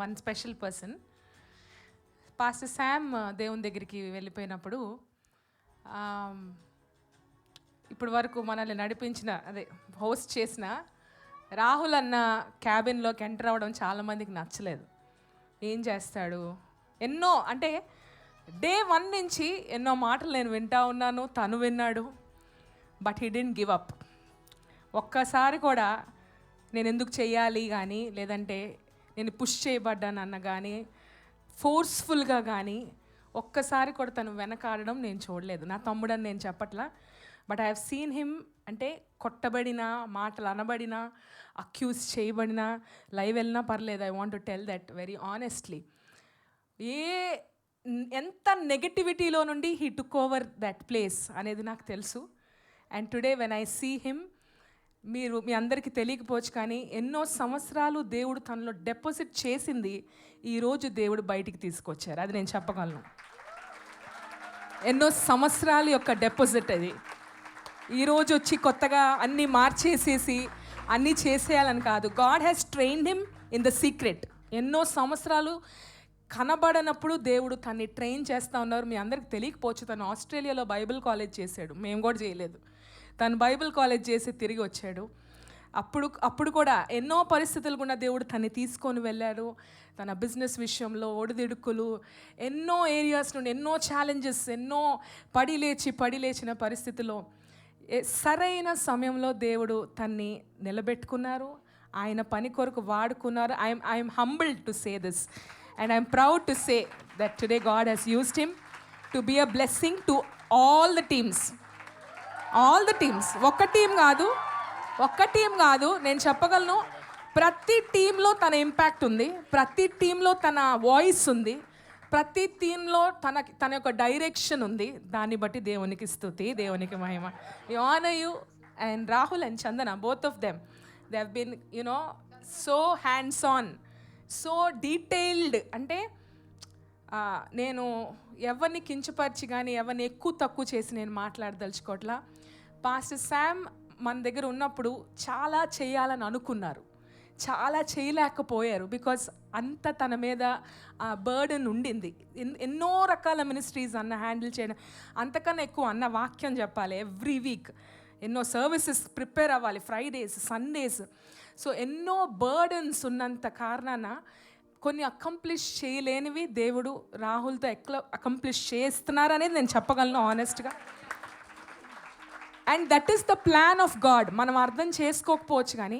S2: one special person. Pastor Sam దేవుని దగ్గరికి వెళ్ళిపోయినప్పుడు ఇప్పటి వరకు మనల్ని నడిపించిన హోస్ట్ చేసిన రాహుల్ అన్న క్యాబిన్లోకి ఎంటర్ అవ్వడం చాలామందికి నచ్చలేదు. ఏం చేస్తాడు, ఎన్నో అంటే డే 1 నుంచి ఎన్నో మాటలు నేను వింటా ఉన్నాను, తను విన్నాడు. But he didn't give up. ఒక్కసారి కూడా నేను ఎందుకు చెయ్యాలి కానీ, లేదంటే నేను పుష్ చేయబడ్డాను అన్న కానీ, ఫోర్స్ఫుల్గా కానీ ఒక్కసారి కూడా తను వెనకాడడం నేను చూడలేదు. నా తమ్ముడని నేను చెప్పట్లా, but I have seen him అంటే కొట్టబడిన, మాటలు అనబడిన, అక్యూజ్ చేయబడిన, లైవ్ వెళ్ళినా పర్లేదు, I want to tell that very honestly. ఎంత నెగటివిటీలో నుండి he took over that place అనేది నాకు తెలుసు. And today when I see him, మీ అందరికీ తెలియకపోవచ్చు కానీ ఎన్నో సంవత్సరాలు దేవుడు తనలో డిపాజిట్ చేసింది ఈరోజు దేవుడు బయటికి తీసుకొచ్చారు. అది నేను చెప్పగలను. ఎన్నో సంవత్సరాల యొక్క డిపాజిట్ అది ఈరోజు వచ్చి కొత్తగా అన్నీ మార్చేసేసి అన్నీ చేసేయాలని కాదు. God has trained him in the secret. ఎన్నో సంవత్సరాలు కనబడనప్పుడు దేవుడు తన్ని ట్రైన్ చేస్తూ ఉన్నారు. మీ అందరికి తెలియకపోవచ్చు, తను ఆస్ట్రేలియాలో బైబిల్ కాలేజ్ చేశాడు. మేము కూడా చేయలేదు. తను బైబిల్ కాలేజ్ చేసి తిరిగి వచ్చాడు. అప్పుడు కూడా ఎన్నో పరిస్థితులు కూడా దేవుడు తన్ని తీసుకొని వెళ్ళాడు. తన బిజినెస్ విషయంలో ఒడిదుడుకులు, ఎన్నో ఏరియాస్ నుండి ఎన్నో ఛాలెంజెస్, ఎన్నో పడి లేచిన పరిస్థితుల్లో సరైన సమయంలో దేవుడు తన్ని నిలబెట్టుకున్నారు. ఆయన పని కొరకు వాడుకున్నారు. I'm humbled to say this and I'm proud to say that today God he's used him to be a blessing to all the teams. ఒక్క టీం కాదు, నేను చెప్పగలను. ప్రతి టీంలో తన ఇంపాక్ట్ ఉంది, ప్రతి టీంలో తన వాయిస్ ఉంది, ప్రతి టీంలో తన యొక్క డైరెక్షన్ ఉంది. దాన్ని బట్టి దేవునికి స్తుతి, దేవునికి మహిమ. We honour you and Rahul and Chandana, both of them. They have been so hands on, so detailed. అంటే నేను ఎవరిని కించపరిచి కానీ ఎవరిని ఎక్కువ తక్కువ చేసి నేను మాట్లాడదలుచుకోవట్లా. పాస్టర్ శామ్ మన దగ్గర ఉన్నప్పుడు చాలా చేయాలని అనుకున్నారు, చాలా చేయలేకపోయారు. బికాజ్ అంత తన మీద ఆ బర్డెన్ ఉండింది. ఎన్నో రకాల మినిస్ట్రీస్ అన్న హ్యాండిల్ చేయడం, అంతకన్నా ఎక్కువ అన్న వాక్యం చెప్పాలి ఎవ్రీ వీక్, ఎన్నో సర్వీసెస్ ప్రిపేర్ అవ్వాలి, ఫ్రైడేస్, సండేస్. సో ఎన్నో బర్డెన్స్ ఉన్నంత కారణాన కొన్ని అకంప్లిష్ చేయలేనివి దేవుడు రాహుల్తో అకంప్లిష్ చేస్తున్నారు అనేది నేను చెప్పగలను ఆనెస్ట్గా. And that is the plan of God. మనం అర్థం చేసుకోకపోవచ్చు కానీ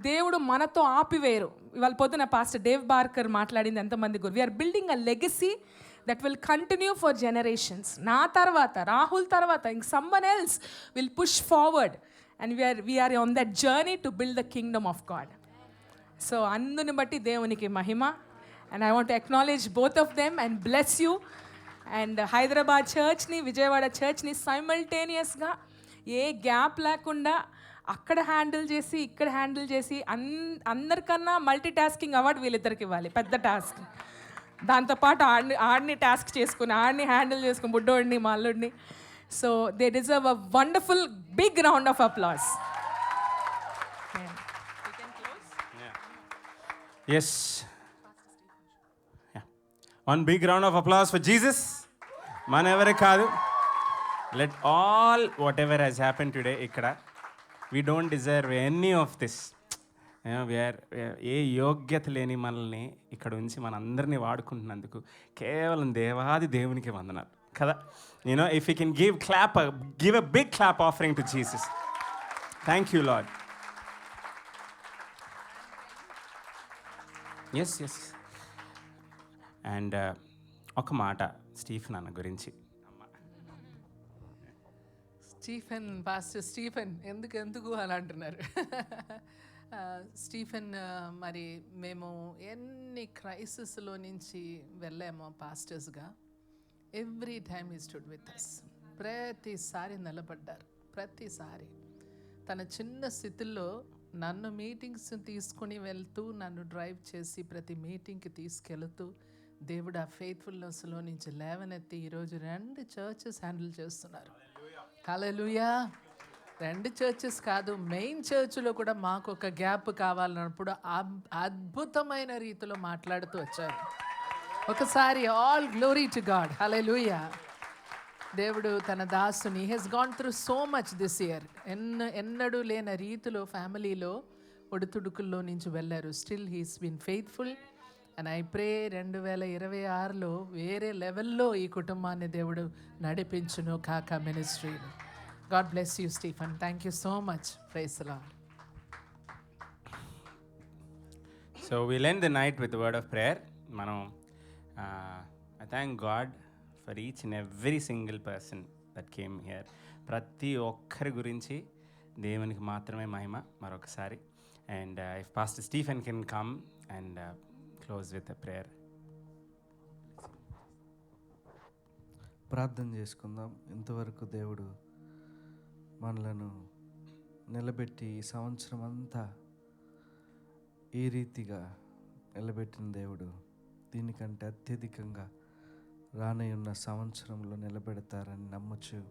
S2: దేవుడు మనతో ఆపివేరు. ఇవాళ పొద్దున పాస్టర్ డేవ్ బార్కర్ మాట్లాడింది ఎంతమంది గురు. We're building a legacy that will continue for generations. నా తర్వాత, రాహుల్ తర్వాత ఇంక someone else will push forward and we're on that journey to build the kingdom of God. So అందుని బట్టి దేవునికి మహిమ. And I want to acknowledge both of them and bless you. And Hyderabad చర్చ్ని, విజయవాడ చర్చ్ని సైమల్టేనియస్గా ఏ గ్యాప్ లేకుండా అక్కడ హ్యాండిల్ చేసి ఇక్కడ హ్యాండిల్ చేసి అందరికన్నా మల్టీ టాస్కింగ్ అవార్డు వీళ్ళిద్దరికి ఇవ్వాలి, పెద్ద టాస్క్. దాంతోపాటు ఆడిని టాస్క్ చేసుకుని, ఆడిని హ్యాండిల్ చేసుకుని, బుడ్డోడిని, మా అల్లుడిని. So they deserve a wonderful big round of applause.
S1: Yes. Yeah. One big round of applause for Jesus. Manevare kaadu. Let all whatever has happened today ikkada, we don't deserve any of this. We are ఏ యోగ్యత లేని మనల్ని ఇక్కడ ఉంచి మనందరినీ వాడుకుంటున్నందుకు కేవలం దేవాది దేవునికి వందనాలు కదా. If we can give a big clap offering to Jesus. Thank you, Lord. Yes. And ఒక మాట స్టీఫెన్ అన్న గురించి.
S4: పాస్టర్ స్టీఫెన్ ఎందుకు అలా అంటున్నారు? స్టీఫెన్ మరి మేము ఎన్ని క్రైసిస్లో నుంచి వెళ్ళామో పాస్టర్స్గా, ఎవ్రీ టైమ్ ఈ స్టూడ్ విత్ అస్. ప్రతిసారి నిలబడ్డారు. ప్రతిసారి తన చిన్న స్థితిలో నన్ను మీటింగ్స్ తీసుకుని వెళ్తూ, నన్ను డ్రైవ్ చేసి ప్రతి మీటింగ్కి తీసుకెళ్తూ, దేవుడు ఆ ఫెయిత్ఫుల్నెస్లో నుంచి లేవనెత్తి ఈరోజు 2 చర్చెస్ హ్యాండిల్ చేస్తున్నారు. హల్లెలూయా. 2 చర్చెస్ కాదు, మెయిన్ చర్చ్లో కూడా మాకు ఒక గ్యాప్ కావాలన్నప్పుడు అద్భుతమైన రీతిలో మాట్లాడుతూ వచ్చారు. ఒకసారి all glory to God. Hallelujah. దేవుడు తన దాసుని he's gone through so much this year. ఎన్నడూ లేని రీతిలో ఫ్యామిలీలో ఒడితుడుకుల్లో నుంచి వెళ్ళారు. Still he's been faithful and I pray 2026లో వేరే లెవెల్లో ఈ కుటుంబాన్ని దేవుడు నడిపించును కాక మినిస్ట్రీలో. God bless you Stephen. Thank you so much. Praise the Lord.
S1: So we'll end the night with a word of prayer. I thank God for each and every single person that came here. ప్రతి ఒక్కరి గురించి దేవునికి మాత్రమే మహిమ. మరొకసారి and if pastor Stephen can come and close with a prayer.
S5: ప్రార్థన చేసుకుందాం. ఇంతవరకు దేవుడు మనలను నిలబెట్టి ఈ సంవత్సరం అంతా ఈ రీతిగా నిలబెట్టిన దేవుడు దీనికంటే అత్యధికంగా రానయ్యున్న సంవత్సరంలో నిలబెడతారని నమ్మచ్చు.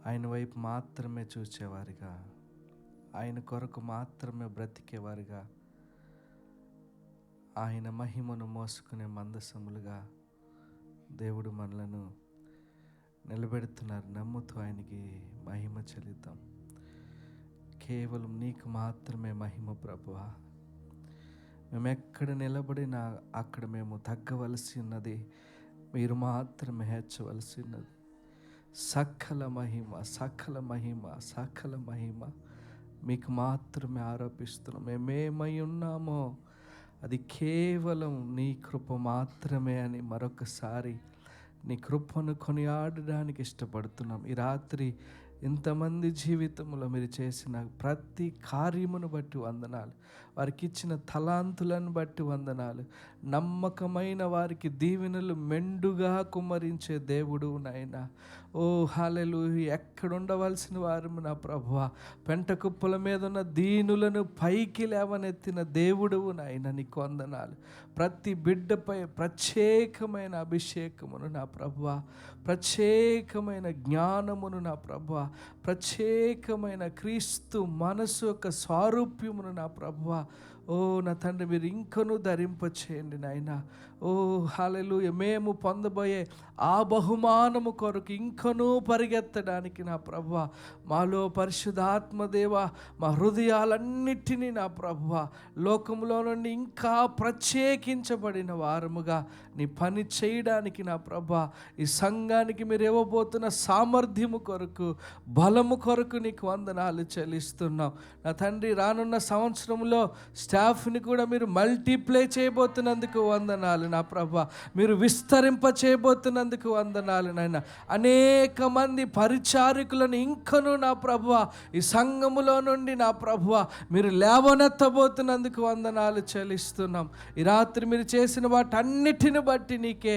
S5: ఆయన వైపు మాత్రమే చూసేవారిగా, ఆయన కొరకు మాత్రమే బ్రతికేవారిగా, ఆయన మహిమను మోసుకునే మందసములుగా దేవుడు మనలను నిలబెడుతున్నారు. నమ్ముతూ ఆయనకి మహిమ చెల్లిద్దాం. కేవలం నీకు మాత్రమే మహిమ ప్రభువా. మేము ఎక్కడ నిలబడినా అక్కడ మేము తగ్గవలసి ఉన్నది, మీరు మాత్రమే హెచ్చవలసి ఉన్నది. సకల మహిమ సకల మహిమ సకల మహిమ మీకు మాత్రమే ఆరోపిస్తున్నాం. మేమేమై ఉన్నామో అది కేవలం నీ కృప మాత్రమే అని మరొకసారి నీ కృపను కొనియాడడానికి ఇష్టపడుతున్నాం. ఈ రాత్రి ఇంతమంది జీవితంలో మీరు చేసిన ప్రతి కార్యమును బట్టి వందనాలు, వారికి ఇచ్చిన తలాంతులను బట్టి వందనాలు. నమ్మకమైన వారికి దీవెనలు మెండుగా కుమ్మరించే దేవుడు నాయనా. ఓ హల్లెలూయా. ఎక్కడుండవలసిన వారు నా ప్రభువా, పెంట కుప్పల మీద ఉన్న దీనులను పైకి లేవనెత్తిన దేవుడువు నాయన, నీకు వందనాలు. ప్రతి బిడ్డపై ప్రత్యేకమైన అభిషేకమును నా ప్రభువా, ప్రత్యేకమైన జ్ఞానమును నా ప్రభువా, ప్రత్యేకమైన క్రీస్తు మనసు యొక్క స్వారూప్యమును నా ప్రభువా, ఓ నా తండ్రి మీరు ఇంకనూ ధరింపచేయండి నాయన. ఓ హల్లెలూయా. మేము పొందబోయే ఆ బహుమానము కొరకు ఇంకనూ పరిగెత్తడానికి నా ప్రభువా, మాలో పరిశుద్ధాత్మదేవ మా హృదయాలన్నిటినీ నా ప్రభువా లోకంలో నుండి ఇంకా ప్రత్యేకించబడిన వారముగా నీ పని చేయడానికి నా ప్రభువా, ఈ సంఘానికి మీరు ఇవ్వబోతున్న సామర్థ్యము కొరకు బలము కొరకు నీకు వందనాలు చెల్లిస్తున్నాం నా తండ్రి. రానున్న సంవత్సరంలో స్టాఫ్ని కూడా మీరు మల్టీప్లై చేయబోతున్నందుకు వందనాలు నా ప్రభువా, మీరు విస్తరింప చేయబోతున్నందుకు వందనాలు నాయన. అనేక మంది పరిచారికులను ఇంకను నా ప్రభువా ఈ సంఘములో నుండి నా ప్రభువా మీరు లేవనెత్తబోతున్నందుకు వందనాలు చెల్లిస్తున్నాం. ఈ రాత్రి మీరు చేసిన వాటన్నిటిని బట్టి నీకే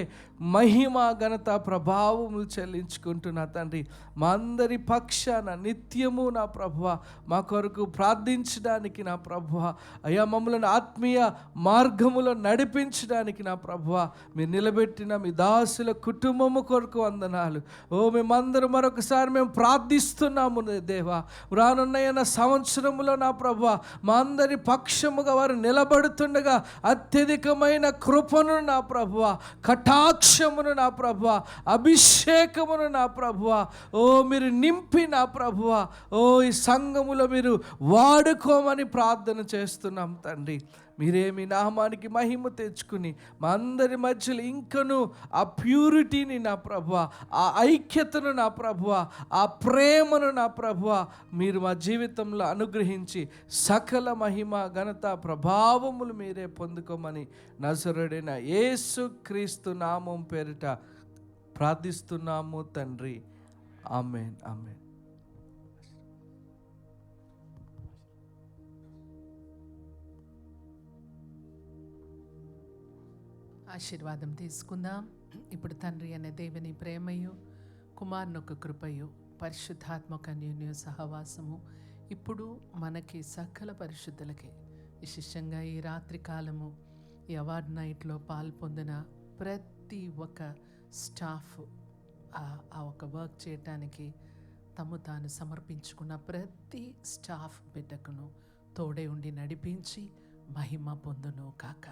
S5: మహిమ ఘనత ప్రభావములు చెల్లించుకుంటున్నా తండ్రి. మా అందరి పక్షాన నిత్యము నా ప్రభువా మా కొరకు ప్రార్థించడానికి నా ప్రభువా, అయ్యా మమ్మల్ని ఆత్మీయ మార్గములో నడిపించడానికి నా ప్రభువా మీరు నిలబెట్టిన మీ దాసుల కుటుంబము కొరకు వందనాలు. ఓ మేమందరం మరొకసారి మేము ప్రార్థిస్తున్నాము దేవా, రానున్న సంవత్సరములో నా ప్రభువా మా అందరి పక్షముగా వారు నిలబడుతుండగా అత్యధికమైన కృపను నా ప్రభువా, కటాక్షమును నా ప్రభువా, అభిషేకమును నా ప్రభువా ఓ మీరు నింపి నా ప్రభువా ఓ ఈ సంఘములో మీరు వాడుకోమని ప్రార్థన చేస్తున్నాం తండ్రి. మీరే మీ నామానికి మహిమ తెచ్చుకుని మా అందరి మధ్యలో ఇంకను ఆ ప్యూరిటీని నా ప్రభువా, ఆ ఐక్యతను నా ప్రభువా, ఆ ప్రేమను నా ప్రభువా మీరు మా జీవితంలో అనుగ్రహించి సకల మహిమ ఘనత ప్రభావములు మీరే పొందుకోమని నజరుడైన యేసుక్రీస్తు నామం పేరిట ప్రార్థిస్తున్నాము తండ్రి. ఆమేన్ ఆమేన్.
S4: ఆశీర్వాదం తీసుకుందాం. ఇప్పుడు తండ్రి అనే దేవుని ప్రేమయు, కుమారునొక్క కృపయు, పరిశుద్ధాత్మక అన్యోన్య సహవాసము ఇప్పుడు మనకి సకల పరిశుద్ధులకి, విశేషంగా ఈ రాత్రి కాలము ఈ అవార్డ్ నైట్లో పాల్పొందిన ప్రతి ఒక్క స్టాఫ్ ఆ ఒక వర్క్ చేయటానికి తము తాను సమర్పించుకున్న ప్రతి స్టాఫ్ బిడ్డకును తోడే ఉండి నడిపించి మహిమ పొందును కాక.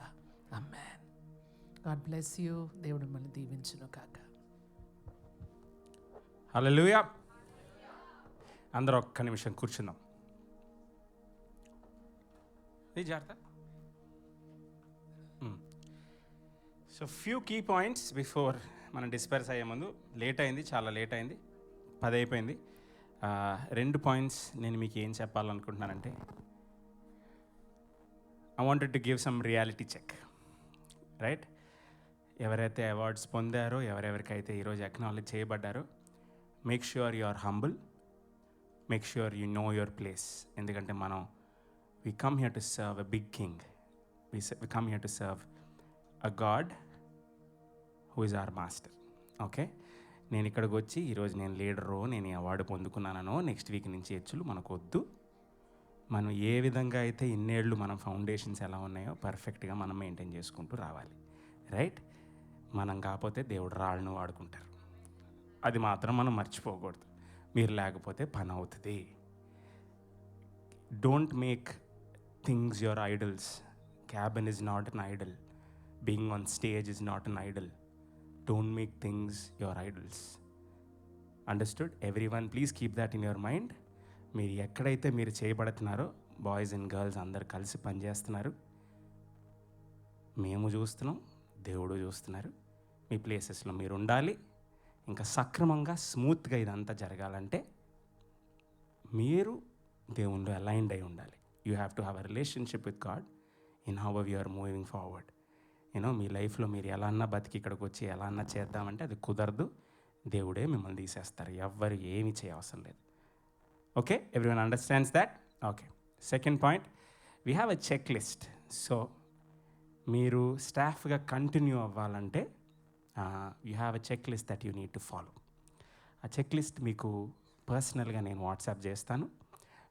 S4: ఆమేన్. God bless you. దేవుడు మనల్ని దీవించును కాక.
S1: హల్లెలూయా. అందరూ ఒక్క నిమిషం కూర్చుందాం. జాగ్రత్త. So few key points before మనం డిస్పర్స్ అయ్యే ముందు. లేట్ అయింది, చాలా లేట్ అయింది, 10 అయిపోయింది. 2 పాయింట్స్ నేను మీకు ఏం చెప్పాలనుకుంటున్నానంటే, I wanted to give some reality check. Right, ఎవరైతే అవార్డ్స్ పొందారో, ఎవరెవరికైతే ఈరోజు అక్నాలెడ్జ్ చేయబడ్డారో, make sure you are humble, make sure you know your place. ఎందుకంటే మనం we come here to serve a big king. We come here to serve a God who is our master. Okay, నేను ఇక్కడికి వచ్చి ఈరోజు నేను లీడరో, నేను ఈ అవార్డు పొందుకున్నానో, నెక్స్ట్ వీక్ నుంచి హెచ్చులు మనకు వద్దు. మనం ఏ విధంగా అయితే ఇన్నేళ్ళు మన ఫౌండేషన్స్ ఎలా ఉన్నాయో పర్ఫెక్ట్గా మనం మెయింటైన్ చేసుకుంటూ రావాలి. రైట్? మనం కాకపోతే దేవుడు రాళ్ళను వాడుకుంటారు. అది మాత్రం మనం మర్చిపోకూడదు. మీరు లేకపోతే పని అవుతుంది. Don't make things your idols. Cabin is not an idol. Being on stage is not an idol. Don't make things your idols. Understood? Everyone, please keep that in your mind. మీరు ఎక్కడైతే మీరు చేయబడుతున్నారో, బాయ్స్ అండ్ గర్ల్స్ అందరు కలిసి పనిచేస్తున్నారు. మేము చూస్తున్నాం, దేవుడు చూస్తున్నారు. మీ ప్లేసెస్లో మీరు ఉండాలి. ఇంకా సక్రమంగా స్మూత్గా ఇదంతా జరగాలంటే మీరు దేవుణ్ణి అలైన్డ్ అయి ఉండాలి. You have to have a relationship with God in however you are moving forward. మీ లైఫ్లో మీరు ఎలా అన్నా బతికి ఇక్కడికి వచ్చి ఎలా అన్నా చేద్దామంటే అది కుదరదు. దేవుడే మిమ్మల్ని తీసేస్తారు. ఎవ్వరు ఏమీ చేయవసరం లేదు. Okay, everyone understands that? Okay, second point, we have a checklist. So మీరు స్టాఫ్గా కంటిన్యూ అవ్వాలంటే you have a checklist that you need to follow. ఆ చెక్ లిస్ట్ మీకు పర్సనల్గా నేను వాట్సాప్ చేస్తాను.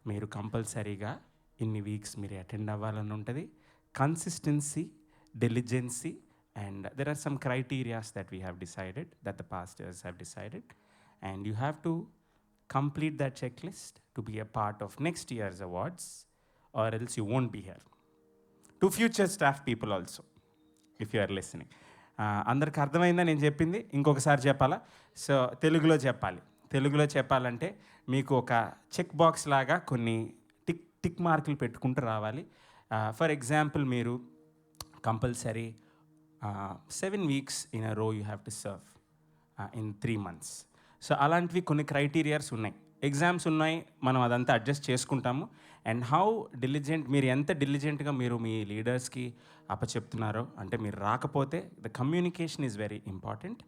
S1: మీరు కంపల్సరీగా ఇన్ని వీక్స్ మీరు అటెండ్ అవ్వాలని ఉంటుంది. Consistency, diligency, and there are some criterias that we have decided, that the pastors have decided, and you have to complete that checklist to be a part of next year's awards, or else you won't be here. To future staff people also, if you are listening. అందరికి అర్థమైందా నేను చెప్పింది? ఇంకొకసారి చెప్పాలా? సో తెలుగులో చెప్పాలంటే మీకు ఒక చెక్ బాక్స్ లాగా కొన్ని టిక్ మార్కులు పెట్టుకుంటూ రావాలి. ఫర్ ఎగ్జాంపుల్, మీరు compulsory 7 weeks in a row you have to serve in 3 months. So అలాంటివి కొన్ని క్రైటీరియాస్ ఉన్నాయి. ఎగ్జామ్స్ ఉన్నాయి, మనం అదంతా అడ్జస్ట్ చేసుకుంటాము. అండ్ హౌ డిలిజెంట్, మీరు ఎంత డిలిజెంట్గా మీరు మీ లీడర్స్కి అప్పచెప్తున్నారో, అంటే మీరు రాకపోతే the communication is very important.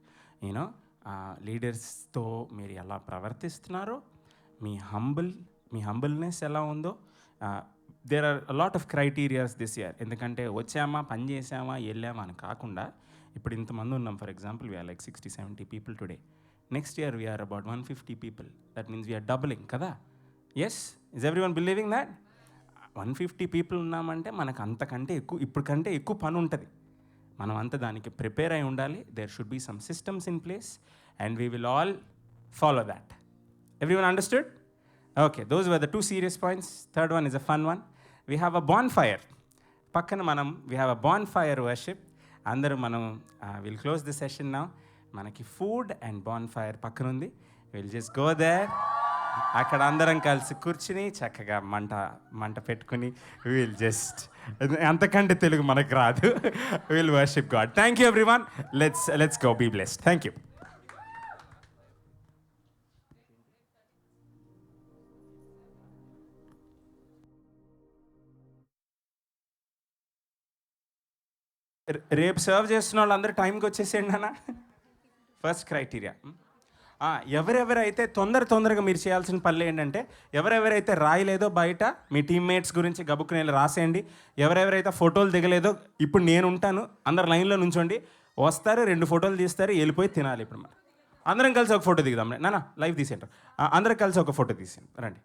S1: లీడర్స్తో మీరు ఎలా ప్రవర్తిస్తున్నారో, మీ హంబుల్నెస్ ఎలా ఉందో. There are lot of criterias this year. ఎందుకంటే వచ్చామా, పని చేసామా, వెళ్ళామా అని కాకుండా, ఇప్పుడు ఇంతమంది ఉన్నాం. For example, we're like 60-70 people today. Next year we're about 150 people. That means we're doubling కదా. Yes, is every one believing that? 150 people ఉన్నామంటే మనకు అంతకంటే ఎక్కువ, ఇప్పటికంటే ఎక్కువ పని ఉంటుంది. మనం అంతా దానికి ప్రిపేర్ అయి ఉండాలి. There should be some systems in place and we will all follow that. Everyone understood? Okay, those were the 2 serious points. Third one is a fun one. We have a bonfire. పక్కన we have a bonfire worship. అందరూ will close the session now. మనకి ఫుడ్ అండ్ బాన్ఫైర్ పక్కన ఉంది. Will just go there. అక్కడ అందరం కలిసి కూర్చుని చక్కగా మంట పెట్టుకుని విల్ జస్ట్, అంతకంటే తెలుగు మనకు రాదు, will worship God. Thank you everyone. Let's go. Be blessed. Thank you. రేపు సర్వ్ చేస్తున్న వాళ్ళందరూ టైంకి వచ్చేసేయండి అన్న. First criteria. ఎవరెవరైతే తొందరగా మీరు చేయాల్సిన పనులు ఏంటంటే, ఎవరెవరైతే రాయలేదో బయట మీ టీమ్మేట్స్ గురించి గబుక్కుని రాసేయండి. ఎవరెవరైతే ఫోటోలు దిగలేదో, ఇప్పుడు నేను ఉంటాను, అందరు లైన్లో నుంచోండి. వస్తారు, 2 photos తీస్తారు, వెళ్ళిపోయి తినాలి. ఇప్పుడు మనం అందరం కలిసి ఒక ఫోటో దిగుదాం. నాన్న లైవ్ తీసేయండి. అందరం కలిసి ఒక ఫోటో తీసేయండి. రండి.